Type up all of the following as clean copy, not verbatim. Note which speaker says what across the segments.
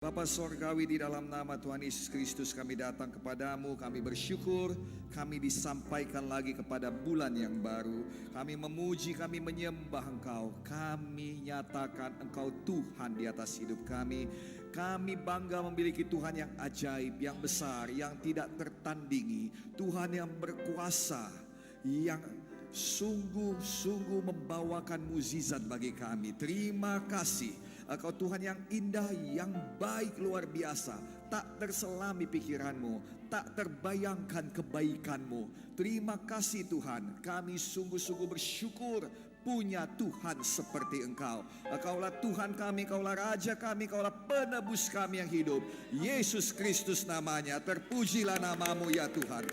Speaker 1: Bapa Sorgawi, di dalam nama Tuhan Yesus Kristus kami datang kepadamu, kami bersyukur, kami disampaikan lagi kepada bulan yang baru. Kami memuji, kami menyembah Engkau, kami nyatakan Engkau Tuhan di atas hidup kami. Kami bangga memiliki Tuhan yang ajaib, yang besar, yang tidak tertandingi. Tuhan yang berkuasa, yang sungguh-sungguh membawakan mukjizat bagi kami. Terima kasih. Engkau Tuhan yang indah, yang baik luar biasa. Tak terselami pikiranmu, tak terbayangkan kebaikanmu. Terima kasih Tuhan, kami sungguh-sungguh bersyukur punya Tuhan seperti Engkau. Engkaulah Tuhan kami, Engkaulah Raja kami, Engkaulah penebus kami yang hidup. Yesus Kristus namanya, terpujilah namamu ya Tuhan.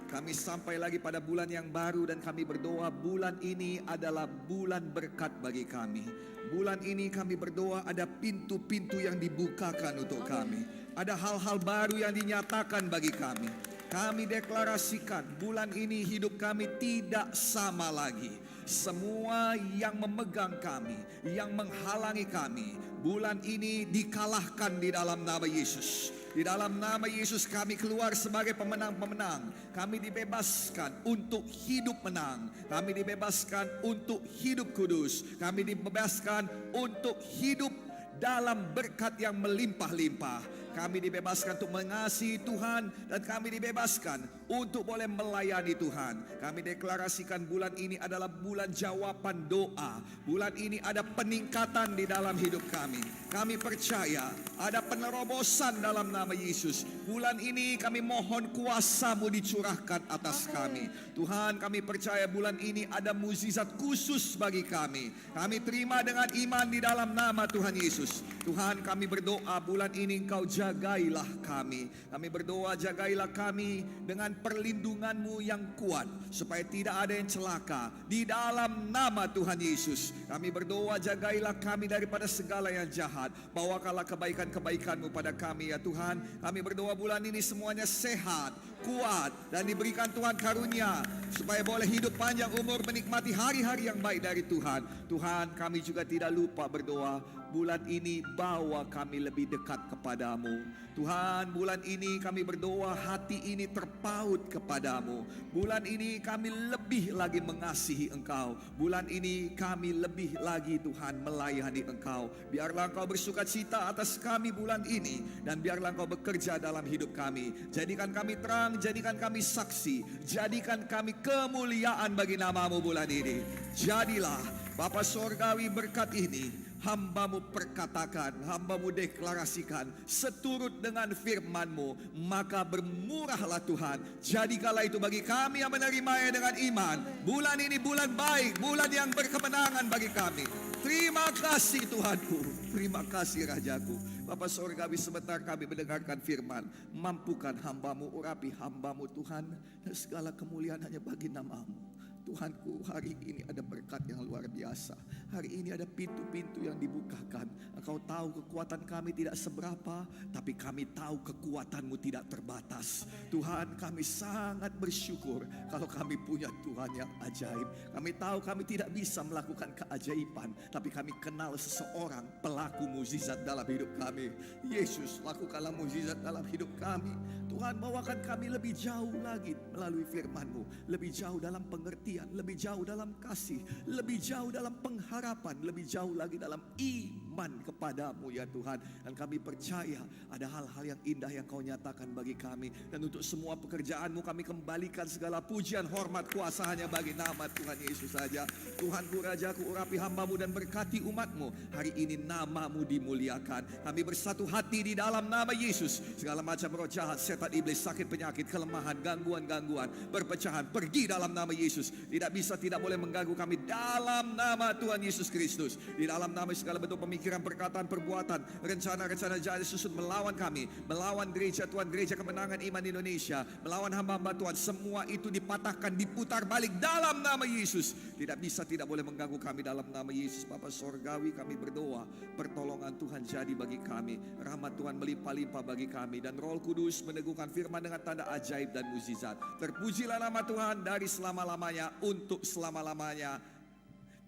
Speaker 1: Kami sampai lagi pada bulan yang baru dan kami berdoa bulan ini adalah bulan berkat bagi kami. Bulan ini kami berdoa ada pintu-pintu yang dibukakan untuk kami. Ada hal-hal baru yang dinyatakan bagi kami. Kami deklarasikan bulan ini hidup kami tidak sama lagi. Semua yang memegang kami, yang menghalangi kami, bulan ini dikalahkan di dalam nama Yesus. Di dalam nama Yesus kami keluar sebagai pemenang-pemenang. Kami dibebaskan untuk hidup menang. Kami dibebaskan untuk hidup kudus. Kami dibebaskan untuk hidup dalam berkat yang melimpah-limpah. Kami dibebaskan untuk mengasihi Tuhan dan kami dibebaskan untuk boleh melayani Tuhan. Kami deklarasikan bulan ini adalah bulan jawaban doa. Bulan ini ada peningkatan di dalam hidup kami. Kami percaya ada penerobosan dalam nama Yesus. Bulan ini kami mohon kuasa-Mu dicurahkan atas kami. Tuhan, kami percaya bulan ini ada mukjizat khusus bagi kami. Kami terima dengan iman di dalam nama Tuhan Yesus. Tuhan, kami berdoa bulan ini Engkau jagailah kami. Kami berdoa jagailah kami dengan perlindungan-Mu yang kuat, supaya tidak ada yang celaka. Di dalam nama Tuhan Yesus kami berdoa jagailah kami daripada segala yang jahat. Bawakanlah kebaikan-kebaikan-Mu pada kami ya Tuhan. Kami berdoa bulan ini semuanya sehat, kuat, dan diberikan Tuhan karunia, supaya boleh hidup panjang umur menikmati hari-hari yang baik dari Tuhan. Tuhan, kami juga tidak lupa berdoa bulan ini bawa kami lebih dekat kepadamu. Tuhan, bulan ini kami berdoa hati ini terpaut kepadamu. Bulan ini kami lebih lagi mengasihi Engkau. Bulan ini kami lebih lagi Tuhan melayani Engkau. Biarlah Engkau bersukacita atas kami bulan ini, dan biarlah Engkau bekerja dalam hidup kami. Jadikan kami terang, jadikan kami saksi, jadikan kami kemuliaan bagi namamu bulan ini. Jadilah Bapa Sorgawi berkat ini hamba-Mu perkatakan, hamba-Mu deklarasikan seturut dengan firman-Mu, maka bermurahlah Tuhan. Jadikanlah itu bagi kami yang menerimanya dengan iman. Bulan ini bulan baik, bulan yang berkemenangan bagi kami. Terima kasih Tuhanku, terima kasih Rajaku. Bapak Sorgawi, sebentar kami mendengarkan firman. Mampukan hamba-Mu, urapi hamba-Mu Tuhan, dan segala kemuliaan hanya bagi nama-Mu. Tuhanku, hari ini ada berkat yang luar biasa. Hari ini ada pintu-pintu yang dibukakan. Engkau tahu kekuatan kami tidak seberapa, tapi kami tahu kekuatan-Mu tidak terbatas. Tuhan, kami sangat bersyukur kalau kami punya Tuhan yang ajaib. Kami tahu kami tidak bisa melakukan keajaiban, tapi kami kenal seseorang pelaku mukjizat dalam hidup kami. Yesus, lakukanlah mukjizat dalam hidup kami. Tuhan, bawakan kami lebih jauh lagi melalui firman-Mu, lebih jauh dalam pengertian, lebih jauh dalam kasih, lebih jauh dalam pengharapan, lebih jauh lagi dalam iman kepadamu ya Tuhan. Dan kami percaya ada hal-hal yang indah yang Kau nyatakan bagi kami. Dan untuk semua pekerjaan-Mu kami kembalikan segala pujian, hormat, kuasa hanya bagi nama Tuhan Yesus saja. Tuhanku, Rajaku, urapi hamba-Mu dan berkati umat-Mu. Hari ini nama-Mu dimuliakan. Kami bersatu hati di dalam nama Yesus. Segala macam roh jahat, setan, iblis, sakit, penyakit, kelemahan, gangguan-gangguan, perpecahan, pergi dalam nama Yesus. Tidak bisa, tidak boleh mengganggu kami dalam nama Tuhan Yesus Kristus. Di dalam nama segala bentuk pemikiran, perkataan, perbuatan, rencana-rencana jahat susun melawan kami, melawan gereja Tuhan, gereja kemenangan iman Indonesia, melawan hamba-hamba Tuhan, semua itu dipatahkan, diputar balik dalam nama Yesus. Tidak bisa, tidak boleh mengganggu kami dalam nama Yesus. Bapa Sorgawi, kami berdoa pertolongan Tuhan jadi bagi kami, rahmat Tuhan melimpah-limpah bagi kami, dan Roh Kudus meneguhkan firman dengan tanda ajaib dan mukjizat. Terpujilah nama Tuhan dari selama-lamanya untuk selama-lamanya.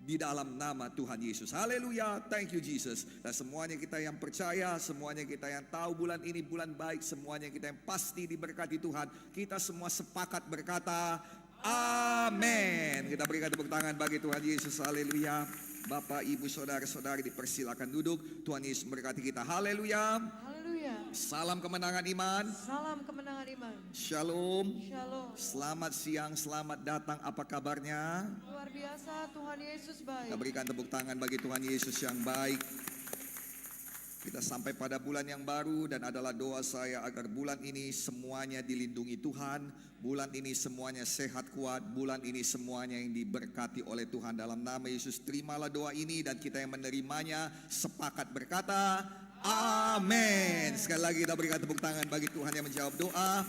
Speaker 1: di dalam nama Tuhan Yesus. Haleluya, thank you Jesus. Dan semuanya kita yang percaya, semuanya kita yang tahu bulan ini bulan baik, semuanya kita yang pasti diberkati Tuhan, kita semua sepakat berkata amin. Kita berikan tepuk tangan bagi Tuhan Yesus. Haleluya. Bapak, Ibu, Saudara-saudari dipersilakan duduk. Tuhan Yesus memberkati kita. Haleluya.
Speaker 2: Haleluya.
Speaker 1: Salam kemenangan iman.
Speaker 2: Salam kemenangan iman.
Speaker 1: Shalom.
Speaker 2: Shalom.
Speaker 1: Selamat siang, selamat datang. Apa kabarnya?
Speaker 2: Luar biasa, Tuhan Yesus baik.
Speaker 1: Kita berikan tepuk tangan bagi Tuhan Yesus yang baik. Kita sampai pada bulan yang baru dan adalah doa saya agar bulan ini semuanya dilindungi Tuhan. Bulan ini semuanya sehat kuat. Bulan ini semuanya yang diberkati oleh Tuhan. Dalam nama Yesus terimalah doa ini dan kita yang menerimanya sepakat berkata amin. Sekali lagi kita berikan tepuk tangan bagi Tuhan yang menjawab doa.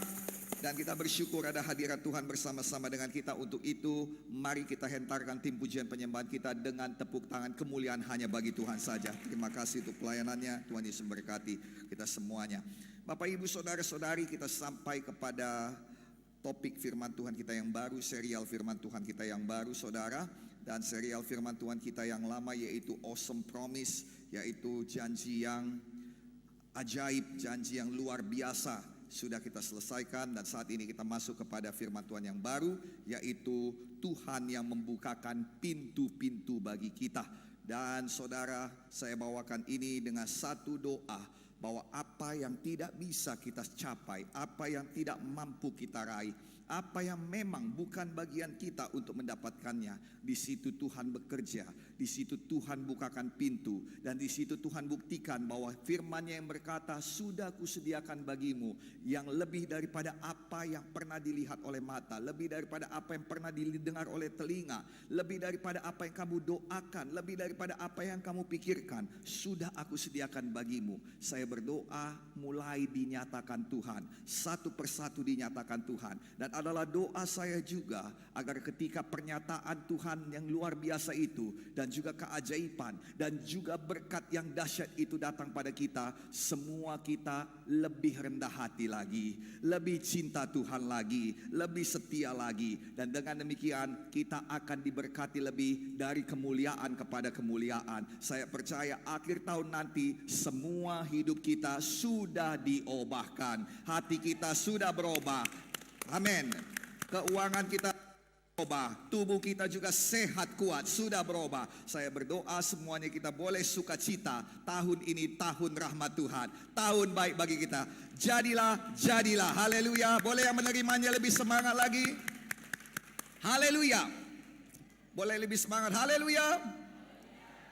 Speaker 1: Dan kita bersyukur ada hadirat Tuhan bersama-sama dengan kita. Untuk itu mari kita hentarkan tim pujian penyembahan kita dengan tepuk tangan. Kemuliaan hanya bagi Tuhan saja. Terima kasih untuk pelayanannya. Tuhan Yesus memberkati kita semuanya. Bapak, Ibu, Saudara-saudari, kita sampai kepada topik firman Tuhan kita yang baru. Serial firman Tuhan kita yang baru, saudara. Dan serial firman Tuhan kita yang lama yaitu Awesome Promise, yaitu janji yang ajaib, janji yang luar biasa. Sudah kita selesaikan dan saat ini kita masuk kepada firman Tuhan yang baru, yaitu Tuhan yang membukakan pintu-pintu bagi kita. Dan saudara, saya bawakan ini dengan satu doa, bahwa apa yang tidak bisa kita capai, apa yang tidak mampu kita raih, apa yang memang bukan bagian kita untuk mendapatkannya, di situ Tuhan bekerja, di situ Tuhan bukakan pintu, dan di situ Tuhan buktikan bahwa firman-Nya yang berkata, sudah kusediakan bagimu yang lebih daripada apa yang pernah dilihat oleh mata, lebih daripada apa yang pernah didengar oleh telinga, lebih daripada apa yang kamu doakan, lebih daripada apa yang kamu pikirkan, sudah aku sediakan bagimu. Saya berdoa mulai dinyatakan Tuhan, satu persatu dinyatakan Tuhan. Dan adalah doa saya juga agar ketika pernyataan Tuhan yang luar biasa itu dan juga keajaiban dan juga berkat yang dahsyat itu datang pada kita, semua kita lebih rendah hati lagi, lebih cinta Tuhan lagi, lebih setia lagi. Dan dengan demikian kita akan diberkati lebih dari kemuliaan kepada kemuliaan. Saya percaya akhir tahun nanti semua hidup kita sudah diubahkan, hati kita sudah berubah. Amin. Keuangan kita berubah, tubuh kita juga sehat kuat, sudah berubah. Saya berdoa semuanya kita boleh sukacita. Tahun ini tahun rahmat Tuhan, tahun baik bagi kita. Jadilah, jadilah. Haleluya. Boleh yang menerimanya lebih semangat lagi? Haleluya. Boleh lebih semangat? Haleluya.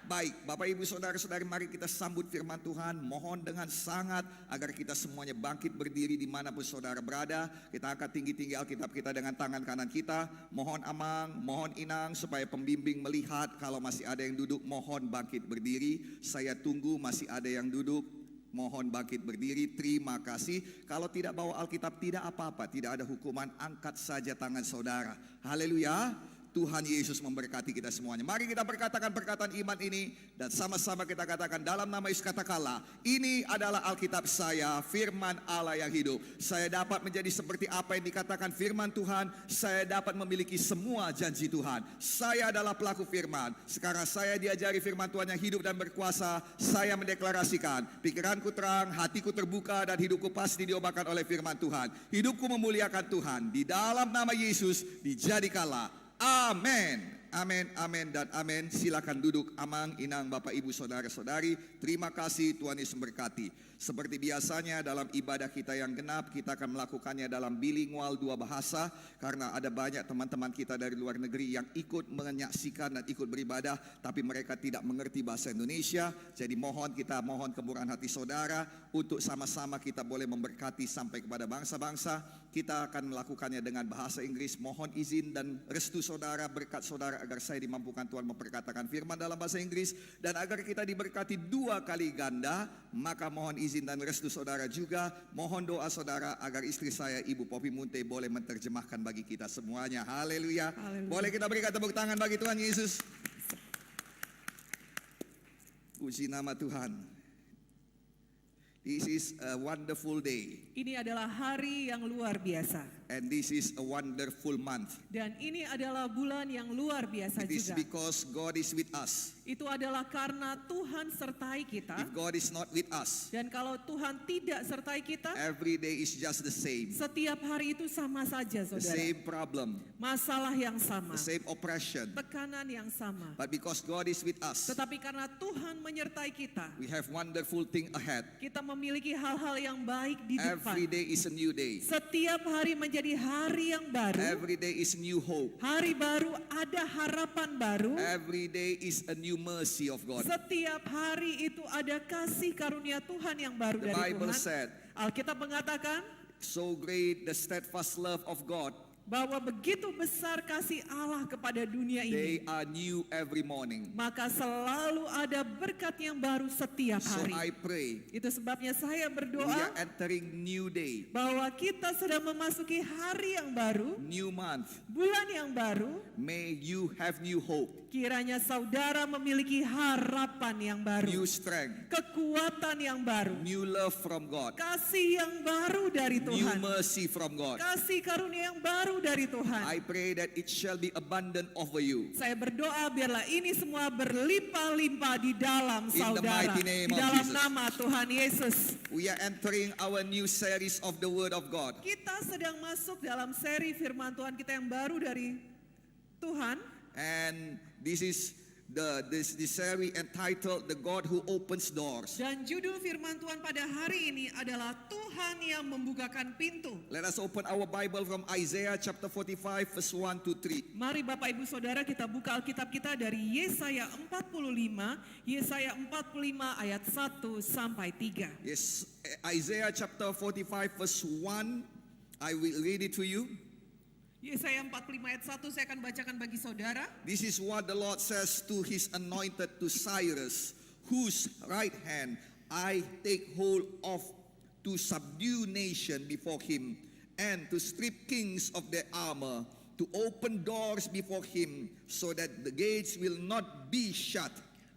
Speaker 1: Baik, Bapak, Ibu, Saudara-saudari, mari kita sambut firman Tuhan. Mohon dengan sangat agar kita semuanya bangkit berdiri dimanapun saudara berada. Kita angkat tinggi-tinggi Alkitab kita dengan tangan kanan kita. Mohon Amang, mohon Inang supaya pembimbing melihat. Kalau masih ada yang duduk, mohon bangkit berdiri. Saya tunggu masih ada yang duduk. Mohon bangkit berdiri, terima kasih. Kalau tidak bawa Alkitab tidak apa-apa, tidak ada hukuman, angkat saja tangan saudara. Haleluya. Tuhan Yesus memberkati kita semuanya. Mari kita berkatakan perkataan iman ini dan sama-sama kita katakan dalam nama Yesus, katakanlah, ini adalah Alkitab saya, firman Allah yang hidup. Saya dapat menjadi seperti apa yang dikatakan firman Tuhan. Saya dapat memiliki semua janji Tuhan. Saya adalah pelaku firman. Sekarang saya diajari firman Tuhan yang hidup dan berkuasa. Saya mendeklarasikan, pikiranku terang, hatiku terbuka, dan hidupku pasti diubahkan oleh firman Tuhan. Hidupku memuliakan Tuhan. Di dalam nama Yesus dijadikanlah. Amin, amin, amin, dan amin. Silakan duduk Amang, Inang, Bapak, Ibu, Saudara-saudari. Terima kasih, Tuhan Yesus memberkati. Seperti biasanya dalam ibadah kita yang genap, kita akan melakukannya dalam bilingual 2 bahasa. Karena ada banyak teman-teman kita dari luar negeri yang ikut menyaksikan dan ikut beribadah, tapi mereka tidak mengerti bahasa Indonesia. Jadi mohon kemurahan hati saudara untuk sama-sama kita boleh memberkati sampai kepada bangsa-bangsa. Kita akan melakukannya dengan bahasa Inggris. Mohon izin dan restu saudara, berkat saudara agar saya dimampukan Tuhan memperkatakan firman dalam bahasa Inggris. Dan agar kita diberkati 2 kali ganda, maka mohon izin dan restu saudara juga. Mohon doa saudara agar istri saya, Ibu Poppy Munte, boleh menerjemahkan bagi kita semuanya. Haleluya. Boleh kita berikan tepuk tangan bagi Tuhan Yesus. Puji nama Tuhan. This is a wonderful day.
Speaker 3: Ini adalah hari yang luar biasa.
Speaker 1: And this is a wonderful month.
Speaker 3: Dan ini adalah bulan yang luar biasa
Speaker 1: It is
Speaker 3: juga.
Speaker 1: because God is with us.
Speaker 3: Itu adalah karena Tuhan sertai kita.
Speaker 1: If God is not with us,
Speaker 3: Dan kalau Tuhan tidak sertai kita,
Speaker 1: every day is just the same.
Speaker 3: setiap hari itu sama saja,
Speaker 1: The
Speaker 3: saudara.
Speaker 1: same problem,
Speaker 3: Masalah yang sama,
Speaker 1: the same oppression.
Speaker 3: tekanan yang sama.
Speaker 1: But because God is with us,
Speaker 3: Tetapi karena Tuhan menyertai kita,
Speaker 1: we have wonderful thing ahead.
Speaker 3: kita memiliki hal-hal yang baik di
Speaker 1: Every
Speaker 3: depan.
Speaker 1: day is a new day.
Speaker 3: Setiap hari menjadi hari yang baru.
Speaker 1: Every day is new hope.
Speaker 3: Hari baru, ada harapan baru.
Speaker 1: Every day is a new mercy of God.
Speaker 3: Setiap hari itu ada kasih karunia Tuhan yang baru
Speaker 1: The
Speaker 3: dari
Speaker 1: Bible
Speaker 3: Tuhan.
Speaker 1: said,
Speaker 3: Alkitab mengatakan
Speaker 1: so great the steadfast love of God,
Speaker 3: bahwa begitu besar kasih Allah kepada dunia
Speaker 1: they
Speaker 3: ini,
Speaker 1: are new every morning.
Speaker 3: maka selalu ada berkat yang baru setiap
Speaker 1: So
Speaker 3: hari.
Speaker 1: I pray,
Speaker 3: Itu sebabnya saya
Speaker 1: we
Speaker 3: berdoa
Speaker 1: are entering new day,
Speaker 3: bahwa kita sedang memasuki hari yang baru,
Speaker 1: new month.
Speaker 3: bulan yang baru.
Speaker 1: May you have new hope,
Speaker 3: Kiranya saudara memiliki harapan yang baru,
Speaker 1: new strength,
Speaker 3: kekuatan yang baru,
Speaker 1: new love from God,
Speaker 3: kasih yang baru dari
Speaker 1: new
Speaker 3: Tuhan,
Speaker 1: mercy from God.
Speaker 3: kasih karunia yang baru dari Tuhan.
Speaker 1: I pray that it shall be abundant over you.
Speaker 3: Saya berdoa biarlah ini semua berlimpah-limpah di dalam
Speaker 1: In the
Speaker 3: saudara,
Speaker 1: mighty name
Speaker 3: di
Speaker 1: of
Speaker 3: dalam
Speaker 1: Jesus.
Speaker 3: nama Tuhan Yesus.
Speaker 1: We are entering our new series of the Word of God.
Speaker 3: Kita sedang masuk dalam seri firman Tuhan kita yang baru dari Tuhan.
Speaker 1: And this is this series entitled The God Who Opens Doors.
Speaker 3: Dan judul firman Tuhan pada hari ini adalah Tuhan yang membukakan pintu.
Speaker 1: Let us open our Bible from Isaiah chapter 45 verse 1 to 3.
Speaker 3: Mari Bapak Ibu Saudara kita buka Alkitab kita dari Yesaya 45, Yesaya 45 ayat 1 sampai 3.
Speaker 1: Yes, Isaiah chapter 45 verse 1. I will read it to you.
Speaker 3: Yesaya 45 ayat 1 saya akan bacakan bagi saudara.
Speaker 1: This is what the Lord says to his anointed, to Cyrus, whose right hand I take hold of, to subdue nation before him, and to strip kings of their armor, to open doors before him, so that the gates will not be shut.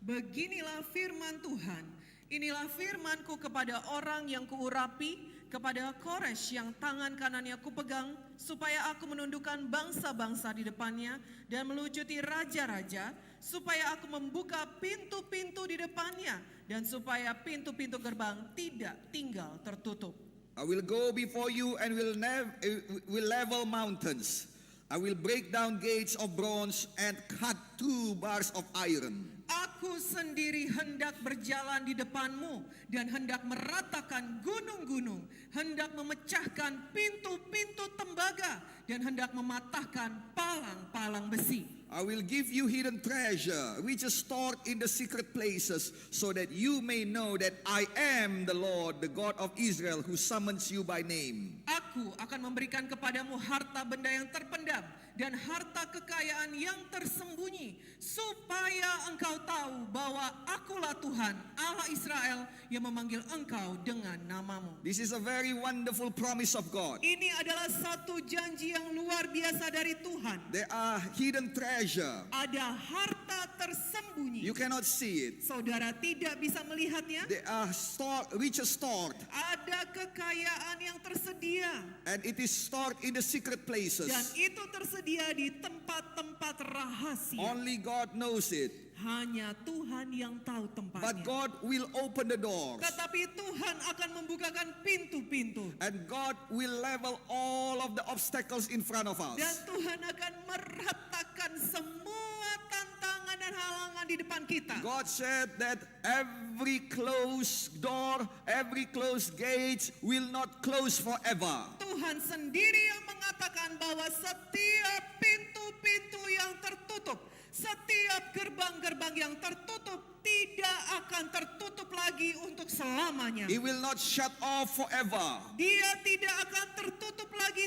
Speaker 3: Beginilah firman Tuhan. Inilah firmanku kepada orang yang kuurapi, kepada Koresh yang tangan kanannya kupegang, supaya aku menundukkan bangsa-bangsa di depannya dan melucuti raja-raja, supaya aku membuka pintu-pintu di depannya dan supaya pintu-pintu gerbang tidak tinggal tertutup.
Speaker 1: I will go before you and will level mountains. I will break down gates of bronze and cut through bars of iron.
Speaker 3: Aku sendiri hendak berjalan di depanmu dan hendak meratakan gunung-gunung, hendak memecahkan pintu-pintu tembaga dan hendak mematahkan palang-palang besi.
Speaker 1: I will give you hidden treasure, which is stored in the secret places, so that you may know that I am the Lord, the God of Israel, who summons you by name.
Speaker 3: Aku akan memberikan kepadamu harta benda yang terpendam dan harta kekayaan yang tersembunyi, supaya engkau tahu bahwa akulah Tuhan, Allah Israel, yang memanggil engkau dengan namamu.
Speaker 1: This is a very wonderful promise of God.
Speaker 3: Ini adalah satu janji yang luar biasa dari Tuhan.
Speaker 1: There are hidden treasure.
Speaker 3: Ada harta tersembunyi.
Speaker 1: You cannot see it.
Speaker 3: Saudara tidak bisa melihatnya.
Speaker 1: They are stored, riches stored,
Speaker 3: Ada kekayaan yang tersedia.
Speaker 1: and it is stored in the secret places.
Speaker 3: Dan itu tersedia di tempat-tempat rahasia.
Speaker 1: Only God knows it.
Speaker 3: Hanya Tuhan yang tahu
Speaker 1: But
Speaker 3: tempatnya.
Speaker 1: God will open the doors.
Speaker 3: Tetapi Tuhan akan membukakan pintu-pintu.
Speaker 1: And God will level all of the obstacles in front of
Speaker 3: Dan
Speaker 1: us.
Speaker 3: Tuhan akan meratakan semua tantangan dan halangan di depan kita.
Speaker 1: God said that every closed door, every closed gate will not close forever.
Speaker 3: Tuhan sendiri yang mengatakan bahwa setiap pintu-pintu yang tertutup, setiap gerbang-gerbang yang tertutup tidak akan tertutup lagi untuk selamanya.
Speaker 1: It will not shut off forever.
Speaker 3: Dia tidak akan tertutup lagi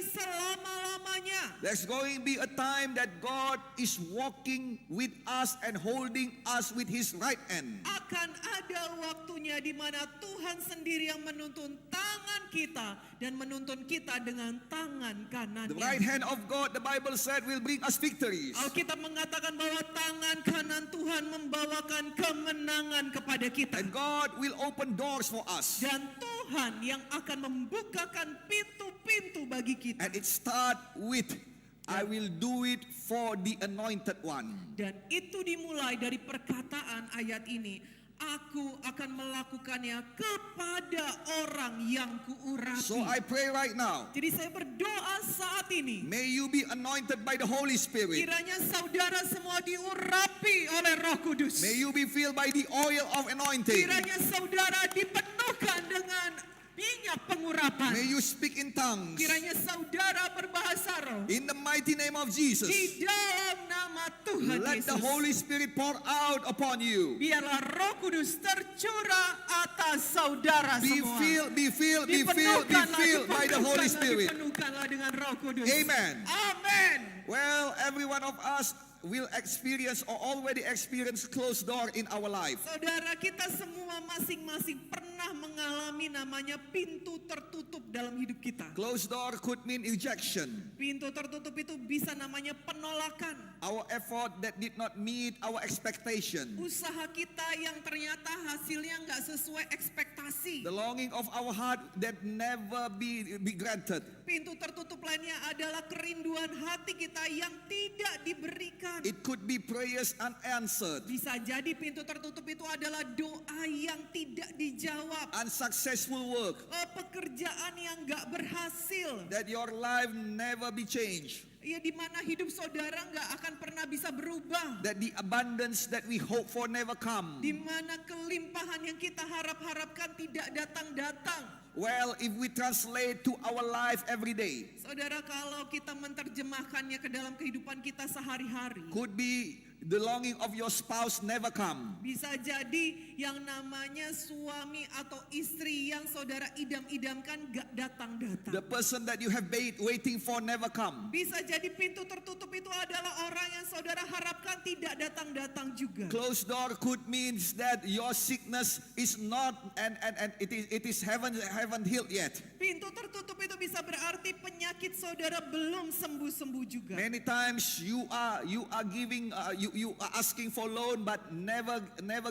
Speaker 3: selama-lamanya.
Speaker 1: There's going to be a time that God is walking with us and holding us with his right hand.
Speaker 3: Akan ada waktunya di mana Tuhan sendiri yang menuntun tangan kita dan menuntun kita dengan tangan
Speaker 1: The
Speaker 3: kanannya.
Speaker 1: right hand of God, the Bible said, will bring us victories.
Speaker 3: Alkitab mengatakan bahwa tangan kanan Tuhan membawakan kemenangan kepada kita.
Speaker 1: And God will open doors for us.
Speaker 3: Dan Tuhan yang akan membukakan pintu-pintu bagi kita.
Speaker 1: And it start with, I will do it for the anointed one.
Speaker 3: Dan itu dimulai dari perkataan ayat ini. Aku akan melakukannya kepada orang yang kuurapi.
Speaker 1: So I pray right now,
Speaker 3: Jadi saya berdoa saat ini.
Speaker 1: may you be anointed by the Holy Spirit.
Speaker 3: Kiranya saudara semua diurapi oleh Roh Kudus.
Speaker 1: May you be filled by the oil of anointing.
Speaker 3: Kiranya saudara dipenuhkan dengan minyak pengurapan.
Speaker 1: May you speak in tongues.
Speaker 3: Kiranya saudara berbahasa roh.
Speaker 1: In the mighty name of Jesus,
Speaker 3: Di dalam nama Tuhan
Speaker 1: let the
Speaker 3: Yesus.
Speaker 1: Holy Spirit pour out upon you.
Speaker 3: Biarlah Roh Kudus tercurah atas saudara
Speaker 1: Be
Speaker 3: semua.
Speaker 1: filled, be filled, be filled, be filled by the Holy Spirit.
Speaker 3: Dipenuhkanlah dengan Roh Kudus.
Speaker 1: Amen.
Speaker 3: Amen.
Speaker 1: Well, every one of us will experience or already experience closed door in our life.
Speaker 3: Saudara, kita semua masing-masing pernah mengalami namanya pintu tertutup dalam hidup kita.
Speaker 1: Closed door could mean rejection.
Speaker 3: Pintu tertutup itu bisa namanya penolakan.
Speaker 1: Our effort that did not meet our expectation.
Speaker 3: Usaha kita yang ternyata hasilnya nggak sesuai ekspektasi.
Speaker 1: The longing of our heart that never be granted.
Speaker 3: Pintu tertutup lainnya adalah kerinduan hati kita yang tidak diberikan.
Speaker 1: It could be prayers unanswered.
Speaker 3: Bisa jadi pintu tertutup itu adalah doa yang tidak dijawab.
Speaker 1: Unsuccessful work.
Speaker 3: Pekerjaan yang nggak berhasil.
Speaker 1: That your life never be changed.
Speaker 3: Ya, di mana hidup saudara nggak akan pernah bisa berubah.
Speaker 1: That the abundance that we hope for never come.
Speaker 3: Di mana kelimpahan yang kita harap-harapkan tidak datang-datang.
Speaker 1: Well, if we translate to our life every day,
Speaker 3: Saudara, kalau kita menerjemahkannya ke dalam kehidupan kita sehari-hari,
Speaker 1: could be the longing of your spouse never come.
Speaker 3: bisa jadi yang namanya suami atau istri yang saudara idam-idamkan gak datang-datang.
Speaker 1: The person that you have waiting for never come.
Speaker 3: Bisa jadi pintu tertutup itu adalah orang yang saudara harapkan tidak datang-datang juga.
Speaker 1: Closed door could means that your sickness is not and it is haven't healed yet.
Speaker 3: Pintu tertutup itu bisa berarti penyakit saudara belum sembuh-sembuh juga.
Speaker 1: Many times you are giving you are asking for loan but never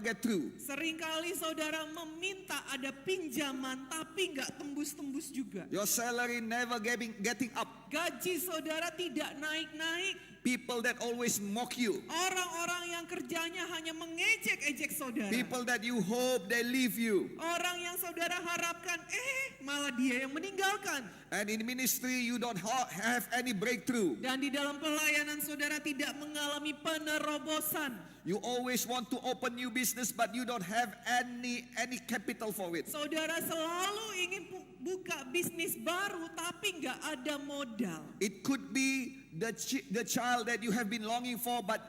Speaker 1: get through.
Speaker 3: Seringkali saudara meminta ada pinjaman tapi nggak tembus-tembus juga.
Speaker 1: Your salary never getting up.
Speaker 3: Gaji saudara tidak naik-naik.
Speaker 1: People that always mock you.
Speaker 3: Orang-orang yang kerjanya hanya mengejek-ejek saudara.
Speaker 1: People that you hope they leave you.
Speaker 3: Orang yang saudara harapkan, malah dia yang meninggalkan.
Speaker 1: And in ministry you don't have any breakthrough.
Speaker 3: Dan di dalam pelayanan saudara tidak mengalami penerobosan.
Speaker 1: You always want to open new business but you don't have any capital for it.
Speaker 3: Saudara selalu ingin buka bisnis baru tapi nggak ada modal.
Speaker 1: It could be the child that you have been longing for but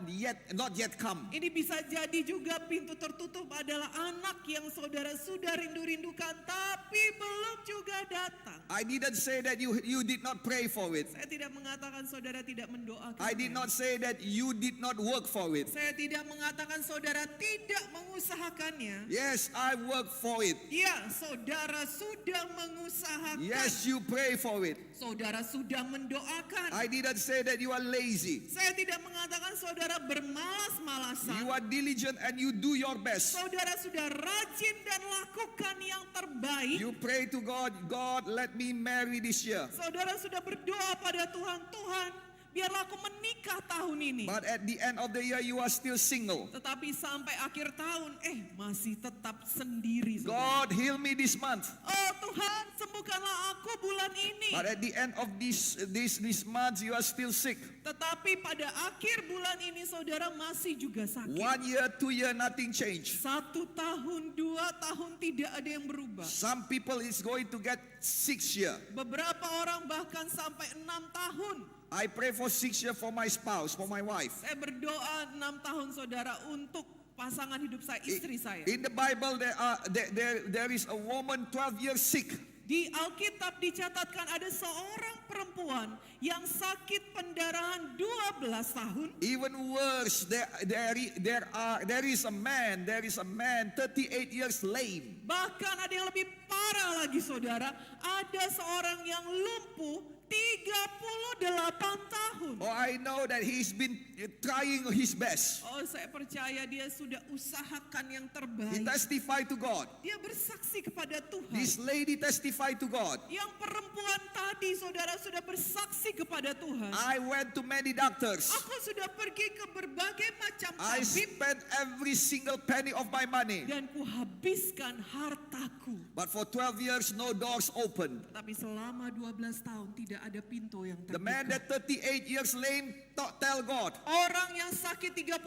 Speaker 1: not yet come.
Speaker 3: Ini bisa jadi juga pintu tertutup adalah anak yang saudara sudah rindu-rindukan tapi belum juga datang.
Speaker 1: I didn't say that you did not pray for it.
Speaker 3: Saya tidak mengatakan saudara tidak mendoakan.
Speaker 1: I did not say that you did not work for it.
Speaker 3: Saya tidak mengatakan saudara tidak mengusahakannya.
Speaker 1: Yes, I work for it.
Speaker 3: Ya, saudara sudah mengusahakan.
Speaker 1: Yes, you pray for it.
Speaker 3: Saudara sudah mendoakan.
Speaker 1: I didn't say that you are lazy.
Speaker 3: Saya tidak mengatakan saudara bermalas-malasan.
Speaker 1: You are diligent and you do your best.
Speaker 3: Saudara sudah rajin dan lakukan yang terbaik.
Speaker 1: You pray to God, God, let me marry this year.
Speaker 3: Saudara sudah berdoa pada Tuhan, Tuhan, biarlah aku menikah tahun ini.
Speaker 1: But at the end of the year you are still single.
Speaker 3: Tetapi sampai akhir tahun, masih tetap sendiri. Saudara.
Speaker 1: God, heal me this month.
Speaker 3: Oh Tuhan, sembuhkanlah aku bulan ini.
Speaker 1: But at the end of this month you are still sick.
Speaker 3: Tetapi pada akhir bulan ini saudara masih juga sakit.
Speaker 1: 1 year, 2 year, nothing changed.
Speaker 3: 1 tahun, 2 tahun tidak ada yang berubah.
Speaker 1: Some people is going to get 6 year.
Speaker 3: Beberapa orang bahkan sampai 6 tahun.
Speaker 1: I pray for 6 year for my spouse, for my wife.
Speaker 3: Saya berdoa 6 tahun saudara untuk pasangan hidup saya, istri saya.
Speaker 1: In the Bible there is a woman 12 years sick.
Speaker 3: Di Alkitab dicatatkan ada seorang perempuan yang sakit pendarahan 12 tahun.
Speaker 1: Even worse, there is a man 38 years lame.
Speaker 3: Bahkan ada yang lebih parah lagi. lagi saudara, ada seorang yang lumpuh 38 tahun.
Speaker 1: Oh, I know that he's been trying his best.
Speaker 3: Oh, saya percaya dia sudah usahakan yang
Speaker 1: He
Speaker 3: terbaik.
Speaker 1: testified to God.
Speaker 3: Dia bersaksi kepada Tuhan.
Speaker 1: This lady testified to God.
Speaker 3: Yang perempuan tadi saudara sudah bersaksi kepada Tuhan.
Speaker 1: I went to many doctors.
Speaker 3: Aku sudah pergi ke berbagai macam
Speaker 1: I
Speaker 3: tabib
Speaker 1: spent every single penny of my money.
Speaker 3: dan kuhabiskan hartaku.
Speaker 1: But for 12 years, no doors opened.
Speaker 3: Tapi selama 12 tahun tidak ada pintu yang
Speaker 1: The man
Speaker 3: terbuka.
Speaker 1: that 38 years lame tell God,
Speaker 3: Orang yang sakit 38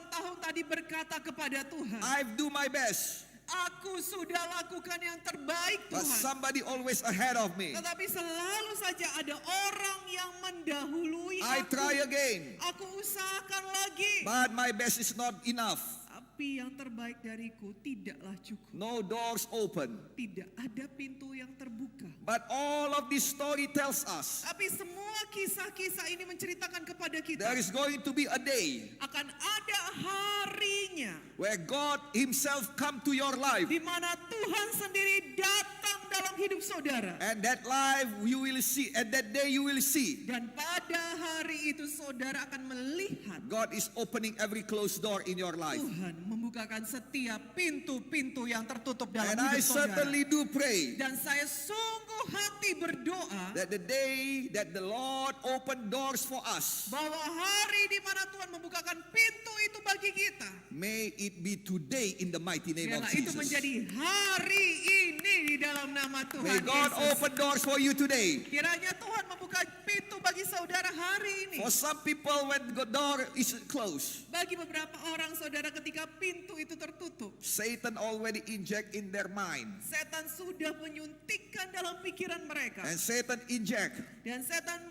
Speaker 3: tahun tadi berkata kepada Tuhan,
Speaker 1: I do my best,
Speaker 3: aku sudah lakukan yang terbaik
Speaker 1: but
Speaker 3: Tuhan.
Speaker 1: somebody always ahead of me.
Speaker 3: Tetapi selalu saja ada orang yang mendahului
Speaker 1: I
Speaker 3: aku.
Speaker 1: try again,
Speaker 3: Aku usahakan lagi.
Speaker 1: but my best is not enough.
Speaker 3: Tapi yang terbaik dariku tidaklah cukup.
Speaker 1: No doors open.
Speaker 3: Tidak ada pintu yang terbuka.
Speaker 1: But all of this story tells us
Speaker 3: Tapi semua kisah-kisah ini menceritakan kepada kita
Speaker 1: there is going to be a day
Speaker 3: akan ada harinya
Speaker 1: where God himself come to your life,
Speaker 3: di mana Tuhan sendiri datang dalam hidup saudara.
Speaker 1: and that life you will see, and that day you will see
Speaker 3: Dan pada hari itu saudara akan melihat
Speaker 1: God is opening every closed door in your life.
Speaker 3: Tuhan membukakan setiap pintu-pintu yang tertutup dalam
Speaker 1: And I
Speaker 3: hidup saudara.
Speaker 1: certainly do pray
Speaker 3: Dan saya sungguh hati berdoa
Speaker 1: that the day that the Lord opened doors for us,
Speaker 3: bahwa hari di mana Tuhan membukakan pintu itu bagi kita,
Speaker 1: may it be today in the mighty name of
Speaker 3: biarlah itu
Speaker 1: Jesus.
Speaker 3: menjadi hari ini di dalam nama Tuhan
Speaker 1: May God
Speaker 3: Yesus.
Speaker 1: open doors for you today.
Speaker 3: Kiranya Tuhan membuka pintu bagi saudara hari ini.
Speaker 1: For some people, when the door is closed,
Speaker 3: Bagi beberapa orang saudara ketika pintu itu tertutup,
Speaker 1: Satan already inject in their mind,
Speaker 3: setan sudah menyuntikkan dalam pikiran mereka.
Speaker 1: and Satan inject.
Speaker 3: Dan setan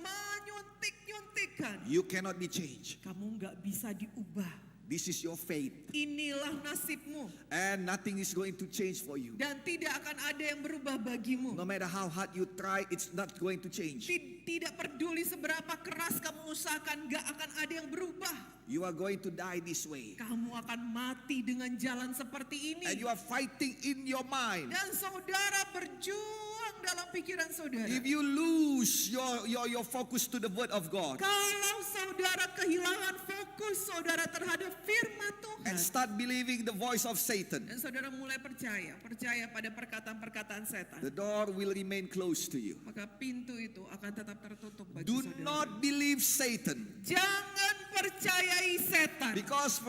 Speaker 3: menyuntik-nyuntikkan.
Speaker 1: You cannot be changed.
Speaker 3: Kamu nggak bisa diubah.
Speaker 1: This is your fate,
Speaker 3: Inilah nasibmu.
Speaker 1: and nothing is going to change for you.
Speaker 3: Dan tidak akan ada yang berubah bagimu.
Speaker 1: No matter how hard you try, it's not going to change.
Speaker 3: Tidak peduli seberapa keras kamu usahakan, gak akan ada yang berubah.
Speaker 1: You are going to die this way,
Speaker 3: Kamu akan mati dengan jalan seperti ini.
Speaker 1: and you are fighting in your mind.
Speaker 3: Dan saudara berjuang dalam pikiran saudara.
Speaker 1: If you lose your focus to the word of God
Speaker 3: Kalau saudara kehilangan fokus saudara terhadap firman Tuhan.
Speaker 1: and start believing the voice of Satan,
Speaker 3: Dan saudara mulai percaya pada perkataan-perkataan setan.
Speaker 1: the door will remain closed to you.
Speaker 3: Maka pintu itu akan tetap tertutup bagi
Speaker 1: Do
Speaker 3: saudara.
Speaker 1: not believe Satan,
Speaker 3: Jangan percayai setan.
Speaker 1: because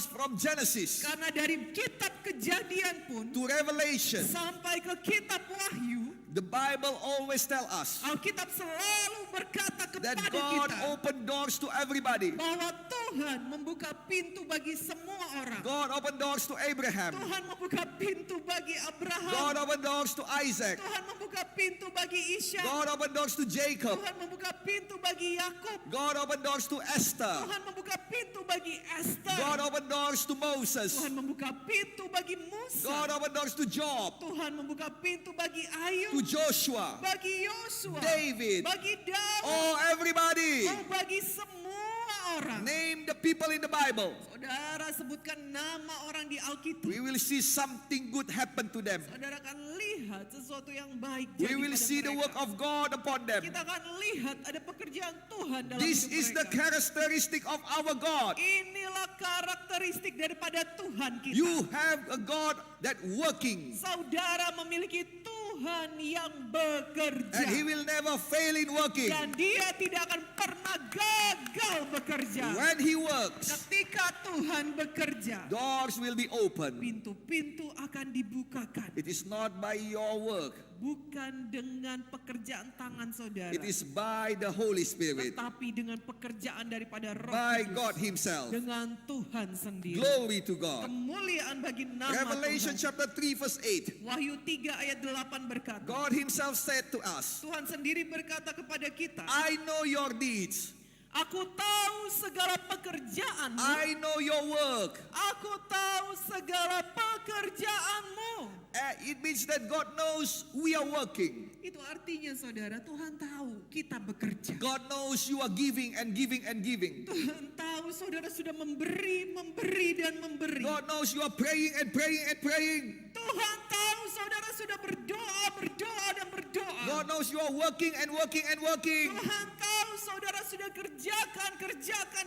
Speaker 1: from Genesis
Speaker 3: Karena dari kitab Kejadian pun
Speaker 1: to Revelation,
Speaker 3: sampai ke kitab Wahyu,
Speaker 1: the Bible always tell us
Speaker 3: Alkitab selalu berkata
Speaker 1: that
Speaker 3: kepada
Speaker 1: God
Speaker 3: kita
Speaker 1: opened doors to everybody.
Speaker 3: bahwa Tuhan membuka pintu bagi semua orang.
Speaker 1: God opened doors to Abraham.
Speaker 3: Tuhan membuka pintu bagi Abraham.
Speaker 1: God opened doors to Isaac.
Speaker 3: Tuhan membuka pintu bagi Ishak.
Speaker 1: God opened doors to Jacob.
Speaker 3: Tuhan membuka pintu bagi Yakub.
Speaker 1: God opened doors to Esther.
Speaker 3: Tuhan membuka pintu bagi Esther.
Speaker 1: God opened doors to Moses.
Speaker 3: Tuhan membuka pintu bagi Musa.
Speaker 1: God opened doors to Job,
Speaker 3: Tuhan membuka pintu bagi Ayub,
Speaker 1: to Joshua,
Speaker 3: bagi Yosua,
Speaker 1: David.
Speaker 3: bagi Daud,
Speaker 1: oh everybody.
Speaker 3: bagi semua orang.
Speaker 1: Name the people in the Bible.
Speaker 3: Saudara sebutkan nama orang di Alkitab.
Speaker 1: We will see something good happen to them.
Speaker 3: Saudara akan lihat sesuatu yang baik
Speaker 1: We
Speaker 3: jadi
Speaker 1: will
Speaker 3: pada
Speaker 1: see the
Speaker 3: mereka.
Speaker 1: work of God upon them.
Speaker 3: Kita akan lihat ada pekerjaan Tuhan dalam
Speaker 1: This
Speaker 3: hidup
Speaker 1: is the
Speaker 3: mereka.
Speaker 1: characteristic of our God.
Speaker 3: Inilah karakteristik daripada Tuhan kita.
Speaker 1: You have a God that working,
Speaker 3: Saudara memiliki Tuhan yang bekerja.
Speaker 1: and He will never fail in working.
Speaker 3: Dan dia tidak akan pernah gagal bekerja.
Speaker 1: When He works,
Speaker 3: Ketika Tuhan bekerja,
Speaker 1: doors will be open.
Speaker 3: pintu-pintu akan dibukakan.
Speaker 1: It is not by your work,
Speaker 3: Bukan dengan pekerjaan tangan saudara,
Speaker 1: it is by the Holy Spirit,
Speaker 3: tetapi dengan pekerjaan daripada Roh
Speaker 1: by
Speaker 3: Kudus.
Speaker 1: God Himself.
Speaker 3: Dengan Tuhan sendiri.
Speaker 1: Glory to God.
Speaker 3: Kemuliaan bagi nama
Speaker 1: Revelation
Speaker 3: Tuhan.
Speaker 1: chapter 3 verse 8.
Speaker 3: Wahyu 3 ayat 8 berkata,
Speaker 1: God Himself said to us,
Speaker 3: Tuhan sendiri berkata kepada kita,
Speaker 1: I know your deeds.
Speaker 3: Aku tahu segala pekerjaanmu.
Speaker 1: I know your work.
Speaker 3: Aku tahu segala pekerjaanmu.
Speaker 1: It means that God knows we are working.
Speaker 3: Itu artinya saudara, Tuhan tahu kita bekerja.
Speaker 1: God knows you are giving and giving and giving.
Speaker 3: Tuhan tahu saudara sudah memberi dan memberi.
Speaker 1: God knows you are praying and praying and praying.
Speaker 3: Tuhan tahu saudara sudah berdoa
Speaker 1: God knows you are working and working and working.
Speaker 3: Tuhan tahu saudara sudah kerjakan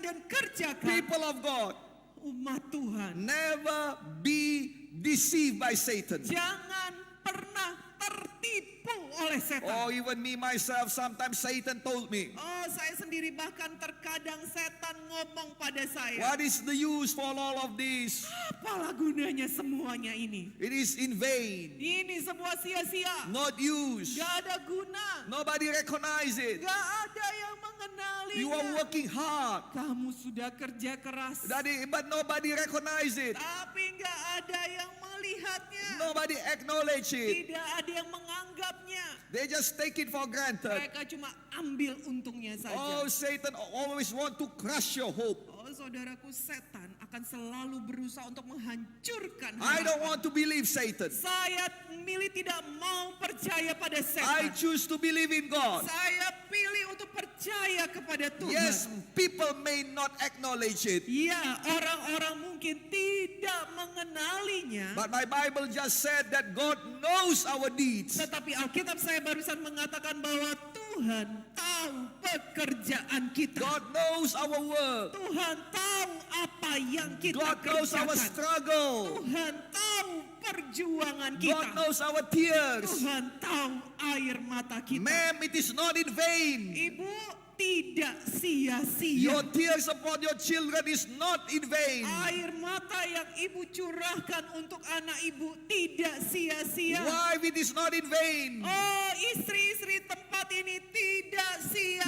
Speaker 3: dan kerjakan.
Speaker 1: People of God,
Speaker 3: Umat Tuhan,
Speaker 1: never be deceived by Satan.
Speaker 3: jangan pernah tertipu oleh setan.
Speaker 1: Oh, even me myself, sometimes Satan told me,
Speaker 3: Oh, saya sendiri bahkan terkadang setan ngomong pada saya,
Speaker 1: what is the use for all of this?
Speaker 3: apalah gunanya semuanya ini?
Speaker 1: It is in vain,
Speaker 3: Ini semua sia-sia,
Speaker 1: not used.
Speaker 3: gak ada guna,
Speaker 1: Nobody recognize it.
Speaker 3: gak ada yang mengenalinya.
Speaker 1: You are working hard,
Speaker 3: Kamu sudah kerja keras,
Speaker 1: but nobody recognize it.
Speaker 3: tapi gak ada yang melihatnya.
Speaker 1: Nobody acknowledge it.
Speaker 3: Tidak ada yang menganggapnya.
Speaker 1: They just take it for granted.
Speaker 3: Mereka cuma ambil untungnya saja.
Speaker 1: Oh, Satan always want to crush your hope.
Speaker 3: Oh, saudaraku, setan akan selalu berusaha untuk menghancurkan
Speaker 1: I don't
Speaker 3: harapan.
Speaker 1: want to believe Satan.
Speaker 3: Saya milih tidak mau percaya pada
Speaker 1: I
Speaker 3: setan.
Speaker 1: choose to believe in God.
Speaker 3: Saya pilih untuk percaya kepada Tuhan.
Speaker 1: Yes, people may not acknowledge it,
Speaker 3: Ya, orang-orang mungkin tidak mengenalinya.
Speaker 1: but my Bible just said that God knows our deeds.
Speaker 3: Tetapi Alkitab saya barusan mengatakan bahwa Tuhan tahu pekerjaan kita.
Speaker 1: God knows our work.
Speaker 3: Tuhan tahu apa yang kita
Speaker 1: God knows our
Speaker 3: kerjakan.
Speaker 1: struggle.
Speaker 3: Tuhan tahu perjuangan
Speaker 1: God
Speaker 3: kita.
Speaker 1: knows our tears.
Speaker 3: Tuhan tahu air mata kita.
Speaker 1: Ma'am, it is not in vain.
Speaker 3: Ibu, tidak sia-sia.
Speaker 1: Your tears upon your children is not in vain.
Speaker 3: Air mata yang ibu curahkan untuk anak ibu tidak sia-sia.
Speaker 1: Wife, it is not in vain.
Speaker 3: Oh, istri-istri tempat ini tidak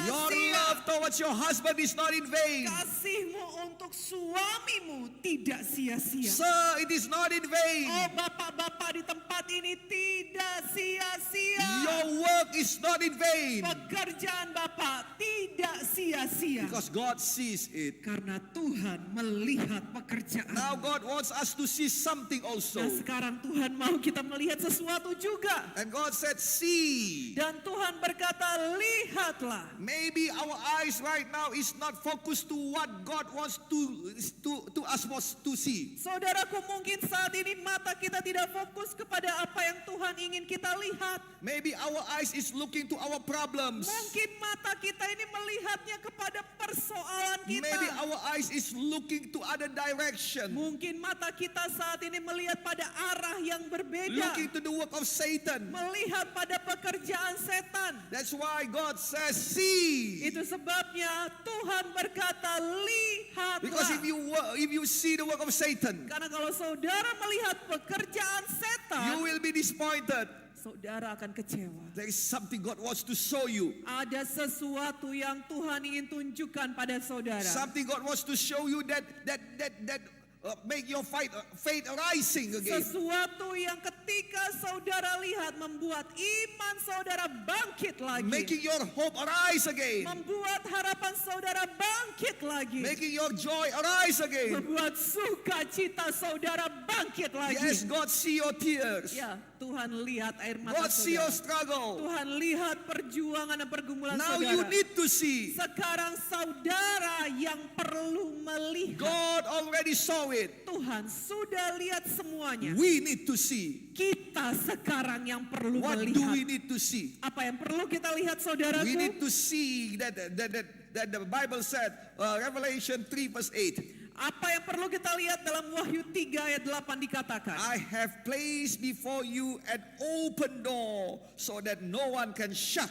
Speaker 1: Your
Speaker 3: sia-sia.
Speaker 1: love towards your husband is not in vain.
Speaker 3: Kasihmu untuk suamimu tidak sia-sia.
Speaker 1: Sir, it is not in vain.
Speaker 3: Oh, bapak-bapak di tempat ini tidak sia-sia.
Speaker 1: Your work is not in vain.
Speaker 3: Pekerjaan bapak tidak sia-sia.
Speaker 1: Because God sees it.
Speaker 3: Karena Tuhan melihat pekerjaan.
Speaker 1: Now God wants us to see something also.
Speaker 3: Nah, sekarang Tuhan mau kita melihat sesuatu juga.
Speaker 1: And God said, see.
Speaker 3: Dan Tuhan berkata, lihatlah.
Speaker 1: Maybe our eyes right now is not focused to what God wants to us was to see.
Speaker 3: Saudaraku, mungkin saat ini mata kita tidak fokus kepada apa yang Tuhan ingin kita lihat.
Speaker 1: Maybe our eyes is looking to our problems.
Speaker 3: Mungkin mata kita ini melihatnya kepada persoalan kita.
Speaker 1: Maybe our eyes is looking to other direction.
Speaker 3: Mungkin mata kita saat ini melihat pada arah yang berbeda.
Speaker 1: Looking to the work of Satan.
Speaker 3: Melihat pada pekerjaan setan.
Speaker 1: That's why God says, see.
Speaker 3: Itu sebabnya Tuhan berkata, lihatlah.
Speaker 1: Because if you see the work of Satan,
Speaker 3: Karena kalau saudara melihat pekerjaan setan,
Speaker 1: you will be disappointed.
Speaker 3: saudara akan kecewa.
Speaker 1: There is something God wants to show you.
Speaker 3: Ada sesuatu yang Tuhan ingin tunjukkan pada saudara.
Speaker 1: Something God wants to show you that make your faith rising again.
Speaker 3: Sesuatu yang ketika saudara lihat membuat iman saudara bangkit lagi.
Speaker 1: Making your hope arise again.
Speaker 3: Membuat harapan saudara bangkit lagi.
Speaker 1: Making your joy arise again.
Speaker 3: Membuat sukacita saudara bangkit lagi.
Speaker 1: Yes, God see your tears.
Speaker 3: Ya, Tuhan lihat air mata
Speaker 1: God see your
Speaker 3: saudara.
Speaker 1: struggle.
Speaker 3: Tuhan lihat perjuangan dan pergumulan
Speaker 1: Now
Speaker 3: saudara.
Speaker 1: you need to see.
Speaker 3: Sekarang saudara yang perlu melihat.
Speaker 1: God already saw it.
Speaker 3: Tuhan sudah lihat semuanya.
Speaker 1: We need to see.
Speaker 3: Kita sekarang yang perlu
Speaker 1: What do
Speaker 3: melihat.
Speaker 1: we need to see?
Speaker 3: Apa yang perlu kita lihat saudaraku?
Speaker 1: We need to see that the Bible said, Revelation 3 verse 8.
Speaker 3: Apa yang perlu kita lihat dalam Wahyu 3 ayat 8 dikatakan?
Speaker 1: I have placed before you an open door so that no one can shut.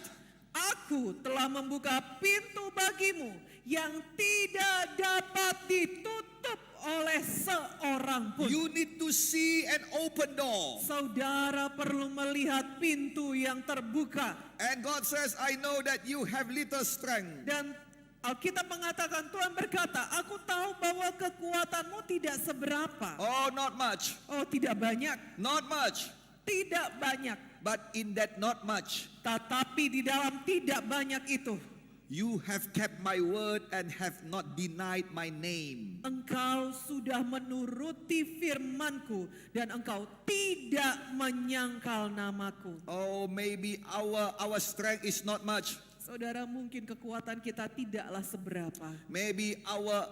Speaker 3: Aku telah membuka pintu bagimu yang tidak dapat ditutup oleh seorang pun.
Speaker 1: You need to see an open door.
Speaker 3: Saudara perlu melihat pintu yang terbuka.
Speaker 1: And God says, I know that you have little strength.
Speaker 3: Dan Alkitab mengatakan, Tuhan berkata, aku tahu bahwa kekuatanmu tidak seberapa.
Speaker 1: Oh, not much.
Speaker 3: Oh, tidak banyak.
Speaker 1: Not much.
Speaker 3: Tidak banyak.
Speaker 1: But in that not much,
Speaker 3: Tetapi di dalam tidak banyak itu,
Speaker 1: you have kept my word and have not denied my name.
Speaker 3: engkau sudah menuruti firmanku dan engkau tidak menyangkal namaku.
Speaker 1: Oh, maybe our strength is not much.
Speaker 3: Saudara, mungkin kekuatan kita tidaklah seberapa.
Speaker 1: Maybe our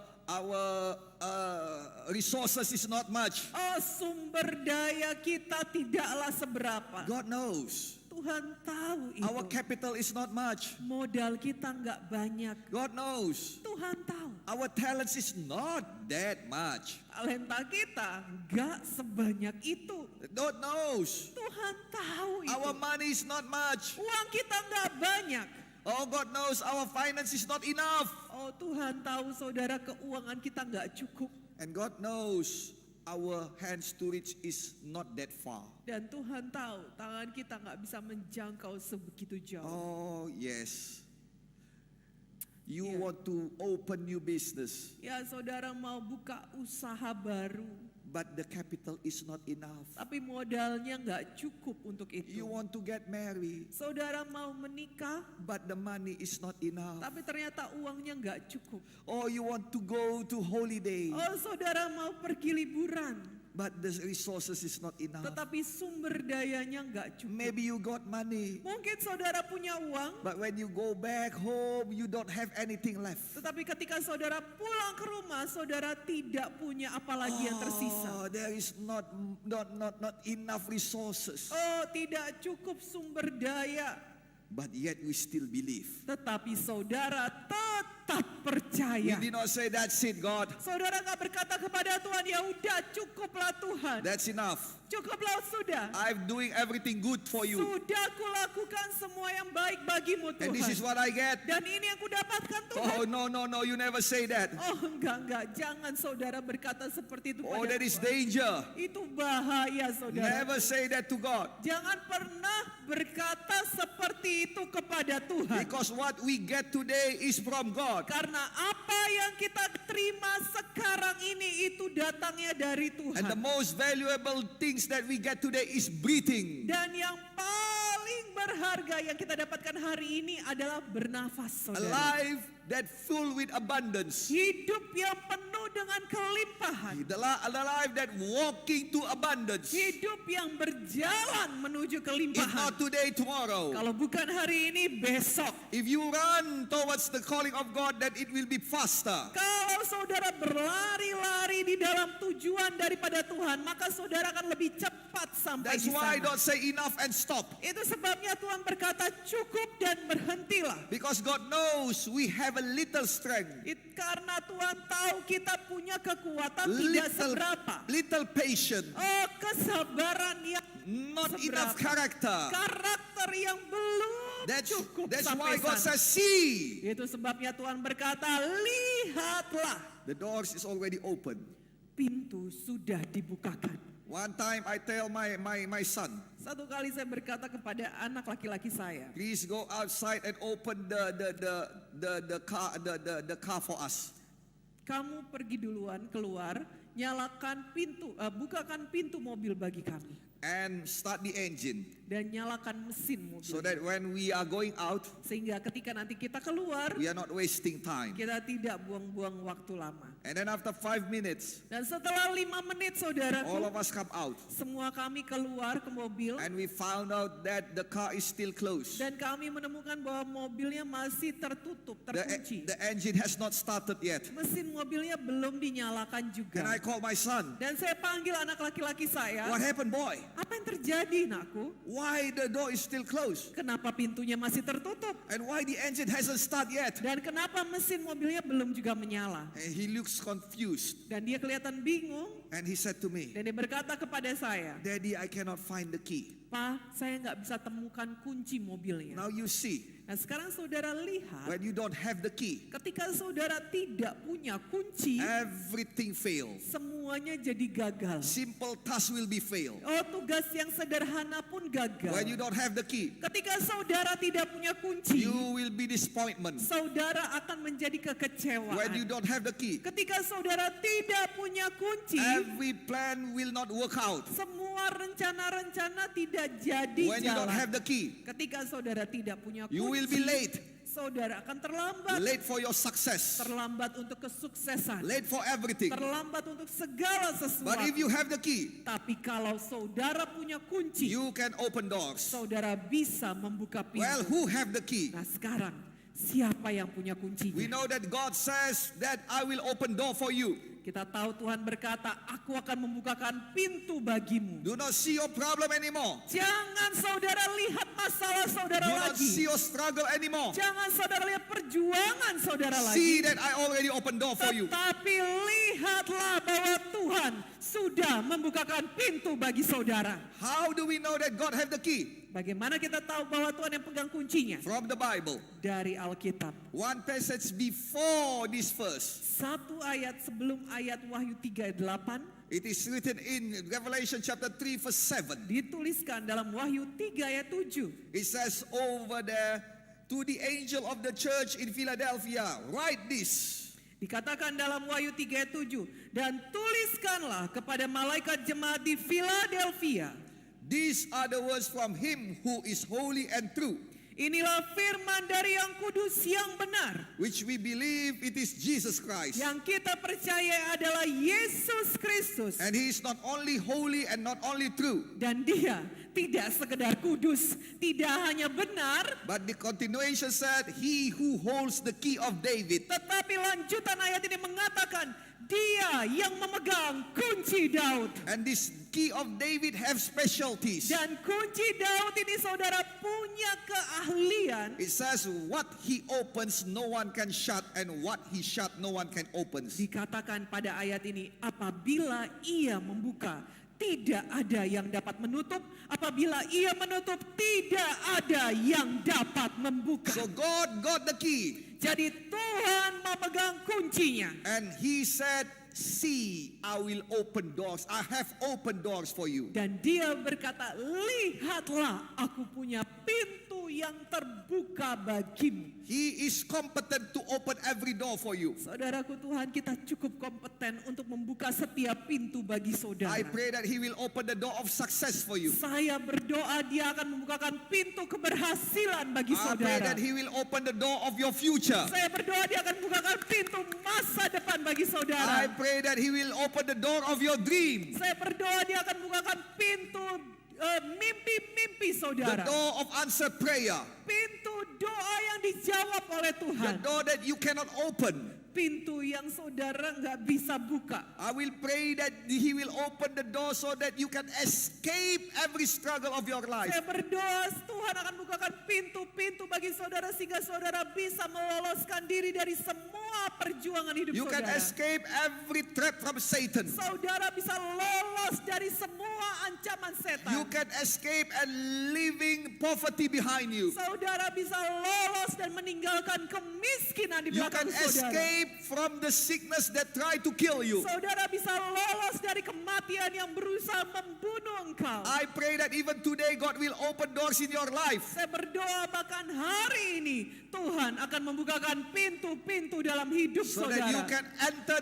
Speaker 1: resources is not much.
Speaker 3: Oh, sumber daya kita tidaklah seberapa.
Speaker 1: God knows.
Speaker 3: Tuhan tahu itu.
Speaker 1: Our capital is not much.
Speaker 3: Modal kita nggak banyak.
Speaker 1: God knows.
Speaker 3: Tuhan tahu.
Speaker 1: Our talents is not that much.
Speaker 3: Talenta kita nggak sebanyak itu.
Speaker 1: God knows.
Speaker 3: Tuhan tahu itu.
Speaker 1: Our money is not much.
Speaker 3: Uang kita nggak banyak.
Speaker 1: Oh, God knows our finance is not enough.
Speaker 3: Oh, Tuhan tahu saudara, keuangan kita nggak cukup.
Speaker 1: And God knows our hands to reach is not that far.
Speaker 3: Dan Tuhan tahu tangan kita nggak bisa menjangkau sebegitu jauh.
Speaker 1: Oh, yes. You
Speaker 3: Yeah.
Speaker 1: want to open new business,
Speaker 3: Ya, saudara mau buka usaha baru,
Speaker 1: but the capital is not enough.
Speaker 3: tapi modalnya nggak cukup untuk itu.
Speaker 1: You want to get married,
Speaker 3: Saudara mau menikah,
Speaker 1: but the money is not enough.
Speaker 3: tapi ternyata uangnya nggak cukup.
Speaker 1: Or you want to go to holiday,
Speaker 3: Oh, saudara mau pergi liburan,
Speaker 1: but the resources is not enough.
Speaker 3: tetapi sumber dayanya nggak cukup.
Speaker 1: Maybe you got money,
Speaker 3: Mungkin saudara punya uang,
Speaker 1: but when you go back home, you don't have anything left.
Speaker 3: tetapi ketika saudara pulang ke rumah, saudara tidak punya apa lagi yang tersisa.
Speaker 1: Oh, there is not enough resources.
Speaker 3: Oh, tidak cukup sumber daya.
Speaker 1: But yet we still believe.
Speaker 3: Tetapi saudara tetap
Speaker 1: We
Speaker 3: percaya.
Speaker 1: did not say that's it, God.
Speaker 3: Saudara nggak berkata kepada Tuhan, ya udah cukuplah Tuhan.
Speaker 1: That's enough.
Speaker 3: Cukuplah sudah.
Speaker 1: I'm doing everything good for you.
Speaker 3: Sudah kulakukan semua yang baik bagimu
Speaker 1: And this is
Speaker 3: Tuhan.
Speaker 1: what I get.
Speaker 3: Dan ini yang kudapatkan Tuhan.
Speaker 1: Oh, no, you never say that.
Speaker 3: Oh enggak. Jangan saudara berkata seperti itu
Speaker 1: Oh,
Speaker 3: pada
Speaker 1: that is
Speaker 3: Tuhan.
Speaker 1: danger.
Speaker 3: Itu bahaya saudara.
Speaker 1: Never say that to God.
Speaker 3: Jangan pernah berkata seperti itu kepada Tuhan.
Speaker 1: Because what we get today is from God.
Speaker 3: Karena apa yang kita terima sekarang ini itu datangnya dari
Speaker 1: And the
Speaker 3: Tuhan.
Speaker 1: most valuable things that we get today is breathing.
Speaker 3: Dan yang paling berharga yang kita dapatkan hari ini adalah bernafas
Speaker 1: A
Speaker 3: saudara.
Speaker 1: life that full with abundance.
Speaker 3: Hidup yang penuh dengan kelimpahan.
Speaker 1: A life that walking to abundance.
Speaker 3: Hidup yang berjalan menuju
Speaker 1: If
Speaker 3: kelimpahan.
Speaker 1: not today, tomorrow.
Speaker 3: Kalau bukan hari ini, besok.
Speaker 1: If you run towards the calling of God, then it will be faster.
Speaker 3: Kalau saudara berlari-lari di dalam tujuan daripada Tuhan, maka saudara akan lebih cepat sampai
Speaker 1: That's
Speaker 3: di
Speaker 1: why
Speaker 3: sana.
Speaker 1: don't say enough and stop.
Speaker 3: Itu sebabnya Tuhan berkata cukup dan berhentilah.
Speaker 1: Because God knows we have a little strength,
Speaker 3: Karena Tuhan tahu kita punya kekuatan tidak seberapa.
Speaker 1: little patience,
Speaker 3: Oh, kesabaran yang
Speaker 1: not
Speaker 3: seberapa.
Speaker 1: enough character.
Speaker 3: Karakter yang belum cukup
Speaker 1: That's
Speaker 3: sampai
Speaker 1: why God
Speaker 3: sana.
Speaker 1: says, see.
Speaker 3: Itu sebabnya Tuhan berkata, lihatlah,
Speaker 1: The doors is already open.
Speaker 3: pintu sudah dibukakan.
Speaker 1: One time I tell my son,
Speaker 3: Satu kali saya berkata kepada anak laki-laki saya,
Speaker 1: please go outside and open the car for us.
Speaker 3: kamu pergi duluan keluar, nyalakan pintu, bukakan pintu mobil bagi kami.
Speaker 1: And start the engine.
Speaker 3: Dan nyalakan mesin mobil.
Speaker 1: So that when we are going out,
Speaker 3: Sehingga ketika nanti kita keluar,
Speaker 1: we are not wasting time.
Speaker 3: kita tidak buang-buang waktu lama.
Speaker 1: And then after 5 minutes,
Speaker 3: Dan setelah 5 menit
Speaker 1: all
Speaker 3: saudaraku,
Speaker 1: of us come out.
Speaker 3: semua kami keluar ke mobil.
Speaker 1: And we found out that the car is still closed.
Speaker 3: Dan kami menemukan bahwa mobilnya masih tertutup, terkunci.
Speaker 1: The engine has not started yet.
Speaker 3: Mesin mobilnya belum dinyalakan
Speaker 1: Then I
Speaker 3: juga.
Speaker 1: call my son.
Speaker 3: Dan saya panggil anak laki-laki saya,
Speaker 1: What happened, boy?
Speaker 3: apa yang terjadi nakku?
Speaker 1: Why the door is still closed?
Speaker 3: Kenapa pintunya masih tertutup?
Speaker 1: And why the engine hasn't started yet?
Speaker 3: Dan kenapa mesin mobilnya belum juga menyala?
Speaker 1: And he looks confused.
Speaker 3: Dan dia kelihatan bingung.
Speaker 1: And he said to me,
Speaker 3: Dan dia berkata kepada saya,
Speaker 1: Daddy, I cannot find the key.
Speaker 3: Pak, saya nggak bisa temukan kunci mobilnya.
Speaker 1: Now you see,
Speaker 3: Nah sekarang saudara lihat,
Speaker 1: when you don't have the key,
Speaker 3: ketika saudara tidak punya kunci,
Speaker 1: everything fails.
Speaker 3: semuanya jadi gagal.
Speaker 1: Simple task will be failed.
Speaker 3: Oh, tugas yang sederhana pun gagal.
Speaker 1: When you don't have the key,
Speaker 3: Ketika saudara tidak punya kunci,
Speaker 1: you will be disappointment.
Speaker 3: saudara akan menjadi kekecewaan.
Speaker 1: When you don't have the key,
Speaker 3: Ketika saudara tidak punya kunci,
Speaker 1: every plan will not work out.
Speaker 3: semua rencana-rencana tidak jadi
Speaker 1: When you don't
Speaker 3: jalan.
Speaker 1: have the key,
Speaker 3: Ketika saudara tidak punya kunci,
Speaker 1: you will be late.
Speaker 3: saudara akan terlambat.
Speaker 1: Late for your success.
Speaker 3: Terlambat untuk kesuksesan.
Speaker 1: Late for everything.
Speaker 3: Terlambat untuk segala sesuatu.
Speaker 1: But if you have the key,
Speaker 3: Tapi kalau saudara punya kunci,
Speaker 1: you can open doors.
Speaker 3: saudara bisa membuka pintu.
Speaker 1: Well, who have the key?
Speaker 3: Nah sekarang, siapa yang punya kuncinya?
Speaker 1: We know that God says that I will open door for you.
Speaker 3: Kita tahu Tuhan berkata, aku akan membukakan pintu bagimu.
Speaker 1: Do not see your problem anymore.
Speaker 3: Jangan saudara lihat masalah saudara
Speaker 1: Do not see
Speaker 3: lagi.
Speaker 1: your struggle anymore.
Speaker 3: Jangan saudara lihat perjuangan saudara
Speaker 1: See
Speaker 3: lagi.
Speaker 1: that I already opened door for you.
Speaker 3: Tetapi lihatlah bahwa Tuhan sudah membukakan pintu bagi saudara.
Speaker 1: How do we know that God have the key?
Speaker 3: Bagaimana kita tahu bahwa Tuhan yang pegang kuncinya?
Speaker 1: From the Bible.
Speaker 3: Dari Alkitab.
Speaker 1: One passage before this verse.
Speaker 3: Satu ayat sebelum ayat Wahyu 3 ayat 8.
Speaker 1: It is written in Revelation chapter 3 verse 7.
Speaker 3: Dituliskan dalam Wahyu 3 ayat 7.
Speaker 1: It says over there, to the angel of the church in Philadelphia, write this.
Speaker 3: Dikatakan dalam Wahyu 3 ayat 7. Dan tuliskanlah kepada malaikat jemaat di Philadelphia.
Speaker 1: These are the words from him who is holy and true,
Speaker 3: Inilah firman dari yang kudus yang benar.
Speaker 1: which we believe it is Jesus Christ.
Speaker 3: Yang kita percaya adalah Yesus Kristus.
Speaker 1: And he is not only holy and not only true,
Speaker 3: Dan dia tidak sekedar kudus, tidak hanya benar,
Speaker 1: but the continuation said, he who holds the key of David.
Speaker 3: tetapi lanjutan ayat ini mengatakan dia yang memegang kunci Daud.
Speaker 1: And this key of David have specialties.
Speaker 3: Dan kunci Daud ini saudara punya keahlian.
Speaker 1: It says what he opens no one can shut, and what he shut no one can open.
Speaker 3: Dikatakan pada ayat ini, apabila ia membuka, tidak ada yang dapat menutup. Apabila ia menutup, tidak ada yang dapat membuka.
Speaker 1: So God got the key,
Speaker 3: Jadi Tuhan memegang kuncinya.
Speaker 1: and he said, see, I will open doors. I have opened doors for you.
Speaker 3: Dan dia berkata, lihatlah aku punya pintu yang terbuka bagimu.
Speaker 1: He is competent to open every door for you.
Speaker 3: Saudaraku, Tuhan kita cukup kompeten untuk membuka setiap pintu bagi saudara.
Speaker 1: I pray that he will open the door of success for you.
Speaker 3: Saya berdoa dia akan membukakan pintu keberhasilan bagi
Speaker 1: I pray
Speaker 3: saudara.
Speaker 1: that he will open the door of your future.
Speaker 3: Saya berdoa dia akan membukakan pintu masa depan bagi
Speaker 1: I
Speaker 3: saudara.
Speaker 1: pray that he will open the door of your dream.
Speaker 3: Saya berdoa dia akan membukakan pintu mimpi-mimpi
Speaker 1: The
Speaker 3: saudara.
Speaker 1: door of answered prayer.
Speaker 3: Pintu doa yang dijawab oleh
Speaker 1: The
Speaker 3: Tuhan.
Speaker 1: door that you cannot open.
Speaker 3: Pintu yang saudara nggak bisa buka.
Speaker 1: I will pray that he will open the door so that you can escape every struggle of your life.
Speaker 3: Saya berdoa Tuhan akan bukakan pintu-pintu bagi saudara sehingga saudara bisa meloloskan diri dari semua perjuangan hidup
Speaker 1: You can
Speaker 3: saudara.
Speaker 1: escape every trap from Satan.
Speaker 3: Saudara bisa lolos dari semua ancaman setan.
Speaker 1: You can escape and leaving poverty behind you.
Speaker 3: Saudara bisa lolos dan meninggalkan kemiskinan di
Speaker 1: You
Speaker 3: belakang
Speaker 1: can
Speaker 3: saudara.
Speaker 1: escape from the sickness that try to kill you.
Speaker 3: Saudara bisa lolos dari kematian yang berusaha membunuh engkau.
Speaker 1: I pray that even today God will open doors in your life.
Speaker 3: Saya berdoa bahkan hari ini Tuhan akan membukakan pintu-pintu dalam hidup
Speaker 1: So that you
Speaker 3: saudara.
Speaker 1: can enter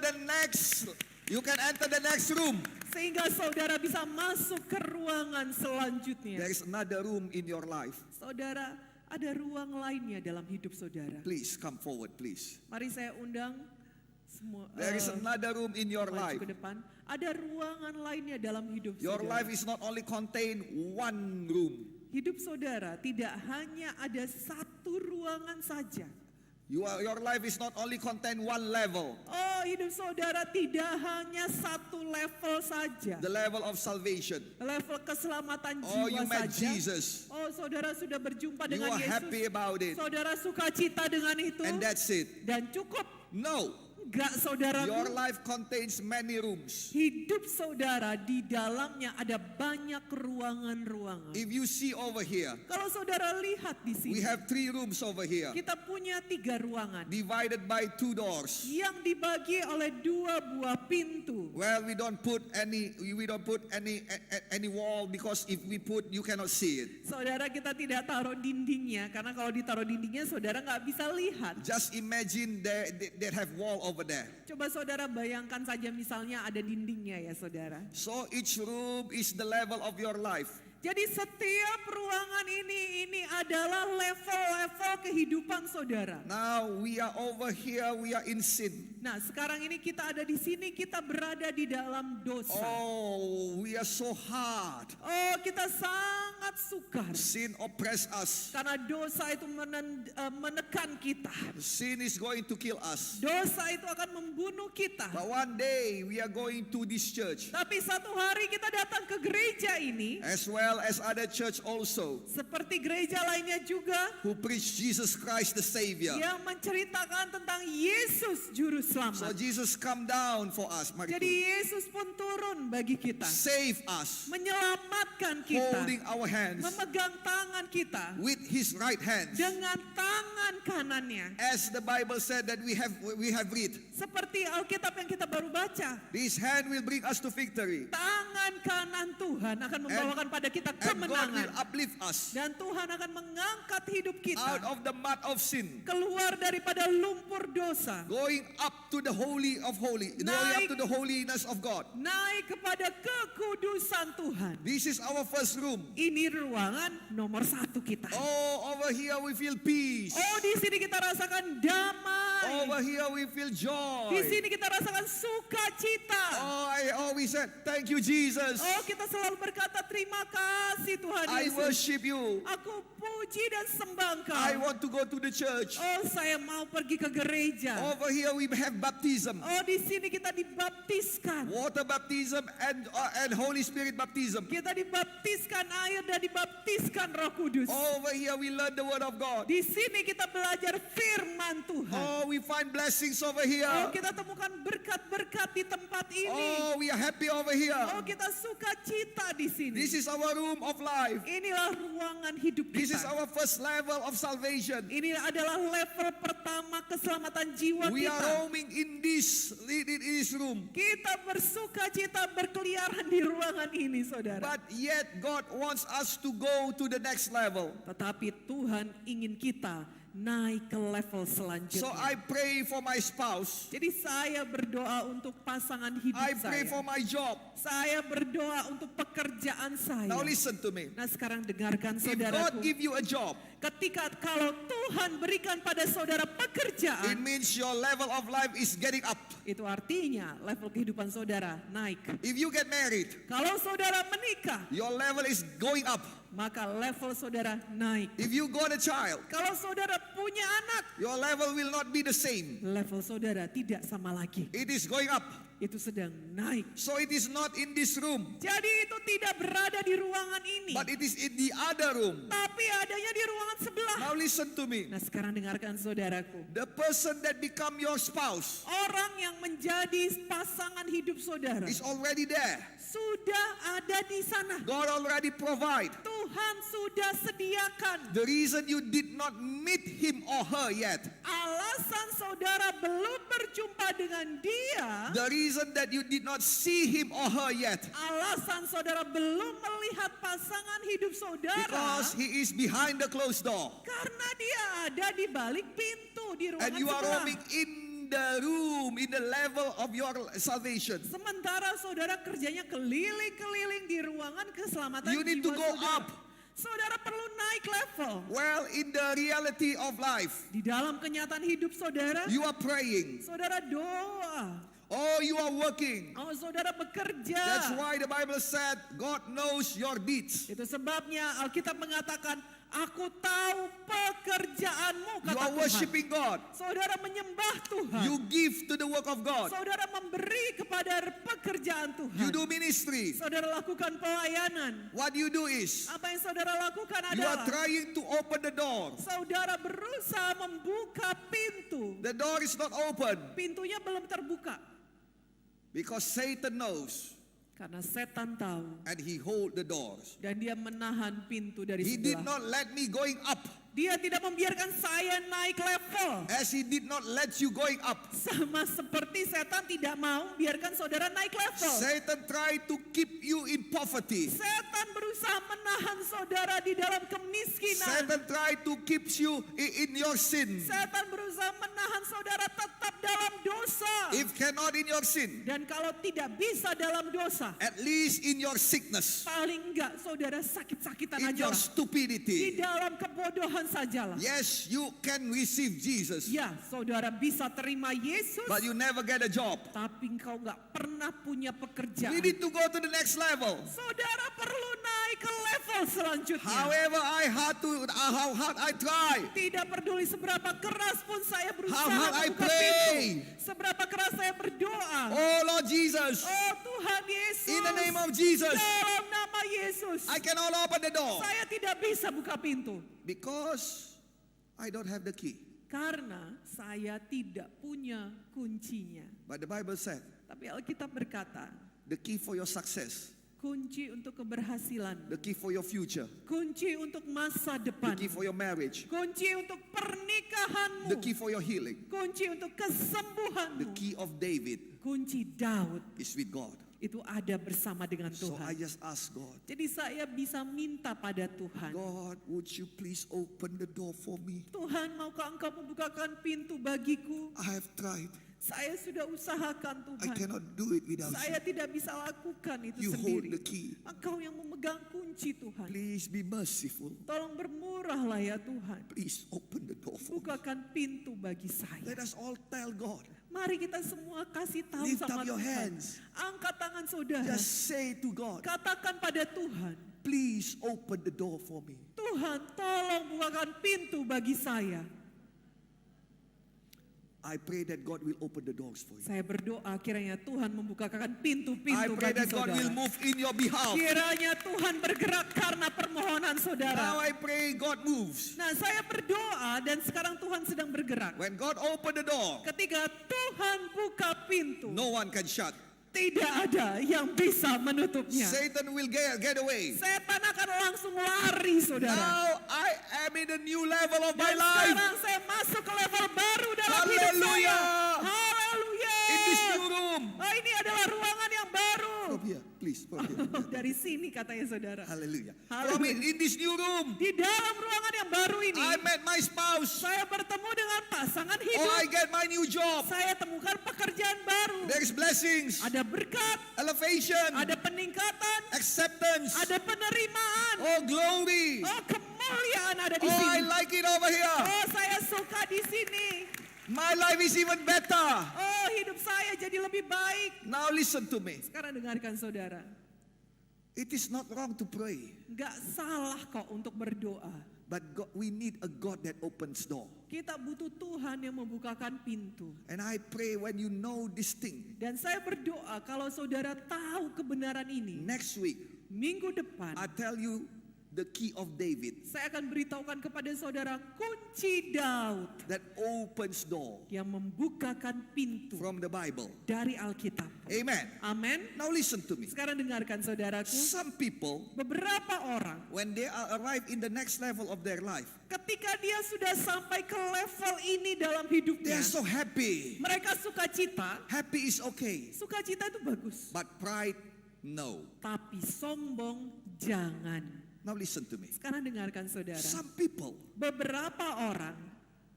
Speaker 1: the next room.
Speaker 3: Sehingga saudara bisa masuk ke ruangan selanjutnya.
Speaker 1: There is another room in your life.
Speaker 3: Saudara, ada ruang lainnya dalam hidup saudara.
Speaker 1: Please come forward, please.
Speaker 3: Mari saya undang semua
Speaker 1: There is another room in your
Speaker 3: maju
Speaker 1: life.
Speaker 3: ke depan. Ada ruangan lainnya dalam hidup
Speaker 1: Your
Speaker 3: saudara.
Speaker 1: life is not only contain one room.
Speaker 3: Hidup saudara tidak hanya ada satu ruangan saja.
Speaker 1: Your life is not only contain one level.
Speaker 3: Oh, hidup saudara tidak hanya satu level saja.
Speaker 1: The level of salvation.
Speaker 3: Level keselamatan
Speaker 1: Oh, you
Speaker 3: jiwa
Speaker 1: met
Speaker 3: saja.
Speaker 1: Jesus.
Speaker 3: Oh, saudara sudah berjumpa
Speaker 1: You
Speaker 3: dengan
Speaker 1: are
Speaker 3: Yesus.
Speaker 1: happy about it.
Speaker 3: Saudara suka cita dengan itu.
Speaker 1: And that's it.
Speaker 3: Dan cukup.
Speaker 1: No.
Speaker 3: Enggak, saudaraku.
Speaker 1: Your life contains many rooms.
Speaker 3: Hidup saudara di dalamnya ada banyak ruangan-ruangan.
Speaker 1: If you see over here,
Speaker 3: Kalau saudara lihat di
Speaker 1: we
Speaker 3: sini,
Speaker 1: have 3 rooms over here.
Speaker 3: kita punya 3 ruangan
Speaker 1: Divided by 2 doors.
Speaker 3: yang dibagi oleh 2 buah pintu.
Speaker 1: Well, we don't put any wall, because if we put, you cannot see it.
Speaker 3: Saudara, kita tidak taruh dindingnya karena kalau ditaruh dindingnya saudara nggak bisa lihat.
Speaker 1: Just imagine they have wall over there.
Speaker 3: Coba saudara bayangkan saja misalnya ada dindingnya ya saudara.
Speaker 1: So each room is the level of your life.
Speaker 3: Jadi setiap ruangan ini adalah level-level kehidupan saudara.
Speaker 1: Now we are over here, we are in sin.
Speaker 3: Nah, sekarang ini kita ada di sini, kita berada di dalam dosa.
Speaker 1: Oh, we are so hard.
Speaker 3: Oh, kita sangat sukar.
Speaker 1: Sin oppress us.
Speaker 3: Karena dosa itu menekan kita.
Speaker 1: Sin is going to kill us.
Speaker 3: Dosa itu akan membunuh kita.
Speaker 1: But one day we are going to this church,
Speaker 3: Tapi satu hari kita datang ke gereja ini,
Speaker 1: as well as other church also,
Speaker 3: seperti gereja lainnya juga,
Speaker 1: who preach Jesus Christ the Savior.
Speaker 3: yang menceritakan tentang Yesus Juru
Speaker 1: So
Speaker 3: Selamat.
Speaker 1: Jesus come down for us, mari
Speaker 3: Jadi Yesus pun turun bagi kita,
Speaker 1: save us,
Speaker 3: menyelamatkan kita,
Speaker 1: holding our hands
Speaker 3: memegang tangan kita
Speaker 1: with His right hand.
Speaker 3: dengan tangan kanannya.
Speaker 1: As the Bible said that we have read,
Speaker 3: Seperti Alkitab yang kita baru baca,
Speaker 1: this hand will bring us to victory,
Speaker 3: tangan kanan Tuhan akan membawakan pada kita
Speaker 1: and God
Speaker 3: kemenangan.
Speaker 1: will uplift us
Speaker 3: Dan Tuhan akan mengangkat hidup
Speaker 1: out
Speaker 3: kita
Speaker 1: of the mud of sin,
Speaker 3: keluar daripada lumpur dosa,
Speaker 1: going up to the holy of holy, going up to the holiness of God.
Speaker 3: naik kepada kekudusan Tuhan.
Speaker 1: This is our first room.
Speaker 3: Ini ruangan nomor 1 kita.
Speaker 1: Oh, over here we feel peace.
Speaker 3: Oh, di sini kita rasakan damai.
Speaker 1: Over here we feel
Speaker 3: Di
Speaker 1: joy.
Speaker 3: sini kita rasakan sukacita.
Speaker 1: Oh, I always said, thank you, Jesus.
Speaker 3: Oh, kita selalu berkata terima kasih Tuhan
Speaker 1: I
Speaker 3: Yesus.
Speaker 1: worship you.
Speaker 3: Aku puji dan sembah Engkau.
Speaker 1: I want to go to the church.
Speaker 3: Oh, saya mau pergi ke gereja.
Speaker 1: Over here we have baptism,
Speaker 3: Oh, di sini kita dibaptiskan.
Speaker 1: water baptism and Holy Spirit baptism.
Speaker 3: Kita dibaptiskan air dan dibaptiskan Roh Kudus.
Speaker 1: Over here we learn the word of God.
Speaker 3: Di sini kita belajar firman Tuhan.
Speaker 1: Oh, we find blessings over here.
Speaker 3: Oh, kita temukan berkat-berkat di tempat ini.
Speaker 1: Oh, we are happy over here.
Speaker 3: Oh, kita sukacita di sini.
Speaker 1: This is our room of life.
Speaker 3: Inilah ruangan hidup
Speaker 1: This is
Speaker 3: kita.
Speaker 1: our first level of salvation.
Speaker 3: Ini adalah level pertama keselamatan jiwa
Speaker 1: We are
Speaker 3: kita.
Speaker 1: roaming in this room.
Speaker 3: Kita bersukacita berkeliaran di ruangan ini, saudara.
Speaker 1: But yet God wants us to go to the next level.
Speaker 3: Tetapi Tuhan ingin kita naik ke level selanjutnya.
Speaker 1: So I pray for my spouse.
Speaker 3: Jadi saya berdoa untuk pasangan hidup
Speaker 1: I pray
Speaker 3: saya.
Speaker 1: for my job.
Speaker 3: Saya berdoa untuk pekerjaan saya.
Speaker 1: Now listen to me.
Speaker 3: Nah, sekarang dengarkan
Speaker 1: If God
Speaker 3: saudaraku.
Speaker 1: give you a job,
Speaker 3: Ketika kalau Tuhan berikan pada saudara
Speaker 1: it
Speaker 3: pekerjaan,
Speaker 1: means your level of life is getting up.
Speaker 3: itu artinya level kehidupan saudara naik.
Speaker 1: If you get married,
Speaker 3: Kalau saudara menikah,
Speaker 1: your level is going up.
Speaker 3: maka level saudara naik.
Speaker 1: If you got a child,
Speaker 3: Kalau saudara punya anak,
Speaker 1: your level will not be the same.
Speaker 3: level saudara tidak sama lagi.
Speaker 1: It is going up.
Speaker 3: Itu sedang naik.
Speaker 1: So it is not in this room,
Speaker 3: Jadi itu tidak berada di ruangan ini,
Speaker 1: but it is in the other room.
Speaker 3: tapi adanya di ruangan sebelah.
Speaker 1: Now listen to me.
Speaker 3: Nah, sekarang dengarkan saudaraku.
Speaker 1: The person that become your spouse
Speaker 3: Orang yang menjadi pasangan hidup saudara
Speaker 1: is already there.
Speaker 3: sudah ada di sana.
Speaker 1: God already provide.
Speaker 3: Tuhan sudah sediakan.
Speaker 1: The reason you did not meet him or her yet,
Speaker 3: Alasan saudara belum berjumpa dengan dia,
Speaker 1: the reason that you did not see him or her yet,
Speaker 3: alasan saudara belum melihat pasangan hidup saudara,
Speaker 1: because he is behind the closed door.
Speaker 3: karena dia ada di balik pintu di ruangan
Speaker 1: And you are
Speaker 3: sebelah.
Speaker 1: roaming in the room, in the level of your salvation.
Speaker 3: Sementara saudara kerjanya keliling-keliling di ruangan keselamatan
Speaker 1: You need
Speaker 3: jiwa
Speaker 1: to go
Speaker 3: saudara.
Speaker 1: up.
Speaker 3: Saudara perlu naik level.
Speaker 1: Well, in the reality of life,
Speaker 3: Di dalam kenyataan hidup saudara,
Speaker 1: you are praying.
Speaker 3: saudara doa.
Speaker 1: Oh, you are working.
Speaker 3: Oh, saudara bekerja.
Speaker 1: That's why the Bible said God knows your deeds.
Speaker 3: Itu sebabnya Alkitab mengatakan, aku tahu pekerjaanmu,
Speaker 1: You
Speaker 3: kata
Speaker 1: are
Speaker 3: Tuhan.
Speaker 1: worshiping God.
Speaker 3: Saudara menyembah Tuhan.
Speaker 1: You give to the work of God.
Speaker 3: Saudara memberi kepada pekerjaan Tuhan.
Speaker 1: You do ministry.
Speaker 3: Saudara lakukan pelayanan.
Speaker 1: What you do is,
Speaker 3: Apa yang saudara lakukan
Speaker 1: you are
Speaker 3: adalah
Speaker 1: trying to open the door.
Speaker 3: saudara berusaha membuka pintu.
Speaker 1: The door is not open
Speaker 3: Pintunya belum terbuka.
Speaker 1: because Satan knows
Speaker 3: Karena setan tahu.
Speaker 1: and he hold the doors.
Speaker 3: Dan dia menahan pintu dari
Speaker 1: He did
Speaker 3: sebelah.
Speaker 1: not let me going up
Speaker 3: Dia tidak membiarkan saya naik level.
Speaker 1: as he did not let you going up.
Speaker 3: Sama seperti setan tidak mau biarkan saudara naik level.
Speaker 1: Satan tried to keep you in poverty.
Speaker 3: Setan berusaha menahan saudara di dalam kemiskinan. berzina.
Speaker 1: Satan try to keep you in your sin.
Speaker 3: Setan berusaha menahan saudara tetap dalam dosa.
Speaker 1: If cannot in your sin,
Speaker 3: Dan kalau tidak bisa dalam dosa,
Speaker 1: at least in your sickness,
Speaker 3: paling enggak saudara sakit-sakitan
Speaker 1: in
Speaker 3: aja
Speaker 1: your
Speaker 3: lah. Di
Speaker 1: stupidity.
Speaker 3: dalam kebodohan sajalah.
Speaker 1: Yes, you can receive Jesus,
Speaker 3: Ya, saudara bisa terima Yesus,
Speaker 1: but you never get a job.
Speaker 3: tapi engkau enggak pernah punya pekerjaan.
Speaker 1: We need to go to the next level.
Speaker 3: Saudara perlu naik ke level selanjutnya.
Speaker 1: However how hard I try,
Speaker 3: Tidak peduli seberapa keras pun saya berusaha
Speaker 1: How hard I
Speaker 3: membuka
Speaker 1: pray.
Speaker 3: pintu. Seberapa keras saya berdoa.
Speaker 1: oh Lord Jesus,
Speaker 3: Oh Tuhan Yesus.
Speaker 1: in the name of Jesus,
Speaker 3: Dalam nama Yesus.
Speaker 1: I cannot open the door
Speaker 3: Saya tidak bisa buka pintu.
Speaker 1: because I don't have the key.
Speaker 3: Karena saya tidak punya kuncinya.
Speaker 1: But the Bible said,
Speaker 3: Tapi Alkitab berkata,
Speaker 1: the key for your success,
Speaker 3: kunci untuk keberhasilan,
Speaker 1: the key for your future,
Speaker 3: kunci untuk masa
Speaker 1: the
Speaker 3: depan,
Speaker 1: key for your marriage,
Speaker 3: kunci untuk pernikahanmu,
Speaker 1: the key for your healing,
Speaker 3: kunci untuk
Speaker 1: the
Speaker 3: kesembuhanmu,
Speaker 1: key of David
Speaker 3: kunci Daud
Speaker 1: is with God.
Speaker 3: itu ada bersama dengan
Speaker 1: So I
Speaker 3: Tuhan.
Speaker 1: just ask God,
Speaker 3: Jadi saya bisa minta pada Tuhan,
Speaker 1: God, would you please open the door for me?
Speaker 3: Tuhan maukah engkau membukakan pintu bagiku?
Speaker 1: I have tried.
Speaker 3: Saya sudah usahakan
Speaker 1: I
Speaker 3: Tuhan.
Speaker 1: cannot do it without
Speaker 3: Saya
Speaker 1: you.
Speaker 3: tidak bisa lakukan itu
Speaker 1: You hold the
Speaker 3: sendiri.
Speaker 1: key.
Speaker 3: Engkau yang memegang kunci Tuhan.
Speaker 1: Please be merciful.
Speaker 3: Tolong bermurahlah ya Tuhan.
Speaker 1: Please open the door for me.
Speaker 3: Bukakan pintu bagi saya.
Speaker 1: Let us all tell God.
Speaker 3: Mari kita semua kasih tahu
Speaker 1: Lift
Speaker 3: sama
Speaker 1: up your
Speaker 3: Tuhan.
Speaker 1: hands.
Speaker 3: Angkat tangan saudara.
Speaker 1: Just say to God,
Speaker 3: Katakan pada Tuhan,
Speaker 1: please open the door for me.
Speaker 3: Tuhan tolong bukakan pintu bagi saya.
Speaker 1: I pray that God will open the doors for you.
Speaker 3: Saya berdoa kiranya Tuhan membukakan
Speaker 1: I
Speaker 3: pintu-pintu
Speaker 1: pray
Speaker 3: bagi
Speaker 1: that God will
Speaker 3: saudara.
Speaker 1: move in your behalf.
Speaker 3: Kiranya Tuhan bergerak karena permohonan
Speaker 1: Now
Speaker 3: saudara.
Speaker 1: I pray God moves.
Speaker 3: Nah, saya berdoa dan sekarang Tuhan sedang bergerak.
Speaker 1: When God open the door,
Speaker 3: Ketika Tuhan buka pintu,
Speaker 1: no one can shut.
Speaker 3: tidak ada yang bisa menutupnya.
Speaker 1: Satan will get away.
Speaker 3: Setan akan langsung lari, saudara.
Speaker 1: Now I am in a new level of my
Speaker 3: Dan
Speaker 1: life.
Speaker 3: sekarang saya masuk ke level baru dalam hidup saya.
Speaker 1: Hallelujah.
Speaker 3: Haleluya.
Speaker 1: In this new room.
Speaker 3: Oh, ini adalah ruangan yang baru.
Speaker 1: From here, please. From here.
Speaker 3: Dari sini katanya saudara.
Speaker 1: Hallelujah.
Speaker 3: Hallelujah.
Speaker 1: From in this new room,
Speaker 3: Di dalam ruangan yang baru ini,
Speaker 1: I met my spouse.
Speaker 3: saya bertemu dengan pasangan
Speaker 1: Oh,
Speaker 3: hidup.
Speaker 1: I get my new job.
Speaker 3: Saya temukan pekerjaan baru.
Speaker 1: There's blessings,
Speaker 3: Ada berkat,
Speaker 1: elevation,
Speaker 3: ada peningkatan,
Speaker 1: acceptance.
Speaker 3: ada penerimaan.
Speaker 1: Oh, glory.
Speaker 3: Oh, kemuliaan ada di
Speaker 1: Oh, I
Speaker 3: sini.
Speaker 1: like it over here.
Speaker 3: Oh, saya suka di sini.
Speaker 1: My life is even better.
Speaker 3: Oh, hidup saya jadi lebih baik.
Speaker 1: Now listen to me.
Speaker 3: Sekarang dengarkan saudara.
Speaker 1: It is not wrong to pray,
Speaker 3: Gak salah kok untuk berdoa.
Speaker 1: but we need a God that opens door.
Speaker 3: Kita butuh Tuhan yang membukakan pintu.
Speaker 1: And I pray when you know this thing,
Speaker 3: Dan saya berdoa kalau saudara tahu kebenaran ini,
Speaker 1: next week,
Speaker 3: minggu depan,
Speaker 1: I tell you the key of David
Speaker 3: saya akan beritahukan kepada saudara kunci Daud
Speaker 1: that opens door
Speaker 3: yang membukakan pintu
Speaker 1: from the Bible.
Speaker 3: dari Alkitab.
Speaker 1: Amen.
Speaker 3: Amin.
Speaker 1: Now listen to me.
Speaker 3: Sekarang dengarkan saudaraku.
Speaker 1: Some people,
Speaker 3: Beberapa orang
Speaker 1: when they are arrived in the next level of their life,
Speaker 3: ketika dia sudah sampai ke level ini dalam
Speaker 1: they
Speaker 3: hidupnya,
Speaker 1: are so happy.
Speaker 3: mereka sukacita.
Speaker 1: Happy is okay,
Speaker 3: Sukacita itu bagus.
Speaker 1: but pride, no.
Speaker 3: Tapi sombong jangan.
Speaker 1: Now listen to me.
Speaker 3: Sekarang dengarkan saudara.
Speaker 1: Some people,
Speaker 3: Beberapa orang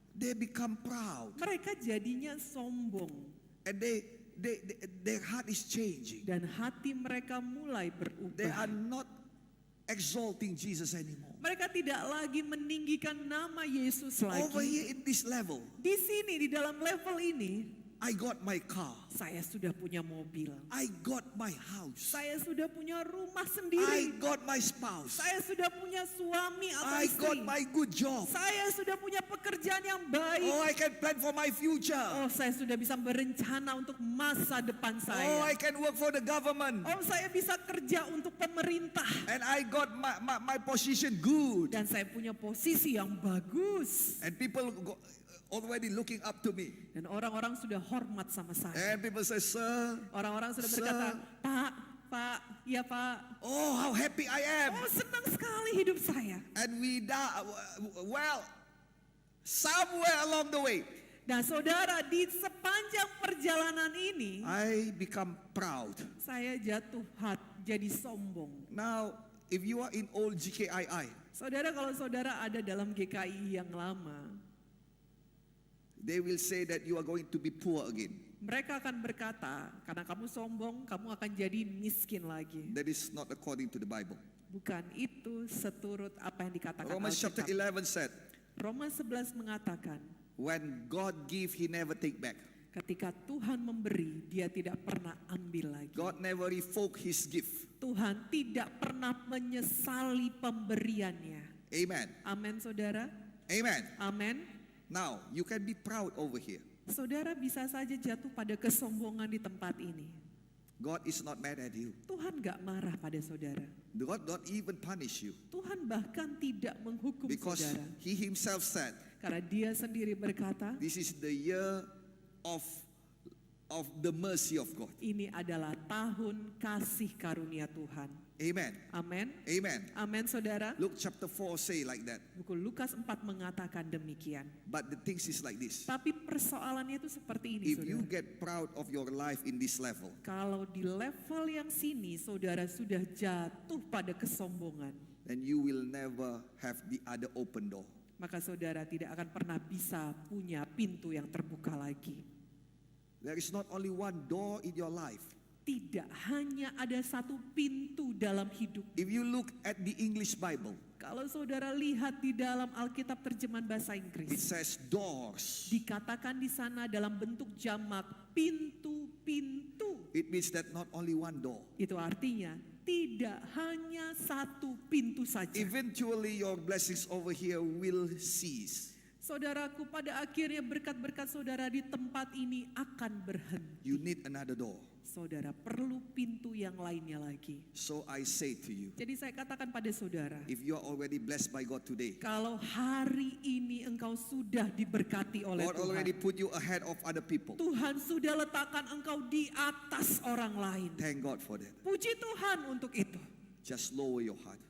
Speaker 1: they become proud
Speaker 3: mereka jadinya sombong
Speaker 1: and their heart is changing.
Speaker 3: dan hati mereka mulai
Speaker 1: They are
Speaker 3: berubah.
Speaker 1: not exalting Jesus anymore.
Speaker 3: Mereka tidak lagi meninggikan nama Yesus
Speaker 1: Over
Speaker 3: lagi.
Speaker 1: here in this level,
Speaker 3: Di sini di dalam level ini
Speaker 1: I got my car.
Speaker 3: saya sudah punya mobil.
Speaker 1: I got my house.
Speaker 3: Saya sudah punya rumah
Speaker 1: I
Speaker 3: sendiri.
Speaker 1: got my spouse.
Speaker 3: Saya sudah punya suami atau
Speaker 1: I got
Speaker 3: istri.
Speaker 1: my good job.
Speaker 3: Saya sudah punya pekerjaan yang baik.
Speaker 1: Oh, I can plan for my future.
Speaker 3: Oh, saya sudah bisa berencana untuk masa depan
Speaker 1: Oh,
Speaker 3: saya.
Speaker 1: I can work for the government.
Speaker 3: Oh, saya bisa kerja untuk pemerintah.
Speaker 1: And I got my position good.
Speaker 3: Dan saya punya posisi yang bagus.
Speaker 1: And people already looking up to me.
Speaker 3: Dan orang-orang sudah hormat sama saya.
Speaker 1: And people say, sir,
Speaker 3: Orang-orang sudah
Speaker 1: Sir.
Speaker 3: berkata, Pak, iya Pak.
Speaker 1: oh, how happy I am.
Speaker 3: Oh, senang sekali hidup saya.
Speaker 1: And well, somewhere along the way,
Speaker 3: Nah saudara, di sepanjang perjalanan ini,
Speaker 1: I become proud.
Speaker 3: saya jatuh hati, jadi sombong.
Speaker 1: Now, if you are in old GKII,
Speaker 3: Saudara, kalau saudara ada dalam GKI yang lama,
Speaker 1: they will say that you are going to be poor again.
Speaker 3: mereka akan berkata, karena kamu sombong, kamu akan jadi miskin lagi.
Speaker 1: That is not according to the Bible.
Speaker 3: Bukan itu seturut apa yang dikatakan
Speaker 1: Romans chapter
Speaker 3: Alkitab.
Speaker 1: 11 said,
Speaker 3: Roma 11 mengatakan,
Speaker 1: when God give, he never take back.
Speaker 3: ketika Tuhan memberi, dia tidak pernah ambil lagi.
Speaker 1: God never revoke his gift.
Speaker 3: Tuhan tidak pernah menyesali pemberiannya.
Speaker 1: Amen.
Speaker 3: Amin, saudara.
Speaker 1: Amen.
Speaker 3: Amin.
Speaker 1: Now, you can be proud over here.
Speaker 3: Saudara bisa saja jatuh pada kesombongan di tempat ini.
Speaker 1: God is not mad at you.
Speaker 3: Tuhan gak marah pada saudara.
Speaker 1: God don't even punish you.
Speaker 3: Tuhan bahkan tidak menghukum
Speaker 1: Because
Speaker 3: saudara.
Speaker 1: he himself said,
Speaker 3: Karena dia sendiri berkata,
Speaker 1: this is the year of the mercy of God.
Speaker 3: ini adalah tahun kasih karunia Tuhan.
Speaker 1: Amen.
Speaker 3: Amin.
Speaker 1: Amen.
Speaker 3: Amin, saudara.
Speaker 1: Luke chapter 4 say like that.
Speaker 3: Buku Lukas 4 mengatakan demikian.
Speaker 1: But the things is like this.
Speaker 3: Tapi persoalannya itu seperti ini,
Speaker 1: If you
Speaker 3: saudara.
Speaker 1: get proud of your life in this level,
Speaker 3: Kalau di level yang sini saudara sudah jatuh pada kesombongan,
Speaker 1: then you will never have the other open door.
Speaker 3: maka saudara tidak akan pernah bisa punya pintu yang terbuka lagi.
Speaker 1: There is not only one door in your life.
Speaker 3: Tidak hanya ada satu pintu dalam hidup.
Speaker 1: If you look at the English Bible,
Speaker 3: Kalau saudara lihat di dalam Alkitab terjemahan bahasa
Speaker 1: it
Speaker 3: Inggris,
Speaker 1: says doors.
Speaker 3: dikatakan di sana dalam bentuk jamak pintu-pintu.
Speaker 1: It means that not only one door.
Speaker 3: Itu artinya tidak hanya satu pintu saja.
Speaker 1: Eventually your blessings over here will cease.
Speaker 3: Saudaraku, pada akhirnya berkat-berkat saudara di tempat ini akan berhenti.
Speaker 1: You need another door.
Speaker 3: Saudara perlu pintu yang lainnya lagi.
Speaker 1: So I say to you,
Speaker 3: Jadi saya katakan pada saudara,
Speaker 1: if you are already blessed by God today,
Speaker 3: kalau hari ini engkau sudah diberkati oleh
Speaker 1: God already
Speaker 3: Tuhan,
Speaker 1: put you ahead of other people.
Speaker 3: Tuhan sudah letakkan engkau di atas orang lain.
Speaker 1: Thank God for that.
Speaker 3: Puji Tuhan untuk itu.
Speaker 1: Just lower your heart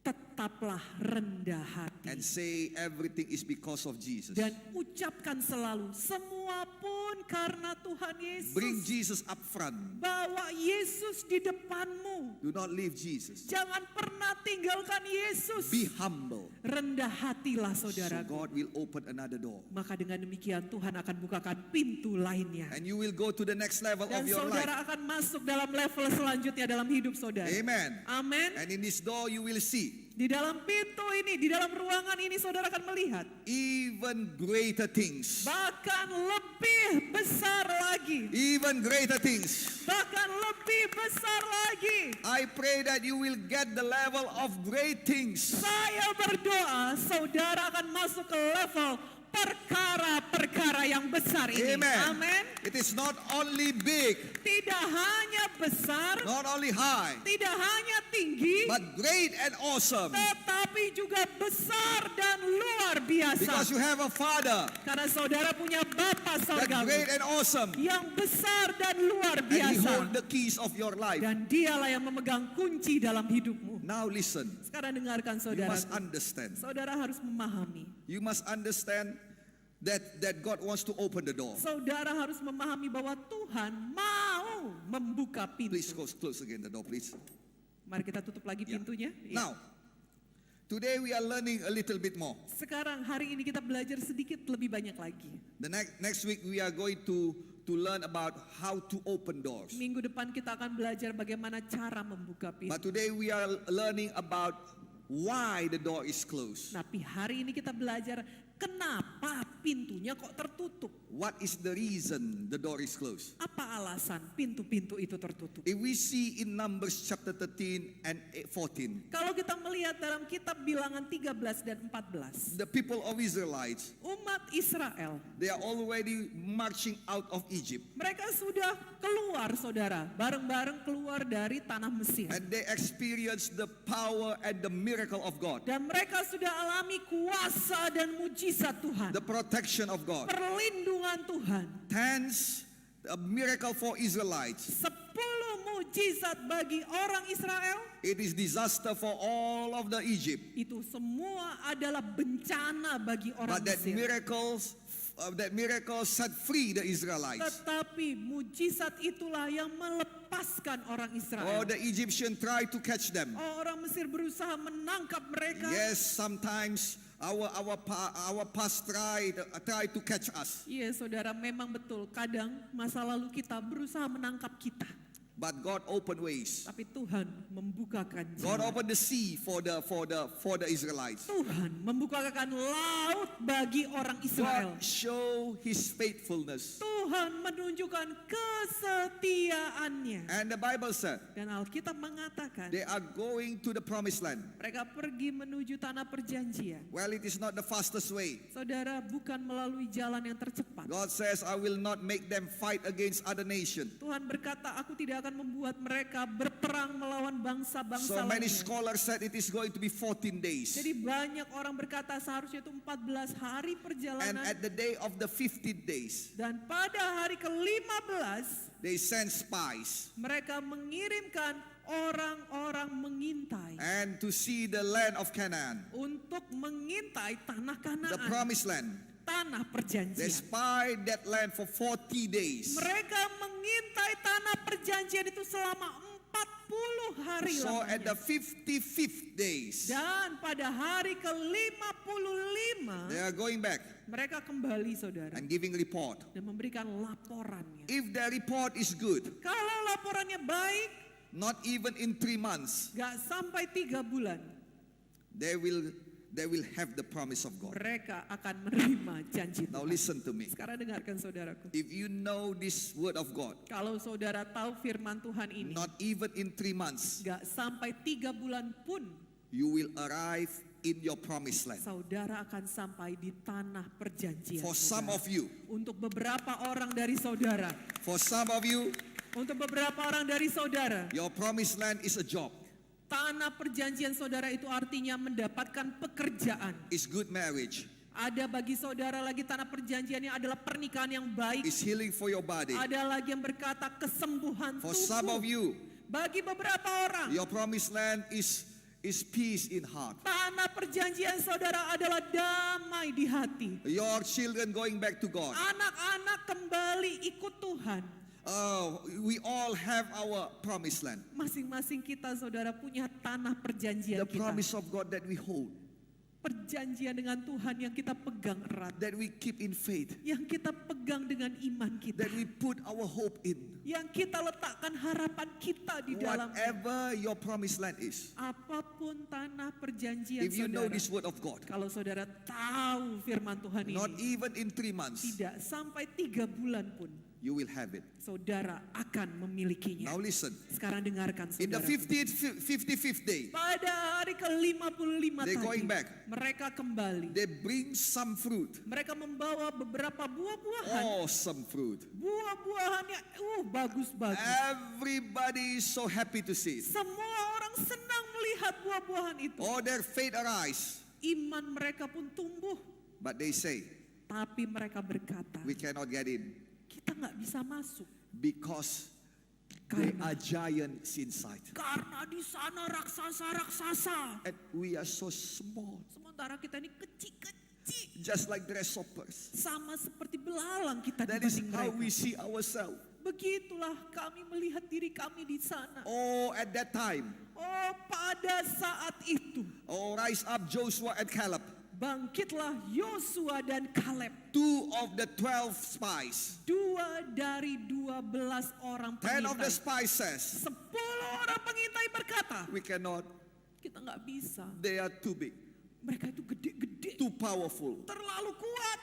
Speaker 3: Tetaplah rendah hati.
Speaker 1: and say everything is because of Jesus.
Speaker 3: Dan ucapkan selalu, semua pun karena Tuhan Yesus.
Speaker 1: Bring Jesus up front.
Speaker 3: Bawa Yesus di depanmu.
Speaker 1: Do not leave Jesus.
Speaker 3: Jangan pernah tinggalkan Yesus.
Speaker 1: Be humble.
Speaker 3: Rendah hatilah
Speaker 1: So
Speaker 3: saudara.
Speaker 1: God will open another door.
Speaker 3: Maka dengan demikian Tuhan akan bukakan pintu lainnya.
Speaker 1: And you will go to the next level
Speaker 3: Dan
Speaker 1: of your life.
Speaker 3: saudara akan masuk dalam level selanjutnya dalam hidup saudara.
Speaker 1: Amen.
Speaker 3: Amin.
Speaker 1: And in this door you will see
Speaker 3: Di dalam pintu ini, di dalam ruangan ini saudara akan melihat.
Speaker 1: even greater things.
Speaker 3: Bahkan lebih besar lagi.
Speaker 1: Even greater things.
Speaker 3: Bahkan lebih besar lagi.
Speaker 1: I pray that you will get the level of great things.
Speaker 3: Saya berdoa saudara akan masuk ke level perkara-perkara yang besar ini.
Speaker 1: Amen.
Speaker 3: Amin.
Speaker 1: It is not only big,
Speaker 3: Tidak hanya besar,
Speaker 1: not only high,
Speaker 3: tidak hanya tinggi,
Speaker 1: but great and awesome.
Speaker 3: tetapi juga besar dan luar biasa.
Speaker 1: Because you have a Father
Speaker 3: Karena saudara punya Bapa
Speaker 1: that
Speaker 3: sorgawi
Speaker 1: great and awesome.
Speaker 3: yang besar dan luar
Speaker 1: And He
Speaker 3: biasa.
Speaker 1: holds the keys of your life.
Speaker 3: Dan dialah yang memegang kunci dalam hidupmu.
Speaker 1: Now listen,
Speaker 3: Sekarang dengarkan
Speaker 1: you
Speaker 3: saudara.
Speaker 1: must understand.
Speaker 3: Saudara harus memahami.
Speaker 1: You must understand that God wants to open the door.
Speaker 3: Saudara harus memahami bahwa Tuhan mau membuka
Speaker 1: Please
Speaker 3: pintu.
Speaker 1: close again the door, please.
Speaker 3: Mari kita tutup lagi
Speaker 1: Yeah.
Speaker 3: pintunya. Ya.
Speaker 1: Now, today we are learning a little bit more.
Speaker 3: Sekarang hari ini kita belajar sedikit lebih banyak lagi.
Speaker 1: The next week we are going to learn about how to open doors.
Speaker 3: Minggu depan kita akan belajar bagaimana cara membuka pintu.
Speaker 1: But today we are learning about why the door is closed.
Speaker 3: Tapi hari ini kita belajar kenapa pintunya kok tertutup.
Speaker 1: What is the reason the door is closed?
Speaker 3: Apa alasan pintu-pintu itu tertutup?
Speaker 1: If we see in Numbers chapter 13 and 14,
Speaker 3: Kalau kita melihat dalam kitab Bilangan 13 dan 14,
Speaker 1: the people of Israelites,
Speaker 3: umat Israel,
Speaker 1: they are already marching out of Egypt.
Speaker 3: mereka sudah keluar saudara, bareng-bareng keluar dari tanah Mesir.
Speaker 1: And they experience the power and the miracle of God,
Speaker 3: Dan mereka sudah alami kuasa dan mujizat Tuhan.
Speaker 1: the protection of God.
Speaker 3: Perlindungan Tuhan.
Speaker 1: Hence, a miracle for Israelites.
Speaker 3: 10 mujizat bagi orang Israel.
Speaker 1: It is disaster for all of the Egypt.
Speaker 3: Itu semua adalah bencana bagi orang
Speaker 1: But that
Speaker 3: Mesir.
Speaker 1: miracles that miracle set free the Israelites.
Speaker 3: Tetapi mujizat itulah yang melepaskan orang
Speaker 1: Oh,
Speaker 3: Israel.
Speaker 1: the Egyptian tried to catch them.
Speaker 3: Orang Mesir berusaha menangkap mereka.
Speaker 1: Yes, sometimes our past try to catch us.
Speaker 3: Iya saudara, memang betul. Kadang masa lalu kita berusaha menangkap kita.
Speaker 1: But God opened ways.
Speaker 3: Tapi Tuhan membukakan
Speaker 1: God
Speaker 3: jalan.
Speaker 1: opened the sea for the Israelites.
Speaker 3: Tuhan membukakan laut bagi orang Israel.
Speaker 1: God show His faithfulness.
Speaker 3: Tuhan menunjukkan kesetiaannya.
Speaker 1: And the Bible said
Speaker 3: Dan Alkitab mengatakan
Speaker 1: they are going to the promised land.
Speaker 3: mereka pergi menuju tanah perjanjian.
Speaker 1: Well, it is not the fastest way.
Speaker 3: Saudara, bukan melalui jalan yang tercepat.
Speaker 1: God says, I will not make them fight against other nations.
Speaker 3: Tuhan berkata, aku tidak akan membuat mereka berperang melawan bangsa-bangsa
Speaker 1: So many
Speaker 3: lainnya.
Speaker 1: scholars said it is going to be 14 days.
Speaker 3: Jadi banyak orang berkata seharusnya itu 14 hari
Speaker 1: And
Speaker 3: perjalanan.
Speaker 1: at the day of the 15 days,
Speaker 3: Dan pada hari ke-15
Speaker 1: they sent spies
Speaker 3: mereka mengirimkan orang-orang mengintai.
Speaker 1: and to see the land of Canaan,
Speaker 3: Untuk mengintai tanah
Speaker 1: the
Speaker 3: Kanaan,
Speaker 1: promised land.
Speaker 3: tanah
Speaker 1: They
Speaker 3: perjanjian.
Speaker 1: spied that land for 40 days.
Speaker 3: Mereka mengintai tanah perjanjian itu selama 40 hari
Speaker 1: So at the
Speaker 3: lamanya.
Speaker 1: 55th days,
Speaker 3: Dan pada hari ke-55
Speaker 1: they are going back
Speaker 3: mereka kembali saudara
Speaker 1: and giving report.
Speaker 3: dan memberikan laporannya.
Speaker 1: If the report is good,
Speaker 3: Kalau laporannya baik,
Speaker 1: not even in 3 months,
Speaker 3: gak sampai 3 bulan
Speaker 1: they will have the promise of God.
Speaker 3: mereka akan menerima janji
Speaker 1: Now
Speaker 3: Tuhan.
Speaker 1: listen to me.
Speaker 3: Sekarang dengarkan saudaraku.
Speaker 1: If you know this word of God,
Speaker 3: Kalau saudara tahu firman Tuhan ini,
Speaker 1: not even in 3 months,
Speaker 3: gak sampai 3 bulan pun
Speaker 1: you will arrive in your promised land.
Speaker 3: saudara akan sampai di tanah perjanjian.
Speaker 1: For some
Speaker 3: saudara.
Speaker 1: of you,
Speaker 3: Untuk beberapa orang dari saudara,
Speaker 1: for some of you,
Speaker 3: untuk beberapa orang dari saudara,
Speaker 1: your promised land is a job,
Speaker 3: tanah perjanjian saudara itu artinya mendapatkan pekerjaan.
Speaker 1: is good marriage,
Speaker 3: Ada bagi saudara lagi tanah perjanjiannya adalah pernikahan yang baik.
Speaker 1: is healing for your body.
Speaker 3: Ada lagi yang berkata kesembuhan
Speaker 1: For some of
Speaker 3: tubuh.
Speaker 1: you,
Speaker 3: Bagi beberapa orang,
Speaker 1: your promised land is peace in heart.
Speaker 3: tanah perjanjian saudara adalah damai di hati.
Speaker 1: Your children going back to God.
Speaker 3: Anak-anak kembali ikut Tuhan.
Speaker 1: We all have our promised land.
Speaker 3: Masing-masing kita saudara punya tanah perjanjian
Speaker 1: The
Speaker 3: kita.
Speaker 1: promise of God that we hold,
Speaker 3: Perjanjian dengan Tuhan yang kita pegang erat.
Speaker 1: that we keep in faith,
Speaker 3: Yang kita pegang dengan iman kita.
Speaker 1: that we put our hope in.
Speaker 3: Yang kita letakkan harapan kita di dalamnya.
Speaker 1: Whatever your promised land is,
Speaker 3: Apapun tanah perjanjian
Speaker 1: if you know
Speaker 3: saudara.
Speaker 1: this word of God,
Speaker 3: Kalau saudara tahu firman Tuhan
Speaker 1: not
Speaker 3: ini.
Speaker 1: even in 3 months,
Speaker 3: Tidak sampai 3 bulan pun.
Speaker 1: you will have it.
Speaker 3: Saudara akan memilikinya.
Speaker 1: Now listen,
Speaker 3: Sekarang dengarkan
Speaker 1: in the
Speaker 3: saudara.
Speaker 1: 55th day,
Speaker 3: Pada hari ke-55
Speaker 1: They
Speaker 3: tadi.
Speaker 1: going back.
Speaker 3: Mereka kembali.
Speaker 1: they bring some fruit,
Speaker 3: Mereka membawa beberapa buah-buahan.
Speaker 1: awesome fruit.
Speaker 3: Buah-buahannya bagus-bagus.
Speaker 1: Everybody is so happy to see it.
Speaker 3: Semua orang senang melihat buah-buahan itu.
Speaker 1: All their faith arise,
Speaker 3: Iman mereka pun tumbuh.
Speaker 1: but they say,
Speaker 3: Tapi mereka berkata,
Speaker 1: we cannot get in
Speaker 3: kita nggak bisa masuk.
Speaker 1: because there
Speaker 3: Karena-
Speaker 1: are giants inside.
Speaker 3: Karena di sana raksasa-raksasa.
Speaker 1: And we are so small,
Speaker 3: Sementara kita ini kecil-kecil.
Speaker 1: just like grasshoppers.
Speaker 3: Sama seperti belalang kita
Speaker 1: That is
Speaker 3: dibanding
Speaker 1: how
Speaker 3: mereka.
Speaker 1: we see ourselves.
Speaker 3: Begitulah kami melihat diri kami di sana.
Speaker 1: Oh, at that time,
Speaker 3: Oh, pada saat itu.
Speaker 1: oh, rise up Joshua and Caleb,
Speaker 3: Bangkitlah Yosua dan Kaleb.
Speaker 1: 2 of the 12 spies.
Speaker 3: 2 dari 12 orang
Speaker 1: 10 of the
Speaker 3: pengintai.
Speaker 1: spies says,
Speaker 3: 10 orang pengintai berkata,
Speaker 1: we cannot,
Speaker 3: kita nggak bisa.
Speaker 1: they are too big,
Speaker 3: Mereka itu gede-gede,
Speaker 1: too powerful.
Speaker 3: terlalu kuat.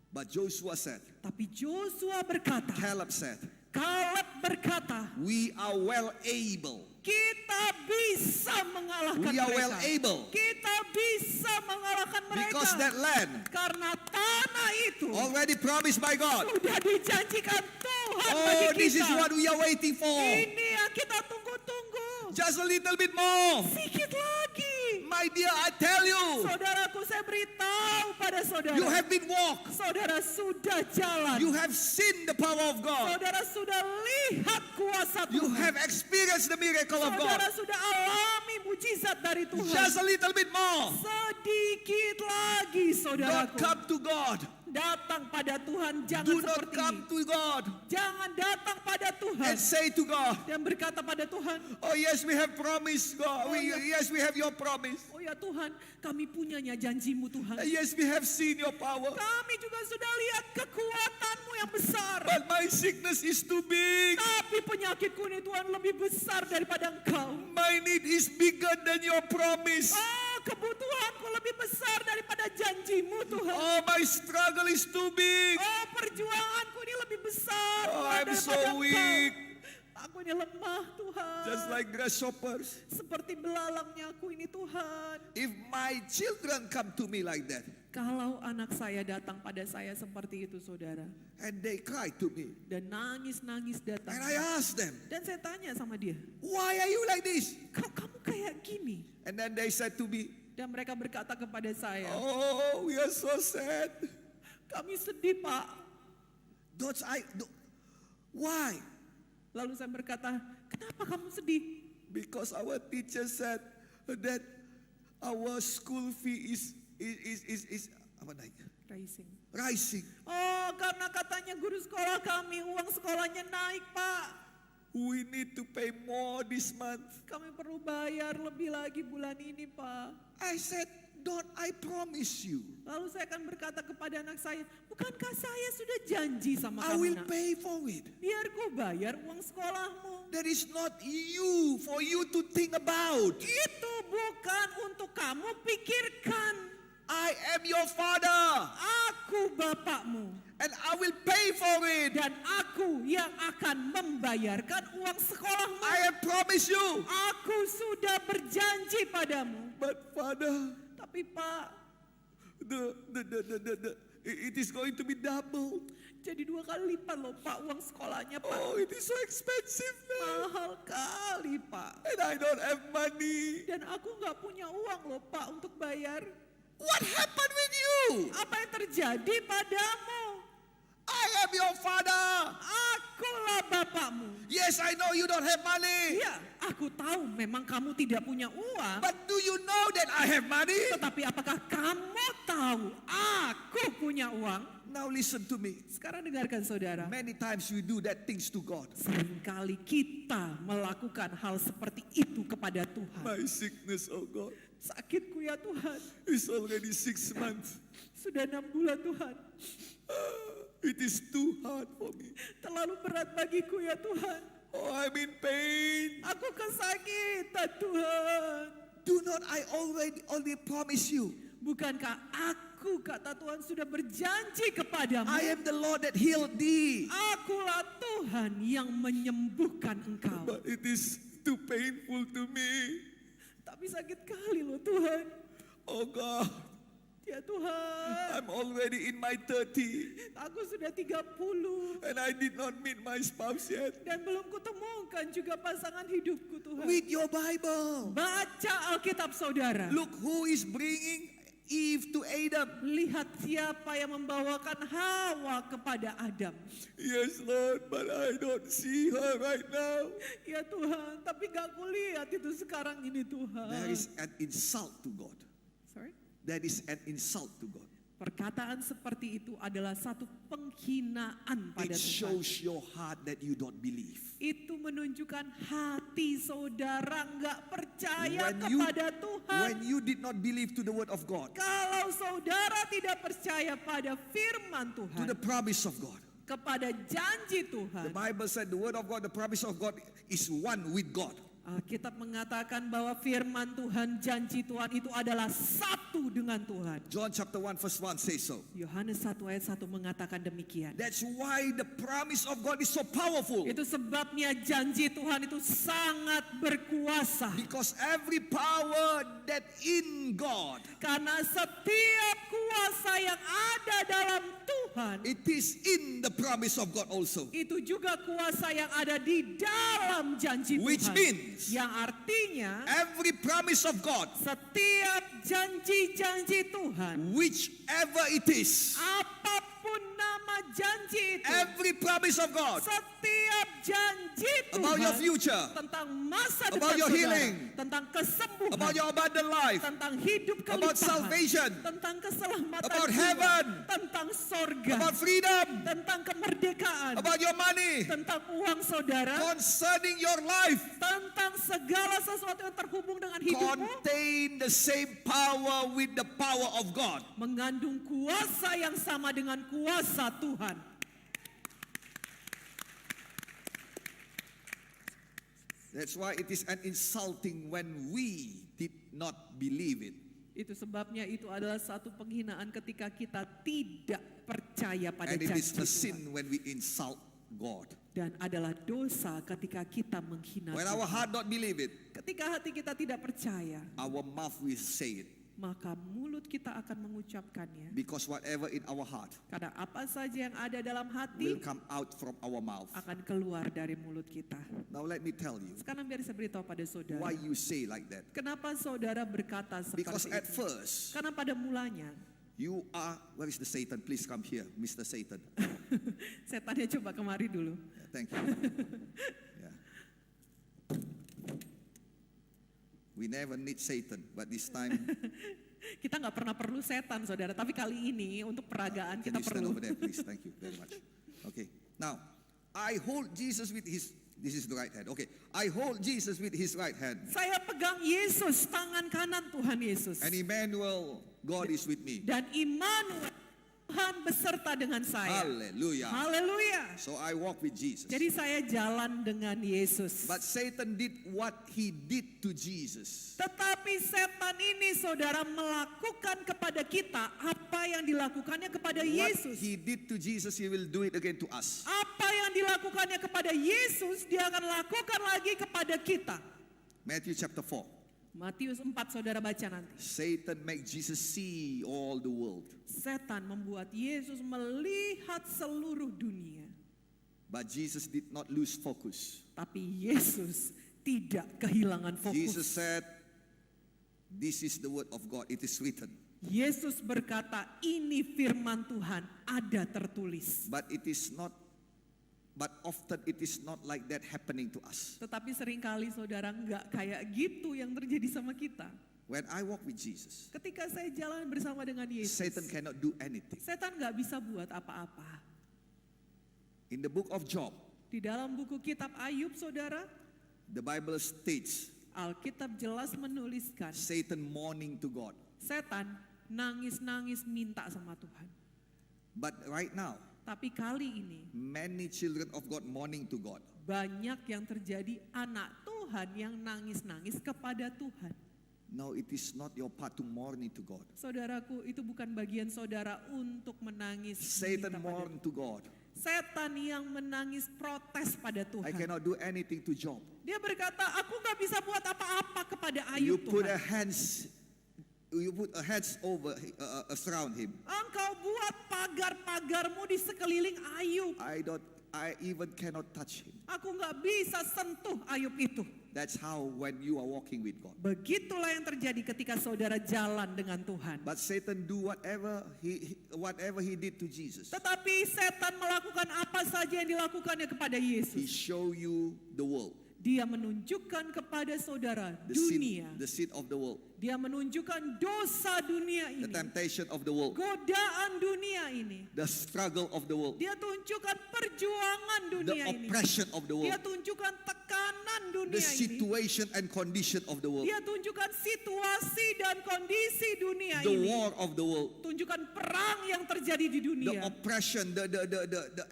Speaker 1: But Joshua said,
Speaker 3: Tapi Joshua berkata,
Speaker 1: Caleb said,
Speaker 3: Kaleb berkata,
Speaker 1: we are well able.
Speaker 3: kita bisa mengalahkan
Speaker 1: We are
Speaker 3: mereka.
Speaker 1: well able.
Speaker 3: Kita bisa mengalahkan mereka.
Speaker 1: Because that land
Speaker 3: Karena tanah itu
Speaker 1: already promised by God.
Speaker 3: sudah dijanjikan Tuhan
Speaker 1: Oh,
Speaker 3: bagi
Speaker 1: this is
Speaker 3: kita.
Speaker 1: what we are waiting for.
Speaker 3: Ini yang kita tunggu-tunggu.
Speaker 1: Just a little bit more.
Speaker 3: Sedikit lagi.
Speaker 1: My dear, I tell you,
Speaker 3: Saudaraku, saya beritahu pada saudara.
Speaker 1: you have been walked.
Speaker 3: Saudara sudah jalan.
Speaker 1: You have seen the power of God.
Speaker 3: Saudara sudah lihat kuasa
Speaker 1: You
Speaker 3: Tuhan.
Speaker 1: have experienced the miracle of God.
Speaker 3: Saudara sudah alami mujizat dari Tuhan.
Speaker 1: Just a little bit more.
Speaker 3: Sedikit lagi. lagi
Speaker 1: Don't
Speaker 3: saudaraku.
Speaker 1: come to God.
Speaker 3: Datang pada Tuhan, jangan
Speaker 1: Do not
Speaker 3: seperti
Speaker 1: come
Speaker 3: ini.
Speaker 1: to God
Speaker 3: Jangan datang pada Tuhan
Speaker 1: and say to God,
Speaker 3: dan berkata pada Tuhan,
Speaker 1: oh yes, we have promise, God.
Speaker 3: Oh, yeah.
Speaker 1: Yes, we have your promise.
Speaker 3: oh ya Tuhan, kami punyanya janjimu Tuhan.
Speaker 1: Yes, we have seen your power.
Speaker 3: Kami juga sudah lihat kekuatanmu yang besar.
Speaker 1: But my sickness is too big.
Speaker 3: Tapi penyakitku ini Tuhan lebih besar daripada Engkau.
Speaker 1: My need is bigger than your promise.
Speaker 3: Oh, kebutuhanku lebih besar daripada janjimu Tuhan.
Speaker 1: Oh, my struggle is too big.
Speaker 3: Oh, perjuanganku ini lebih besar
Speaker 1: Oh,
Speaker 3: Tuhan,
Speaker 1: I'm
Speaker 3: daripada
Speaker 1: so
Speaker 3: Engkau.
Speaker 1: weak.
Speaker 3: Aku ini lemah Tuhan.
Speaker 1: Just like grasshoppers.
Speaker 3: Seperti belalangnya aku ini Tuhan.
Speaker 1: If my children come to me like that
Speaker 3: Kalau anak saya datang pada saya seperti itu saudara.
Speaker 1: and they cry to me
Speaker 3: Dan nangis-nangis datang.
Speaker 1: and I ask them,
Speaker 3: Dan saya tanya sama dia.
Speaker 1: why are you like this?
Speaker 3: Kok kamu kayak gini?
Speaker 1: And then they said to me,
Speaker 3: Dan mereka berkata kepada saya.
Speaker 1: oh, we are so sad.
Speaker 3: Kami sedih Pak.
Speaker 1: Why?
Speaker 3: Lalu saya berkata, kenapa kamu sedih?
Speaker 1: Because our teacher said that our school fee is apa namanya? Rising.
Speaker 3: Oh, karena katanya guru sekolah kami uang sekolahnya naik Pak.
Speaker 1: We need to pay more this month.
Speaker 3: Kami perlu bayar lebih lagi bulan ini Pak.
Speaker 1: I said, don't I promise you?
Speaker 3: Lalu saya akan berkata kepada anak saya, bukankah saya sudah janji sama
Speaker 1: I
Speaker 3: kamu
Speaker 1: will
Speaker 3: nak?
Speaker 1: pay for it.
Speaker 3: Biar ku bayar uang sekolahmu.
Speaker 1: That is not you for you to think about.
Speaker 3: Itu bukan untuk kamu pikirkan.
Speaker 1: I am your father
Speaker 3: Aku bapakmu.
Speaker 1: and I will pay for it.
Speaker 3: Dan aku yang akan membayarkan uang sekolahmu.
Speaker 1: I have promised you.
Speaker 3: Aku sudah berjanji padamu.
Speaker 1: But Father,
Speaker 3: Tapi Pak,
Speaker 1: it is going to be double.
Speaker 3: jadi 2 kali lipat loh Pak uang sekolahnya Pak.
Speaker 1: Oh, it is so expensive now.
Speaker 3: Mahal kali Pak.
Speaker 1: And I don't have money.
Speaker 3: Dan aku nggak punya uang loh Pak untuk bayar.
Speaker 1: What happened with you?
Speaker 3: Apa yang terjadi padamu?
Speaker 1: I am your father.
Speaker 3: Akulah bapakmu.
Speaker 1: Yes, I know you don't have money.
Speaker 3: Ya, aku tahu memang kamu tidak punya uang.
Speaker 1: But do you know that I have money?
Speaker 3: Tetapi apakah kamu tahu aku punya uang?
Speaker 1: Now listen to me.
Speaker 3: Sekarang dengarkan saudara.
Speaker 1: Many times we do that things to God.
Speaker 3: Seringkali kita melakukan hal seperti itu kepada Tuhan.
Speaker 1: My sickness, oh God,
Speaker 3: Sakitku ya Tuhan.
Speaker 1: is already 6 months.
Speaker 3: Sudah 6 bulan Tuhan.
Speaker 1: It is too hard for me.
Speaker 3: Terlalu berat bagiku ya Tuhan.
Speaker 1: Oh, I'm in pain.
Speaker 3: Aku kesakitan Tuhan.
Speaker 1: Do not I already promise you?
Speaker 3: Bukankah aku kata Tuhan sudah berjanji kepadamu.
Speaker 1: I am the Lord that healed thee.
Speaker 3: Akulah Tuhan yang menyembuhkan engkau.
Speaker 1: But it is too painful to me.
Speaker 3: Tapi sakit kali loh Tuhan.
Speaker 1: Oh God,
Speaker 3: Ya Tuhan.
Speaker 1: I'm already in my 30
Speaker 3: Aku sudah 30.
Speaker 1: and I did not meet my spouse yet.
Speaker 3: Dan belum kutemukan juga pasangan hidupku Tuhan.
Speaker 1: Read your Bible.
Speaker 3: Baca Alkitab saudara.
Speaker 1: Look who is bringing Eve to Adam.
Speaker 3: Lihat siapa yang membawakan Hawa kepada Adam.
Speaker 1: Yes, Lord, but I don't see her right now.
Speaker 3: Ya Tuhan, tapi gak kulihat itu sekarang ini Tuhan.
Speaker 1: That is an insult to God.
Speaker 3: Sorry?
Speaker 1: That is an insult to God.
Speaker 3: Perkataan seperti itu adalah satu penghinaan pada
Speaker 1: It
Speaker 3: Tuhan.
Speaker 1: shows your heart that you don't believe.
Speaker 3: Itu menunjukkan hati saudara nggak percaya
Speaker 1: When you,
Speaker 3: kepada Tuhan.
Speaker 1: when you did not believe to the word of God,
Speaker 3: Kalau saudara tidak percaya pada firman
Speaker 1: to
Speaker 3: Tuhan,
Speaker 1: the promise of God.
Speaker 3: kepada janji
Speaker 1: The
Speaker 3: Tuhan.
Speaker 1: Bible said the word of God, the promise of God is one with God.
Speaker 3: Alkitab mengatakan bahwa firman Tuhan, janji Tuhan itu adalah satu dengan Tuhan.
Speaker 1: John chapter 1 verse 1 says so.
Speaker 3: Yohanes 1 ayat 1 mengatakan demikian.
Speaker 1: That's why the promise of God is so powerful.
Speaker 3: Itu sebabnya janji Tuhan itu sangat berkuasa.
Speaker 1: Because every power that in God,
Speaker 3: Karena setiap kuasa yang ada dalam Tuhan,
Speaker 1: it is in the promise of God also.
Speaker 3: itu juga kuasa yang ada di dalam janji
Speaker 1: Which
Speaker 3: Tuhan.
Speaker 1: means
Speaker 3: Yang artinya
Speaker 1: every promise of God,
Speaker 3: setiap janji-janji Tuhan,
Speaker 1: whichever it is,
Speaker 3: apapun nama janji itu,
Speaker 1: every promise of God
Speaker 3: setiap janji Tuhan
Speaker 1: about your future,
Speaker 3: tentang masa depan
Speaker 1: about your
Speaker 3: saudara,
Speaker 1: healing,
Speaker 3: tentang kesembuhan,
Speaker 1: about your abundant life,
Speaker 3: tentang hidup
Speaker 1: about
Speaker 3: kelimpahan,
Speaker 1: salvation,
Speaker 3: tentang keselamatan
Speaker 1: about
Speaker 3: jiwa,
Speaker 1: heaven,
Speaker 3: tentang sorga,
Speaker 1: about freedom,
Speaker 3: tentang kemerdekaan,
Speaker 1: about your money,
Speaker 3: tentang uang saudara,
Speaker 1: concerning your life,
Speaker 3: tentang segala sesuatu yang terhubung dengan hidupmu,
Speaker 1: contain the same power with the power of God.
Speaker 3: mengandung kuasa yang sama dengan kuasa Tuhan.
Speaker 1: That's why it is an insulting when we did not believe it.
Speaker 3: Itu sebabnya itu adalah satu penghinaan ketika kita tidak percaya pada
Speaker 1: And it
Speaker 3: janji
Speaker 1: is a
Speaker 3: Tuhan.
Speaker 1: sin when we insult God.
Speaker 3: Dan adalah dosa ketika kita menghina
Speaker 1: When our
Speaker 3: Tuhan.
Speaker 1: heart don't believe it,
Speaker 3: Ketika hati kita tidak percaya,
Speaker 1: our mouth will say it.
Speaker 3: maka mulut kita akan mengucapkannya.
Speaker 1: Because whatever in our heart
Speaker 3: Karena apa saja yang ada dalam
Speaker 1: will
Speaker 3: hati
Speaker 1: come out from our mouth.
Speaker 3: akan keluar dari mulut kita.
Speaker 1: Now let me tell you
Speaker 3: Sekarang biar saya beritahu pada saudara.
Speaker 1: why you say like that.
Speaker 3: Kenapa saudara berkata
Speaker 1: Because
Speaker 3: seperti
Speaker 1: at
Speaker 3: itu?
Speaker 1: first
Speaker 3: Karena pada mulanya,
Speaker 1: you are, where is the Satan? Please come here, Mr. Satan.
Speaker 3: setannya coba kemari dulu.
Speaker 1: Yeah, thank you. Yeah. We never need Satan, but this time,
Speaker 3: Kita nggak pernah perlu setan, saudara. Tapi kali ini untuk peragaan
Speaker 1: can
Speaker 3: kita
Speaker 1: you stand
Speaker 3: perlu.
Speaker 1: over there, please? Thank you very much. Okay. Now, I hold Jesus with his, this is the right hand. Okay. I hold Jesus with his right hand.
Speaker 3: Saya pegang Yesus, tangan kanan Tuhan Yesus.
Speaker 1: And Emmanuel, God is with me.
Speaker 3: Dan Immanuel, Tuhan beserta dengan saya.
Speaker 1: Hallelujah.
Speaker 3: Haleluya.
Speaker 1: So I walk with Jesus.
Speaker 3: Jadi saya jalan dengan Yesus.
Speaker 1: But Satan did what he did to Jesus.
Speaker 3: Tetapi setan ini, saudara, melakukan kepada kita apa yang dilakukannya kepada
Speaker 1: What
Speaker 3: Yesus.
Speaker 1: he did to Jesus, he will do it again to us.
Speaker 3: Apa yang dilakukannya kepada Yesus, dia akan lakukan lagi kepada kita.
Speaker 1: Matthew chapter 4.
Speaker 3: Matius 4, saudara baca nanti.
Speaker 1: Satan make Jesus see all the world.
Speaker 3: Setan membuat Yesus melihat seluruh dunia.
Speaker 1: But Jesus did not lose focus.
Speaker 3: Tapi Yesus tidak kehilangan
Speaker 1: Jesus
Speaker 3: fokus.
Speaker 1: said, this is the word of God, it is written.
Speaker 3: Yesus berkata, ini firman Tuhan, ada tertulis.
Speaker 1: But often it is not like that happening to us.
Speaker 3: Tetapi seringkali saudara nggak kayak gitu yang terjadi sama kita.
Speaker 1: When I walk with Jesus,
Speaker 3: Ketika saya jalan bersama dengan Yesus,
Speaker 1: Satan cannot do anything.
Speaker 3: setan nggak bisa buat apa-apa.
Speaker 1: In the book of Job,
Speaker 3: Di dalam buku kitab Ayub, saudara,
Speaker 1: the Bible states
Speaker 3: Alkitab jelas menuliskan,
Speaker 1: Satan mourning to God.
Speaker 3: setan nangis-nangis minta sama Tuhan.
Speaker 1: But right now,
Speaker 3: Tapi kali ini
Speaker 1: many children of God mourning to God.
Speaker 3: banyak yang terjadi anak Tuhan yang nangis-nangis kepada Tuhan.
Speaker 1: No, it is not your part to mourn to God.
Speaker 3: Saudaraku, itu bukan bagian saudara untuk menangis.
Speaker 1: Satan
Speaker 3: minta pada-
Speaker 1: mourn to God.
Speaker 3: Setan yang menangis protes pada
Speaker 1: I
Speaker 3: Tuhan.
Speaker 1: cannot do anything to Job.
Speaker 3: Dia berkata, aku gak bisa buat apa-apa kepada
Speaker 1: You
Speaker 3: Ayub
Speaker 1: put
Speaker 3: Tuhan.
Speaker 1: you put a hedge over around him.
Speaker 3: Engkau buat pagar-pagarmu di sekeliling Ayub.
Speaker 1: I even cannot touch him.
Speaker 3: Aku gak bisa sentuh Ayub itu.
Speaker 1: That's how when you are walking with God.
Speaker 3: Begitulah yang terjadi ketika saudara jalan dengan Tuhan.
Speaker 1: But Satan do whatever he did to Jesus.
Speaker 3: Tetapi setan melakukan apa saja yang dilakukannya kepada
Speaker 1: He
Speaker 3: Yesus.
Speaker 1: show you the world,
Speaker 3: Dia menunjukkan kepada saudara
Speaker 1: the
Speaker 3: dunia.
Speaker 1: sin of the world,
Speaker 3: Dia menunjukkan dosa dunia
Speaker 1: the
Speaker 3: ini.
Speaker 1: temptation of the world,
Speaker 3: Godaan dunia ini.
Speaker 1: the struggle of the world,
Speaker 3: Dia tunjukkan perjuangan
Speaker 1: the
Speaker 3: dunia ini.
Speaker 1: oppression of the
Speaker 3: Dia
Speaker 1: world,
Speaker 3: tunjukkan tekanan
Speaker 1: the
Speaker 3: dunia ini.
Speaker 1: situation and condition of the world,
Speaker 3: Dia tunjukkan situasi dan kondisi dunia
Speaker 1: the
Speaker 3: ini.
Speaker 1: war of the world,
Speaker 3: Tunjukkan perang yang terjadi di
Speaker 1: the
Speaker 3: dunia.
Speaker 1: oppression, the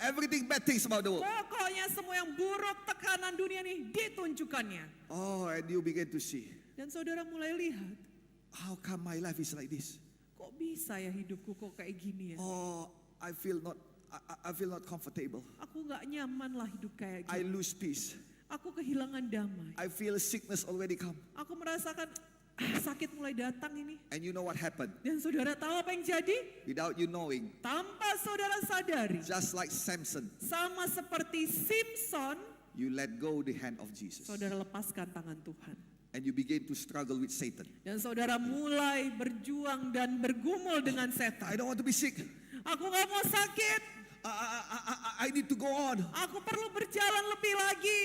Speaker 1: everything bad things about the world.
Speaker 3: Pokoknya semua yang buruk tekanan dunia ini ditunjukkannya.
Speaker 1: Oh, and you begin to see,
Speaker 3: Dan saudara mulai lihat,
Speaker 1: how come my life is like this?
Speaker 3: kok bisa ya hidupku kok kayak gini ya?
Speaker 1: Oh, I feel not comfortable.
Speaker 3: Aku gak nyaman lah hidup kayak
Speaker 1: I
Speaker 3: gini.
Speaker 1: lose peace.
Speaker 3: Aku kehilangan damai.
Speaker 1: I feel sickness already come.
Speaker 3: Aku merasakan sakit mulai datang ini.
Speaker 1: And you know what happened?
Speaker 3: Dan saudara tahu apa yang jadi?
Speaker 1: Without you knowing,
Speaker 3: Tanpa saudara sadari,
Speaker 1: just like Samson,
Speaker 3: sama seperti Simpson,
Speaker 1: you let go the hand of Jesus.
Speaker 3: saudara lepaskan tangan Tuhan.
Speaker 1: And you begin to struggle with Satan.
Speaker 3: Dan saudara mulai berjuang dan bergumul dengan
Speaker 1: I
Speaker 3: setan.
Speaker 1: don't want to be sick.
Speaker 3: Aku gak mau sakit.
Speaker 1: I need to go on.
Speaker 3: Aku perlu berjalan lebih lagi.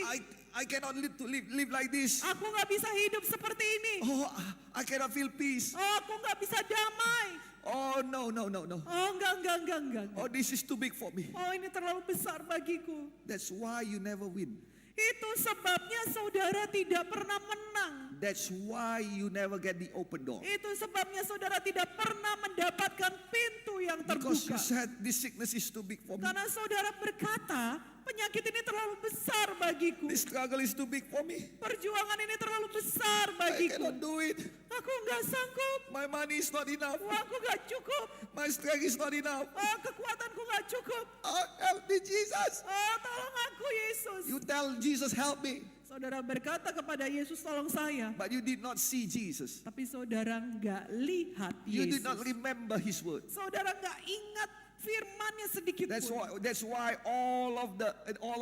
Speaker 1: I cannot live like this.
Speaker 3: Aku nggak bisa hidup seperti ini.
Speaker 1: Oh, I cannot feel peace.
Speaker 3: Oh, aku nggak bisa damai.
Speaker 1: Oh, no.
Speaker 3: Oh, enggak.
Speaker 1: Oh, this is too big for me.
Speaker 3: Oh, ini terlalu besar bagiku.
Speaker 1: That's why you never win.
Speaker 3: Itu sebabnya saudara tidak pernah menang.
Speaker 1: That's why you never get the open door.
Speaker 3: Itu sebabnya saudara tidak pernah mendapatkan pintu yang
Speaker 1: Because you
Speaker 3: terbuka.
Speaker 1: said this sickness is too big for me.
Speaker 3: Karena saudara berkata, penyakit ini terlalu besar bagiku.
Speaker 1: This struggle is too big for me.
Speaker 3: Perjuangan ini terlalu besar
Speaker 1: I
Speaker 3: bagiku.
Speaker 1: cannot do it.
Speaker 3: Aku nggak sanggup.
Speaker 1: My money is not enough.
Speaker 3: Uangku nggak cukup.
Speaker 1: My strength is not enough.
Speaker 3: Oh, kekuatanku nggak cukup.
Speaker 1: Oh, help me, Jesus.
Speaker 3: Oh, tolong aku Yesus.
Speaker 1: You tell Jesus, help me.
Speaker 3: Saudara berkata kepada Yesus, tolong saya.
Speaker 1: But you did not see Jesus.
Speaker 3: Tapi saudara nggak lihat
Speaker 1: You
Speaker 3: Yesus.
Speaker 1: did not remember his word.
Speaker 3: Saudara nggak ingat firman-Nya sedikit pun.
Speaker 1: That's why all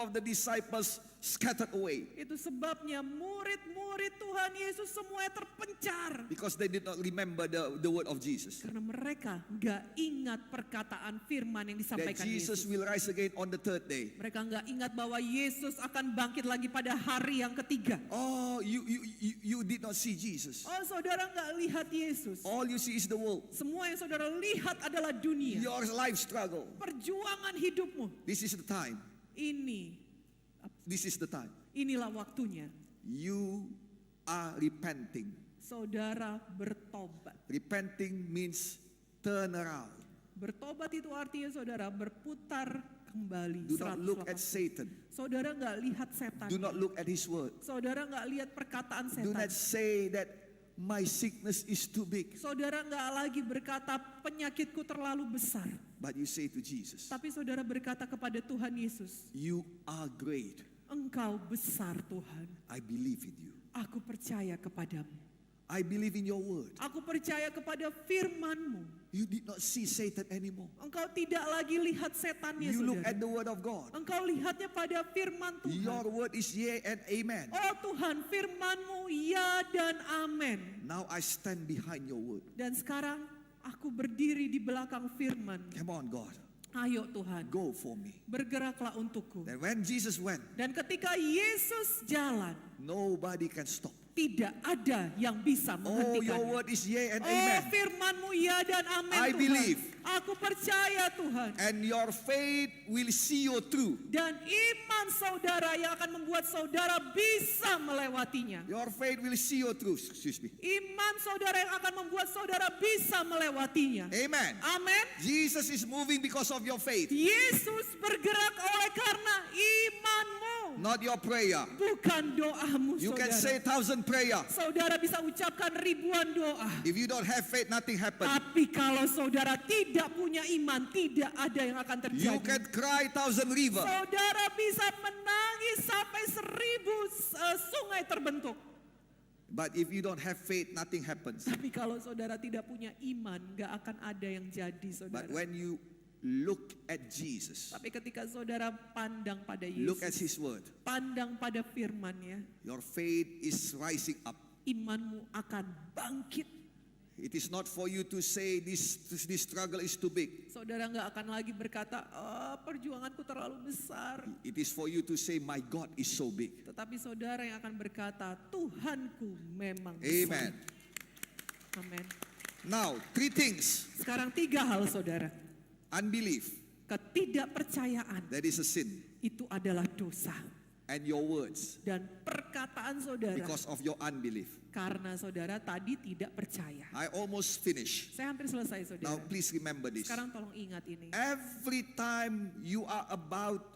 Speaker 1: of the disciples scattered away.
Speaker 3: Itu sebabnya murid-murid Tuhan Yesus semuanya terpencar.
Speaker 1: Because they did not remember the word of Jesus.
Speaker 3: Karena mereka nggak ingat perkataan firman yang
Speaker 1: That
Speaker 3: disampaikan
Speaker 1: Jesus
Speaker 3: Yesus.
Speaker 1: will rise again on the third day.
Speaker 3: Mereka nggak ingat bahwa Yesus akan bangkit lagi pada hari yang ketiga.
Speaker 1: Oh, you did not see Jesus.
Speaker 3: Oh, saudara nggak lihat Yesus.
Speaker 1: All you see is the world.
Speaker 3: Semua yang saudara lihat adalah dunia.
Speaker 1: Your life struggle.
Speaker 3: Perjuangan hidupmu.
Speaker 1: This is the time. This is the time.
Speaker 3: Inilah waktunya.
Speaker 1: You are repenting.
Speaker 3: Saudara bertobat.
Speaker 1: Repenting means turn around.
Speaker 3: Bertobat itu artinya saudara berputar kembali.
Speaker 1: Do not look at
Speaker 3: 180.
Speaker 1: Satan.
Speaker 3: Saudara nggak lihat setan.
Speaker 1: Do not look at his word.
Speaker 3: Saudara nggak lihat perkataan
Speaker 1: Do
Speaker 3: setan.
Speaker 1: not say that my sickness is too big.
Speaker 3: Saudara nggak lagi berkata penyakitku terlalu besar.
Speaker 1: But you say to Jesus,
Speaker 3: Tapi saudara berkata kepada Tuhan Yesus,
Speaker 1: you are great.
Speaker 3: Engkau besar Tuhan.
Speaker 1: I believe in you.
Speaker 3: Aku percaya kepadamu.
Speaker 1: I believe in your word.
Speaker 3: Aku percaya kepada firman-Mu.
Speaker 1: You did not see Satan anymore.
Speaker 3: Engkau tidak lagi lihat setannya
Speaker 1: You look
Speaker 3: saudara.
Speaker 1: at the word of God.
Speaker 3: Engkau lihatnya pada firman Tuhan.
Speaker 1: Your word is yea and amen.
Speaker 3: Oh Tuhan, firman-Mu ya dan amin.
Speaker 1: Now I stand behind your word.
Speaker 3: Dan sekarang aku berdiri di belakang firman.
Speaker 1: Come on, God.
Speaker 3: Ayo Tuhan,
Speaker 1: Go for me.
Speaker 3: bergeraklah untukku.
Speaker 1: Then when Jesus went,
Speaker 3: Dan ketika Yesus jalan,
Speaker 1: nobody can stop.
Speaker 3: tidak ada yang bisa
Speaker 1: Oh, your
Speaker 3: menghentikannya.
Speaker 1: word is yea and
Speaker 3: Oh,
Speaker 1: amen.
Speaker 3: firman-Mu ya dan amin
Speaker 1: I
Speaker 3: Tuhan.
Speaker 1: believe.
Speaker 3: Aku percaya Tuhan.
Speaker 1: And your faith will see you through.
Speaker 3: Dan iman saudara yang akan membuat saudara bisa melewatinya.
Speaker 1: Your faith will see you through. Excuse me.
Speaker 3: Iman saudara yang akan membuat saudara bisa melewatinya.
Speaker 1: Amen.
Speaker 3: Amin.
Speaker 1: Jesus is moving because of your faith,
Speaker 3: Yesus bergerak oleh karena imanmu.
Speaker 1: not your prayer.
Speaker 3: Bukan doamu
Speaker 1: You can say
Speaker 3: saudara.
Speaker 1: 1,000 prayer.
Speaker 3: Saudara bisa ucapkan ribuan doa.
Speaker 1: If you don't have faith, nothing happens.
Speaker 3: Tapi kalau saudara tidak punya iman, tidak ada yang akan
Speaker 1: You
Speaker 3: terjadi.
Speaker 1: can cry 1,000 river.
Speaker 3: Saudara bisa menangis sampai 1000 sungai terbentuk.
Speaker 1: But if you don't have faith, nothing happens.
Speaker 3: Tapi kalau saudara tidak punya iman, gak akan ada yang jadi saudara.
Speaker 1: But when you look at Jesus,
Speaker 3: Tapi ketika saudara pandang pada
Speaker 1: look at
Speaker 3: Yesus,
Speaker 1: his word,
Speaker 3: pandang pada firman-Nya,
Speaker 1: your faith is rising up.
Speaker 3: imanmu akan bangkit.
Speaker 1: It is not for you to say this struggle is too big.
Speaker 3: Saudara gak akan lagi berkata, perjuanganku terlalu besar.
Speaker 1: It is for you to say, my God is so big.
Speaker 3: Tetapi saudara yang akan berkata, Tuhanku memang
Speaker 1: Amen.
Speaker 3: besar. Amin.
Speaker 1: Now, 3 things.
Speaker 3: Sekarang 3 hal saudara.
Speaker 1: Unbelief,
Speaker 3: Ketidakpercayaan
Speaker 1: that is a sin.
Speaker 3: itu adalah dosa.
Speaker 1: And your words,
Speaker 3: Dan perkataan saudara,
Speaker 1: because of your unbelief.
Speaker 3: karena saudara tadi tidak percaya.
Speaker 1: I almost finished.
Speaker 3: Saya hampir selesai
Speaker 1: Now,
Speaker 3: saudara.
Speaker 1: please remember this.
Speaker 3: Sekarang tolong ingat ini.
Speaker 1: Every time you are about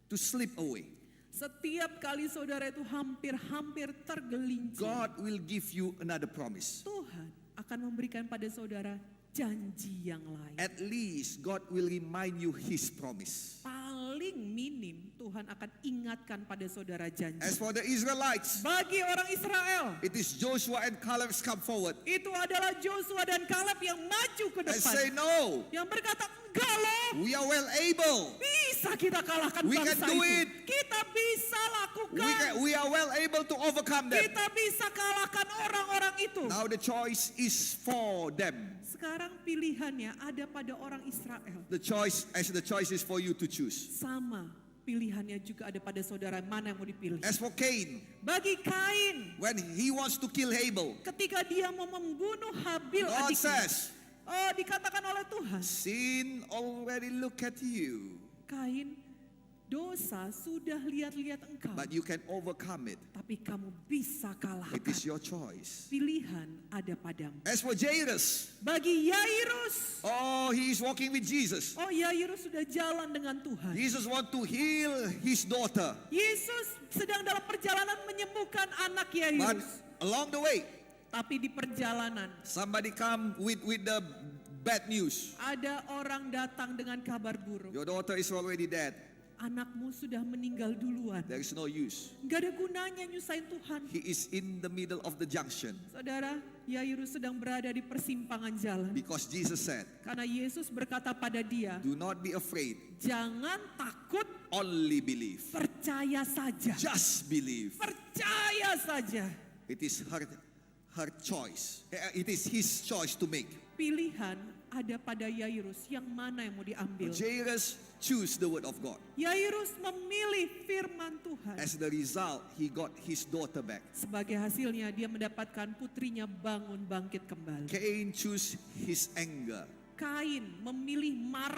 Speaker 1: to slip away,
Speaker 3: Setiap kali saudara itu hampir-hampir tergelincir,
Speaker 1: God will give you another promise.
Speaker 3: Tuhan akan memberikan pada saudara janji yang lain.
Speaker 1: At least God will remind you his promise.
Speaker 3: Paling minim Tuhan akan ingatkan pada saudara janji.
Speaker 1: As for the Israelites,
Speaker 3: Bagi orang Israel,
Speaker 1: it is Joshua and Caleb come forward
Speaker 3: itu adalah Joshua dan Kaleb yang maju ke
Speaker 1: and say,
Speaker 3: depan.
Speaker 1: no,
Speaker 3: Yang berkata, enggak loh,
Speaker 1: we are well able.
Speaker 3: bisa kita kalahkan
Speaker 1: We
Speaker 3: bangsa
Speaker 1: can do
Speaker 3: itu.
Speaker 1: it.
Speaker 3: Kita bisa lakukan.
Speaker 1: We are well able to overcome them.
Speaker 3: Kita bisa kalahkan orang-orang itu.
Speaker 1: Now the choice is for them.
Speaker 3: Sekarang pilihannya ada pada orang Israel.
Speaker 1: The choice is for you to choose.
Speaker 3: Sama pilihannya juga ada pada saudara, mana yang mau dipilih.
Speaker 1: As for Cain,
Speaker 3: Bagi Kain,
Speaker 1: when he wants to kill Abel,
Speaker 3: ketika dia mau membunuh Habil
Speaker 1: God
Speaker 3: adiknya,
Speaker 1: says,
Speaker 3: dikatakan oleh Tuhan,
Speaker 1: sin already look at you,
Speaker 3: Kain, dosa sudah lihat-lihat engkau,
Speaker 1: but you can overcome it.
Speaker 3: tapi kamu bisa
Speaker 1: It
Speaker 3: kalahkan.
Speaker 1: is your choice.
Speaker 3: Pilihan ada padamu.
Speaker 1: As for Jairus,
Speaker 3: Bagi Yairus,
Speaker 1: he is walking with Jesus.
Speaker 3: Yairus sudah jalan dengan Tuhan.
Speaker 1: Jesus want to heal his daughter,
Speaker 3: Yesus sedang dalam perjalanan menyembuhkan anak
Speaker 1: but
Speaker 3: Yairus.
Speaker 1: along the way,
Speaker 3: Tapi di perjalanan
Speaker 1: somebody come with the bad news.
Speaker 3: ada orang datang dengan kabar buruk.
Speaker 1: Your daughter is already dead.
Speaker 3: Anakmu sudah meninggal duluan.
Speaker 1: There is no use.
Speaker 3: Gak ada gunanya nyusahin Tuhan.
Speaker 1: He is in the middle of the junction
Speaker 3: Saudara, Yairus sedang berada di persimpangan jalan.
Speaker 1: because Jesus said,
Speaker 3: Karena Yesus berkata pada dia,
Speaker 1: do not be afraid,
Speaker 3: jangan takut,
Speaker 1: only believe.
Speaker 3: percaya saja.
Speaker 1: Just believe.
Speaker 3: Percaya saja.
Speaker 1: It is her choice. It is his choice to make.
Speaker 3: Pilihan ada pada Yairus, yang mana yang mau diambil.
Speaker 1: Jairus choose the word of God.
Speaker 3: Yairus memilih firman Tuhan.
Speaker 1: As the result, he got his daughter back.
Speaker 3: Sebagai hasilnya dia mendapatkan putrinya bangun bangkit kembali.
Speaker 1: Cain choose his anger.
Speaker 3: Kain memilih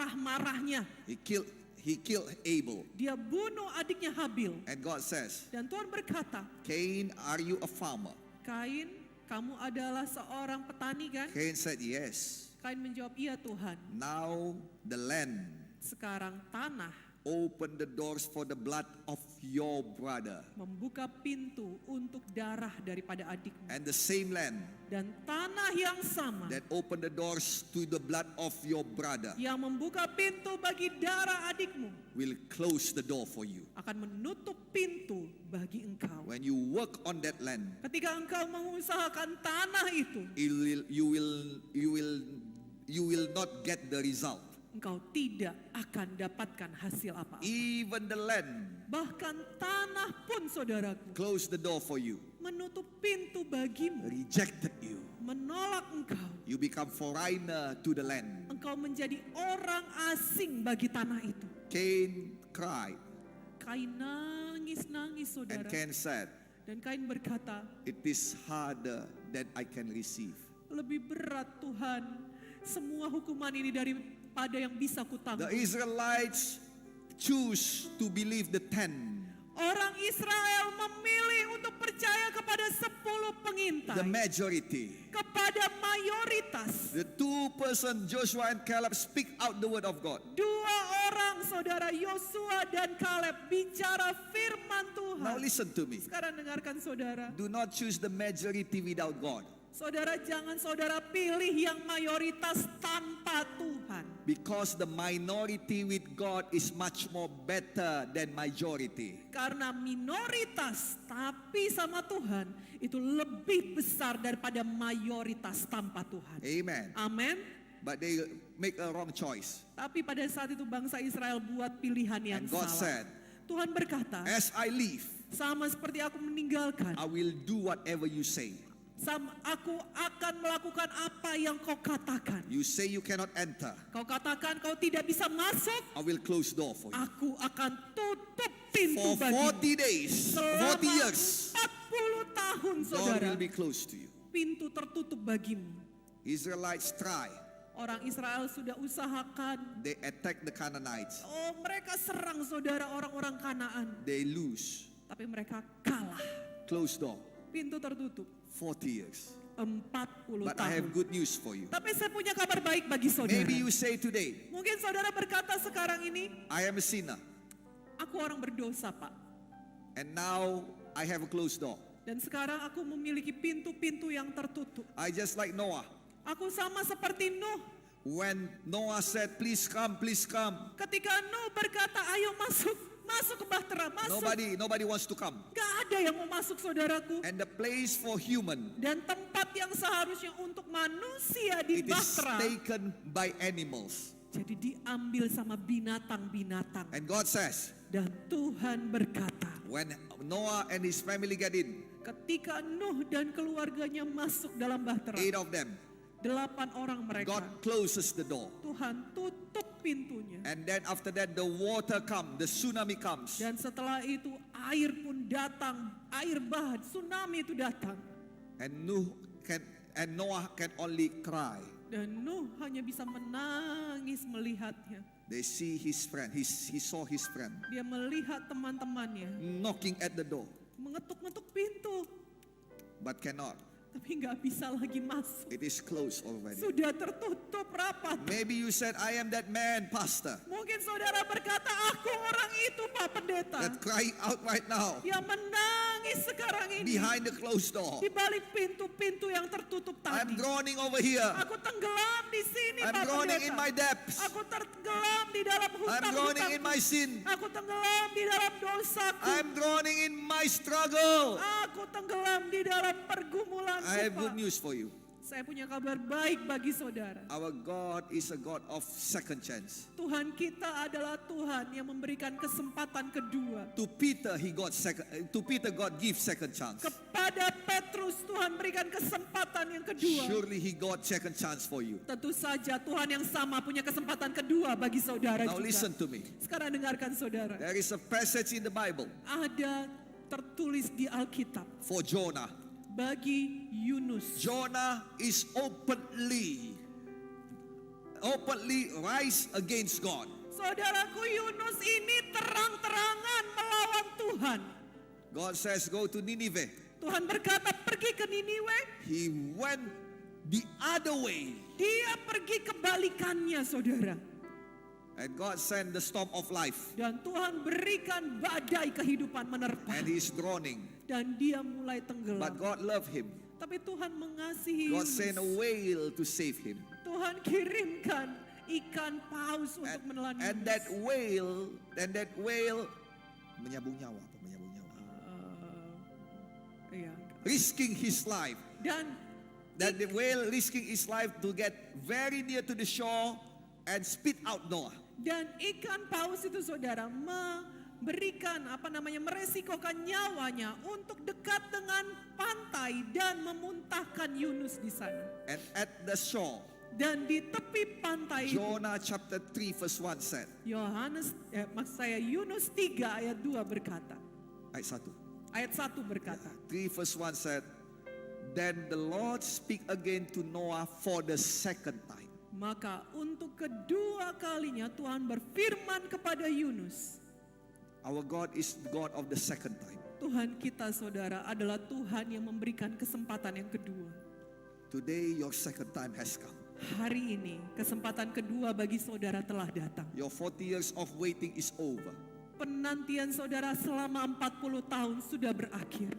Speaker 3: marah-marahnya.
Speaker 1: He killed Abel.
Speaker 3: Dia bunuh adiknya Habil.
Speaker 1: And God says,
Speaker 3: Dan Tuhan berkata,
Speaker 1: Cain, are you a farmer?
Speaker 3: Kain, kamu adalah seorang petani kan?
Speaker 1: Cain said, yes.
Speaker 3: Kain menjawab, iya Tuhan.
Speaker 1: Now the land
Speaker 3: Sekarang tanah
Speaker 1: open the doors for the blood of your brother.
Speaker 3: membuka pintu untuk darah daripada adikmu.
Speaker 1: And the same land
Speaker 3: Dan tanah yang sama
Speaker 1: that opened the doors to the blood of your brother
Speaker 3: yang membuka pintu bagi darah adikmu
Speaker 1: will close the door for you.
Speaker 3: akan menutup pintu bagi engkau.
Speaker 1: When you work on that land,
Speaker 3: Ketika engkau mengusahakan tanah itu,
Speaker 1: you will not get the result.
Speaker 3: engkau tidak akan dapatkan hasil apa-apa.
Speaker 1: Even the land
Speaker 3: Bahkan tanah pun saudaraku
Speaker 1: close the door for you,
Speaker 3: menutup pintu bagimu,
Speaker 1: rejected you.
Speaker 3: menolak engkau.
Speaker 1: You become foreigner to the land.
Speaker 3: Engkau menjadi orang asing bagi tanah itu.
Speaker 1: Cain cried,
Speaker 3: Kain nangis-nangis
Speaker 1: and
Speaker 3: saudara.
Speaker 1: Cain said,
Speaker 3: Dan Kain berkata,
Speaker 1: it is harder than I can receive.
Speaker 3: lebih berat Tuhan semua hukuman ini daripada yang bisa
Speaker 1: The
Speaker 3: kutanggung.
Speaker 1: Israelites choose to believe the 10,
Speaker 3: Orang Israel memilih untuk percaya kepada 10 pengintai.
Speaker 1: the majority.
Speaker 3: Kepada mayoritas.
Speaker 1: The 2-person Joshua and Caleb speak out the word of God.
Speaker 3: 2 orang saudara Yosua dan Kaleb bicara firman Tuhan.
Speaker 1: Now listen to me.
Speaker 3: Sekarang dengarkan saudara.
Speaker 1: Do not choose the majority without God.
Speaker 3: Saudara, jangan saudara pilih yang mayoritas tanpa Tuhan.
Speaker 1: Because the minority with God is much more better than majority.
Speaker 3: Karena minoritas tapi sama Tuhan itu lebih besar daripada mayoritas tanpa Tuhan.
Speaker 1: Amen.
Speaker 3: Amin.
Speaker 1: But they make a wrong choice.
Speaker 3: Tapi pada saat itu bangsa Israel buat pilihan yang
Speaker 1: And God
Speaker 3: salah.
Speaker 1: said,
Speaker 3: Tuhan berkata,
Speaker 1: as I live,
Speaker 3: sama seperti aku meninggalkan,
Speaker 1: I will do whatever you say.
Speaker 3: aku akan melakukan apa yang kau katakan.
Speaker 1: You say you cannot enter,
Speaker 3: Kau katakan kau tidak bisa masuk,
Speaker 1: I will close door for you.
Speaker 3: aku akan tutup pintu
Speaker 1: For
Speaker 3: bagimu.
Speaker 1: 40 days, 40 years,
Speaker 3: 40 tahun
Speaker 1: door
Speaker 3: saudara,
Speaker 1: will be closed to you.
Speaker 3: pintu tertutup bagimu.
Speaker 1: Israelites try.
Speaker 3: Orang Israel sudah usahakan.
Speaker 1: They attack the Canaanites.
Speaker 3: Mereka serang saudara orang-orang Kanaan.
Speaker 1: They lose.
Speaker 3: Tapi mereka kalah.
Speaker 1: Closed door.
Speaker 3: Pintu tertutup.
Speaker 1: 40 years.
Speaker 3: 40
Speaker 1: But I have
Speaker 3: tahun.
Speaker 1: good news for you.
Speaker 3: Tapi saya punya kabar baik bagi saudara.
Speaker 1: Maybe you say today,
Speaker 3: Mungkin saudara berkata sekarang ini,
Speaker 1: I am a sinner.
Speaker 3: aku orang berdosa Pak.
Speaker 1: And now I have a closed door.
Speaker 3: Dan sekarang aku memiliki pintu-pintu yang tertutup.
Speaker 1: I just like Noah.
Speaker 3: Aku sama seperti Nuh.
Speaker 1: When Noah said, please come, please come.
Speaker 3: Ketika Nuh berkata, ayo masuk ke bahtera, masuk.
Speaker 1: Nobody wants to come.
Speaker 3: Gak ada yang mau masuk saudaraku.
Speaker 1: And the place for human,
Speaker 3: Dan tempat yang seharusnya untuk manusia di
Speaker 1: it is
Speaker 3: bahtera,
Speaker 1: taken by animals.
Speaker 3: jadi diambil sama binatang-binatang.
Speaker 1: And God says,
Speaker 3: Dan Tuhan berkata,
Speaker 1: when Noah and his family get in,
Speaker 3: ketika Nuh dan keluarganya masuk dalam bahtera,
Speaker 1: 8 of them,
Speaker 3: 8 orang mereka.
Speaker 1: God closes the door.
Speaker 3: Tuhan tutup pintunya.
Speaker 1: And then after that the water comes, the tsunami comes.
Speaker 3: Dan setelah itu air pun datang, air bah, tsunami itu datang.
Speaker 1: And Noah can only cry.
Speaker 3: Dan Nuh hanya bisa menangis melihatnya.
Speaker 1: They see his friend. He saw his friend
Speaker 3: Dia melihat teman-temannya
Speaker 1: knocking at the door,
Speaker 3: mengetuk-ngetuk pintu,
Speaker 1: but cannot.
Speaker 3: tapi nggak bisa lagi masuk.
Speaker 1: It is closed already.
Speaker 3: Sudah tertutup rapat.
Speaker 1: Maybe you said, I am that man, pastor,
Speaker 3: Mungkin saudara berkata, aku orang itu Pak Pendeta,
Speaker 1: that crying out right now
Speaker 3: yang menangis sekarang ini
Speaker 1: behind the closed door.
Speaker 3: di balik pintu-pintu yang tertutup
Speaker 1: I'm
Speaker 3: tadi.
Speaker 1: drowning over here.
Speaker 3: Aku tenggelam di sini
Speaker 1: I'm
Speaker 3: Pak
Speaker 1: drowning in my
Speaker 3: Pendeta.
Speaker 1: depths.
Speaker 3: Aku tenggelam di dalam
Speaker 1: I'm drowning in my
Speaker 3: hutang-hutangku.
Speaker 1: sin.
Speaker 3: Aku tenggelam di dalam dosaku.
Speaker 1: I'm drowning in my struggle.
Speaker 3: Aku tenggelam di dalam pergumulanku,
Speaker 1: I have good
Speaker 3: Pak.
Speaker 1: news for you.
Speaker 3: Saya punya kabar baik bagi saudara.
Speaker 1: Our God is a God of second chance.
Speaker 3: Tuhan kita adalah Tuhan yang memberikan kesempatan kedua.
Speaker 1: To Peter, God gives second chance.
Speaker 3: Kepada Petrus Tuhan berikan kesempatan yang kedua.
Speaker 1: Surely he got second chance for you.
Speaker 3: Tentu saja Tuhan yang sama punya kesempatan kedua bagi saudara
Speaker 1: Now
Speaker 3: juga.
Speaker 1: listen to me.
Speaker 3: Sekarang dengarkan saudara.
Speaker 1: There is a passage in the Bible
Speaker 3: Ada tertulis di Alkitab
Speaker 1: for Jonah.
Speaker 3: bagi Yunus.
Speaker 1: Jonah is openly rise against God.
Speaker 3: Saudaraku, Yunus ini terang-terangan melawan Tuhan.
Speaker 1: God says, go to Nineveh.
Speaker 3: Tuhan berkata pergi ke Niniwe.
Speaker 1: He went the other way.
Speaker 3: Dia pergi kebalikannya saudara.
Speaker 1: And God sent the storm of life.
Speaker 3: Dan Tuhan berikan badai kehidupan menerpa.
Speaker 1: And he's drowning.
Speaker 3: Dan dia mulai tenggelam.
Speaker 1: But God loved him.
Speaker 3: Tapi Tuhan mengasihi
Speaker 1: God
Speaker 3: Yunus.
Speaker 1: sent a whale to save him.
Speaker 3: Tuhan kirimkan ikan paus untuk menelan
Speaker 1: And
Speaker 3: Yunus.
Speaker 1: that whale menyambung nyawa.
Speaker 3: Iya.
Speaker 1: Risking his life.
Speaker 3: Dan
Speaker 1: That the whale risking his life to get very near to the shore and spit out Noah.
Speaker 3: Dan ikan paus itu saudara memberikan meresikokan nyawanya untuk dekat dengan pantai dan memuntahkan Yunus di sana.
Speaker 1: And at the shore,
Speaker 3: Dan di tepi pantai itu,
Speaker 1: Jonah chapter 3 verse 1 said,
Speaker 3: Yunus 3 ayat 2 berkata.
Speaker 1: ayat 1.
Speaker 3: Ayat 1 berkata.
Speaker 1: 3 verse 1 said, then the Lord speak again to Noah for the second time.
Speaker 3: Maka untuk kedua kalinya Tuhan berfirman kepada Yunus.
Speaker 1: Our God is the God of the second time.
Speaker 3: Tuhan kita saudara adalah Tuhan yang memberikan kesempatan yang kedua.
Speaker 1: Today your second time has come.
Speaker 3: Hari ini kesempatan kedua bagi saudara telah datang.
Speaker 1: Your 40 years of waiting is over.
Speaker 3: Penantian saudara selama 40 tahun sudah berakhir.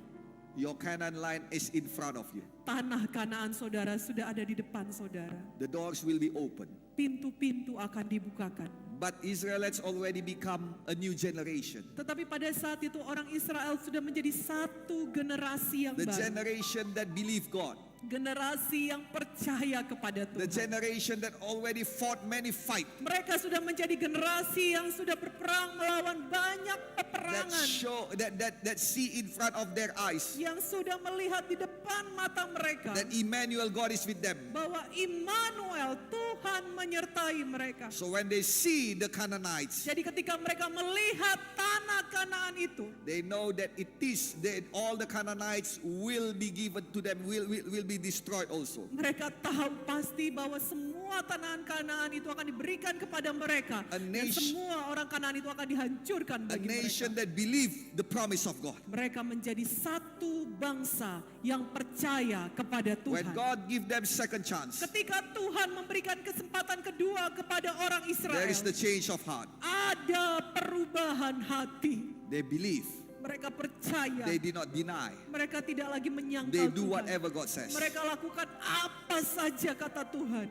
Speaker 1: Your Canaan line is in front of you.
Speaker 3: Tanah Kanaan saudara sudah ada di depan saudara.
Speaker 1: The doors will be open.
Speaker 3: Pintu-pintu akan dibukakan.
Speaker 1: But Israelites already become a new generation.
Speaker 3: Tetapi pada saat itu orang Israel sudah menjadi satu generasi yang
Speaker 1: The
Speaker 3: baru.
Speaker 1: generation that believe God.
Speaker 3: Generasi yang percaya kepada
Speaker 1: The
Speaker 3: Tuhan.
Speaker 1: generation that already fought many fights.
Speaker 3: Mereka sudah menjadi generasi yang sudah berperang melawan banyak
Speaker 1: That
Speaker 3: peperangan.
Speaker 1: show that see in front of their eyes.
Speaker 3: Yang sudah melihat di depan mata mereka.
Speaker 1: That Emmanuel, God is with them.
Speaker 3: Bahwa Immanuel, Tuhan menyertai mereka.
Speaker 1: So when they see the Canaanites,
Speaker 3: Jadi ketika mereka melihat tanah Kanaan itu,
Speaker 1: they know that it is that all the Canaanites will be given to them, will be destroyed also.
Speaker 3: mereka tahu pasti bahwa semua tanah Kanaan itu akan diberikan kepada mereka.
Speaker 1: A
Speaker 3: Dan
Speaker 1: nation-
Speaker 3: semua orang Kanaan itu akan dihancurkan
Speaker 1: A
Speaker 3: bagi
Speaker 1: nation
Speaker 3: mereka.
Speaker 1: that believe the promise of God.
Speaker 3: Mereka menjadi satu bangsa yang percaya kepada
Speaker 1: When
Speaker 3: Tuhan.
Speaker 1: God give them second chance,
Speaker 3: Ketika Tuhan memberikan kesempatan kedua kepada orang Israel,
Speaker 1: there is the change of heart.
Speaker 3: ada perubahan hati.
Speaker 1: They believe.
Speaker 3: Mereka percaya.
Speaker 1: They did not deny.
Speaker 3: Mereka tidak lagi
Speaker 1: They
Speaker 3: menyangkal
Speaker 1: do
Speaker 3: Tuhan.
Speaker 1: whatever God says.
Speaker 3: Mereka lakukan apa saja kata Tuhan.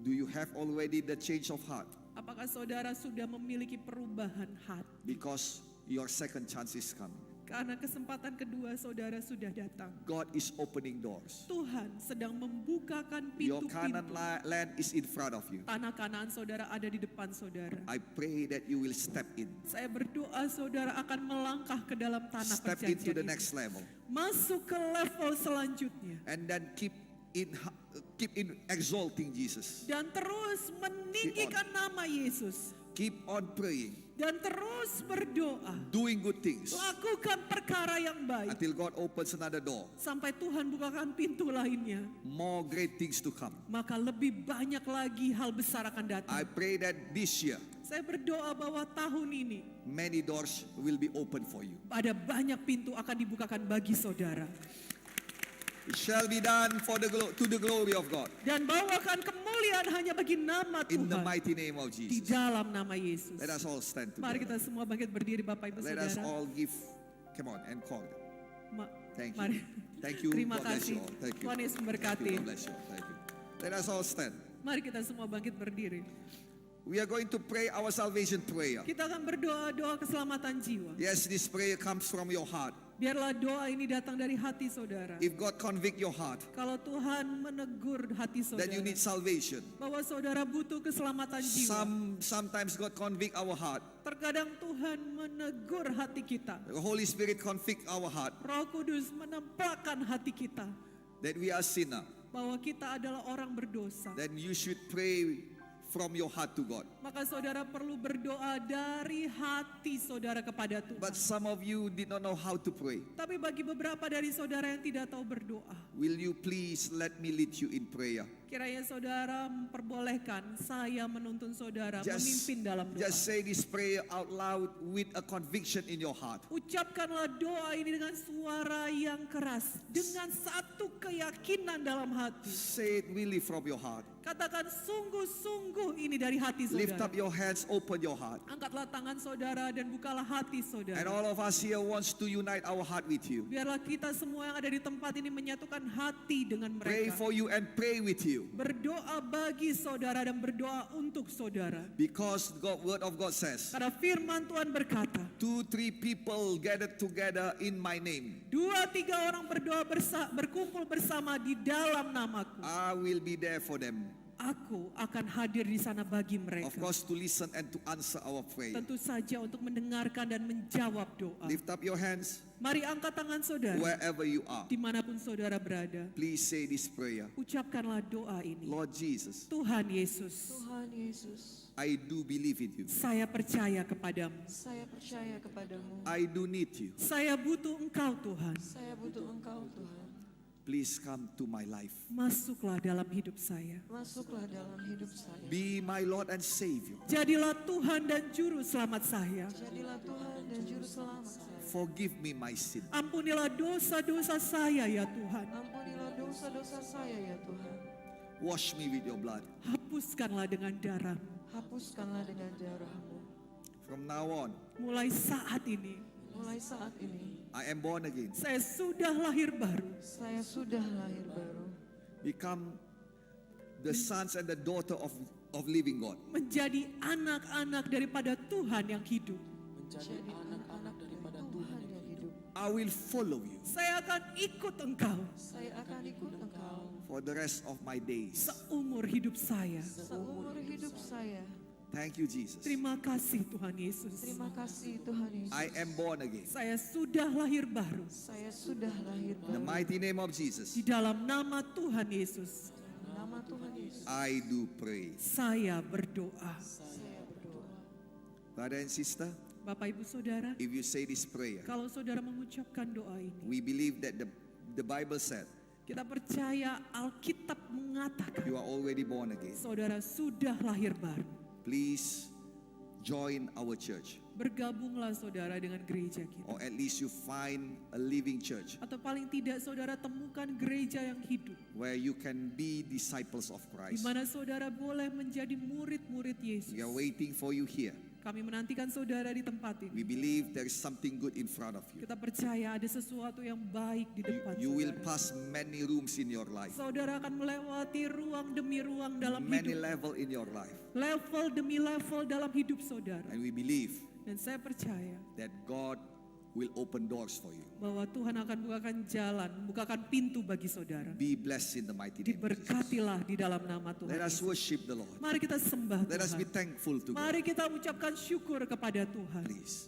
Speaker 1: Do you have already the change of heart?
Speaker 3: Apakah saudara sudah memiliki perubahan hati?
Speaker 1: Because your second chance is coming.
Speaker 3: Karena kesempatan kedua saudara sudah datang.
Speaker 1: God is opening doors.
Speaker 3: Tuhan sedang membukakan
Speaker 1: Your Canaan
Speaker 3: pintu-pintu.
Speaker 1: land is in front of you.
Speaker 3: Tanah Kanaan saudara ada di depan saudara.
Speaker 1: I pray that you will step in.
Speaker 3: Saya berdoa saudara akan melangkah ke dalam tanah
Speaker 1: Step into
Speaker 3: perjanjian
Speaker 1: the
Speaker 3: itu.
Speaker 1: next level.
Speaker 3: Masuk ke level selanjutnya.
Speaker 1: And then keep keep in exalting Jesus.
Speaker 3: Dan terus meninggikan nama Yesus.
Speaker 1: Keep on praying,
Speaker 3: Dan terus berdoa.
Speaker 1: doing good things
Speaker 3: Lakukan perkara yang baik.
Speaker 1: until God opens another door.
Speaker 3: Sampai Tuhan bukakan pintu lainnya.
Speaker 1: More great things to come.
Speaker 3: Maka lebih banyak lagi hal besar akan
Speaker 1: I
Speaker 3: datang.
Speaker 1: pray that this year
Speaker 3: Saya berdoa bahwa tahun ini
Speaker 1: many doors will be open for you.
Speaker 3: ada banyak pintu akan dibukakan bagi saudara.
Speaker 1: It shall be done to the glory of God.
Speaker 3: Dan bawakan kemuliaan hanya bagi nama
Speaker 1: In the
Speaker 3: Tuhan.
Speaker 1: mighty name of
Speaker 3: Di
Speaker 1: Jesus.
Speaker 3: dalam nama Yesus.
Speaker 1: Let us all stand
Speaker 3: Mari
Speaker 1: together.
Speaker 3: kita semua bangkit berdiri Bapak Ibu
Speaker 1: Let us
Speaker 3: Saudara.
Speaker 1: all give. Come on and call them. Thank
Speaker 3: Mari.
Speaker 1: you. Thank you.
Speaker 3: Terima
Speaker 1: God bless
Speaker 3: kasih.
Speaker 1: you all. Thank you.
Speaker 3: Tuhan Yesus
Speaker 1: Thank you.
Speaker 3: memberkati.
Speaker 1: God bless you all. Thank you. Let us all stand.
Speaker 3: Mari kita semua bangkit berdiri.
Speaker 1: We are going to pray our salvation prayer.
Speaker 3: Kita akan berdoa doa keselamatan jiwa.
Speaker 1: Yes, this prayer comes from your heart.
Speaker 3: Biarlah doa ini datang dari hati saudara.
Speaker 1: If God convict your heart
Speaker 3: Kalau Tuhan menegur hati
Speaker 1: that you
Speaker 3: saudara
Speaker 1: need salvation,
Speaker 3: bahwa saudara butuh keselamatan jiwa.
Speaker 1: sometimes God convict our heart.
Speaker 3: Terkadang Tuhan menegur hati kita.
Speaker 1: The Holy Spirit convict our heart
Speaker 3: Roh Kudus menempelkan hati kita
Speaker 1: that we are sinner.
Speaker 3: bahwa kita adalah orang berdosa.
Speaker 1: Then you should pray from your heart to God.
Speaker 3: Maka saudara perlu berdoa dari hati saudara kepada Tuhan.
Speaker 1: But some of you did not know how to pray.
Speaker 3: Tapi bagi beberapa dari saudara yang tidak tahu berdoa,
Speaker 1: Will you please let me lead you in prayer?
Speaker 3: kiranya saudara memperbolehkan saya menuntun saudara memimpin dalam doa.
Speaker 1: Just say this prayer out loud with a conviction in your heart.
Speaker 3: Ucapkanlah doa ini dengan suara yang keras, dengan satu keyakinan dalam hati.
Speaker 1: Say it really from your heart.
Speaker 3: Katakan sungguh-sungguh ini dari hati
Speaker 1: Lift
Speaker 3: saudara.
Speaker 1: up your hands, open your heart.
Speaker 3: Angkatlah tangan saudara dan bukalah hati
Speaker 1: And
Speaker 3: saudara.
Speaker 1: all of us here wants to unite our heart with you.
Speaker 3: Biarlah kita semua yang ada di tempat ini menyatukan hati dengan
Speaker 1: Pray
Speaker 3: mereka.
Speaker 1: for you and pray with you.
Speaker 3: Berdoa bagi saudara dan berdoa untuk saudara.
Speaker 1: Because the word of God says,
Speaker 3: Karena firman Tuhan berkata,
Speaker 1: 2-3 people gathered together in my name,
Speaker 3: 2-3 orang berkumpul bersama di dalam namaku.
Speaker 1: I will be there for them.
Speaker 3: Aku akan hadir di sana bagi
Speaker 1: Of
Speaker 3: mereka.
Speaker 1: course, to listen and to answer our prayer.
Speaker 3: Tentu saja untuk mendengarkan dan menjawab doa.
Speaker 1: Lift up your hands
Speaker 3: Mari angkat tangan saudara.
Speaker 1: wherever you are.
Speaker 3: Dimanapun saudara berada.
Speaker 1: Please say this prayer.
Speaker 3: Ucapkanlah doa ini.
Speaker 1: Lord Jesus,
Speaker 3: Tuhan Yesus,
Speaker 2: Tuhan Yesus,
Speaker 1: I do believe in you.
Speaker 3: saya percaya kepadamu.
Speaker 2: saya percaya kepadamu.
Speaker 1: I do need you.
Speaker 3: Saya butuh Engkau Tuhan.
Speaker 2: Saya butuh Engkau Tuhan.
Speaker 1: Please come to my life.
Speaker 3: Masuklah dalam hidup saya.
Speaker 2: Masuklah dalam hidup saya.
Speaker 1: Be my Lord and Savior.
Speaker 3: Jadilah Tuhan dan Juru Selamat saya.
Speaker 2: Jadilah Tuhan dan Juru Selamat saya.
Speaker 1: Forgive me my sin.
Speaker 3: Ampunilah dosa-dosa saya ya Tuhan.
Speaker 2: Ampunilah dosa-dosa saya ya Tuhan.
Speaker 1: Wash me with your blood.
Speaker 3: Hapuskanlah dengan darah.
Speaker 2: Hapuskanlah dengan darah-Mu.
Speaker 1: From now on,
Speaker 3: Mulai saat ini,
Speaker 2: Mulai saat ini,
Speaker 1: I am born again.
Speaker 3: saya sudah lahir baru.
Speaker 2: saya sudah lahir baru.
Speaker 1: Become the sons and the daughter of living God.
Speaker 3: Menjadi anak-anak daripada Tuhan yang hidup.
Speaker 2: Jadi anak-anak daripada Tuhan yang hidup.
Speaker 1: I will follow you
Speaker 3: Saya akan ikut Engkau
Speaker 2: Saya akan ikut Engkau
Speaker 1: for the rest of my days.
Speaker 3: seumur hidup saya.
Speaker 2: seumur hidup saya.
Speaker 1: Thank you, Jesus.
Speaker 3: Terima kasih Tuhan Yesus.
Speaker 2: Terima kasih Tuhan Yesus.
Speaker 1: I am born again.
Speaker 3: Saya sudah lahir baru.
Speaker 2: Saya sudah lahir
Speaker 1: In the
Speaker 2: baru.
Speaker 1: mighty name of Jesus,
Speaker 3: Di dalam nama Tuhan Yesus,
Speaker 2: Nama Tuhan Yesus.
Speaker 1: I do pray.
Speaker 3: saya berdoa.
Speaker 2: Saya berdoa.
Speaker 1: Brother and sister,
Speaker 3: Bapak Ibu Saudara,
Speaker 1: if you say this prayer,
Speaker 3: kalau saudara mengucapkan doa ini,
Speaker 1: we believe that the Bible said
Speaker 3: kita percaya Alkitab mengatakan
Speaker 1: you are already born again.
Speaker 3: saudara sudah lahir baru.
Speaker 1: Please join our church,
Speaker 3: Bergabunglah saudara dengan gereja kita.
Speaker 1: or at least you find a living church
Speaker 3: Atau paling tidak saudara temukan gereja yang hidup.
Speaker 1: where you can be disciples of
Speaker 3: Di
Speaker 1: Christ.
Speaker 3: mana saudara boleh menjadi murid-murid Yesus.
Speaker 1: We are waiting for you here.
Speaker 3: Kami menantikan saudara di tempat
Speaker 1: We
Speaker 3: ini.
Speaker 1: believe there is something good in front of you.
Speaker 3: Kita percaya ada sesuatu yang baik di depan
Speaker 1: You will
Speaker 3: saudara.
Speaker 1: pass many rooms in your life,
Speaker 3: Saudara akan melewati ruang demi ruang dalam
Speaker 1: many
Speaker 3: hidup.
Speaker 1: level in your life.
Speaker 3: Level demi level dalam hidup saudara.
Speaker 1: And we believe
Speaker 3: Dan saya percaya
Speaker 1: that God will open doors for you.
Speaker 3: bahwa Tuhan akan bukakan jalan, bukakan pintu bagi saudara.
Speaker 1: Be blessed in the mighty name of Jesus.
Speaker 3: Diberkatilah di dalam nama Tuhan
Speaker 1: Let us
Speaker 3: Yesus.
Speaker 1: worship the Lord.
Speaker 3: Mari kita sembah
Speaker 1: Let us be
Speaker 3: Tuhan.
Speaker 1: thankful to God.
Speaker 3: Mari kita ucapkan syukur kepada Tuhan.
Speaker 1: Please.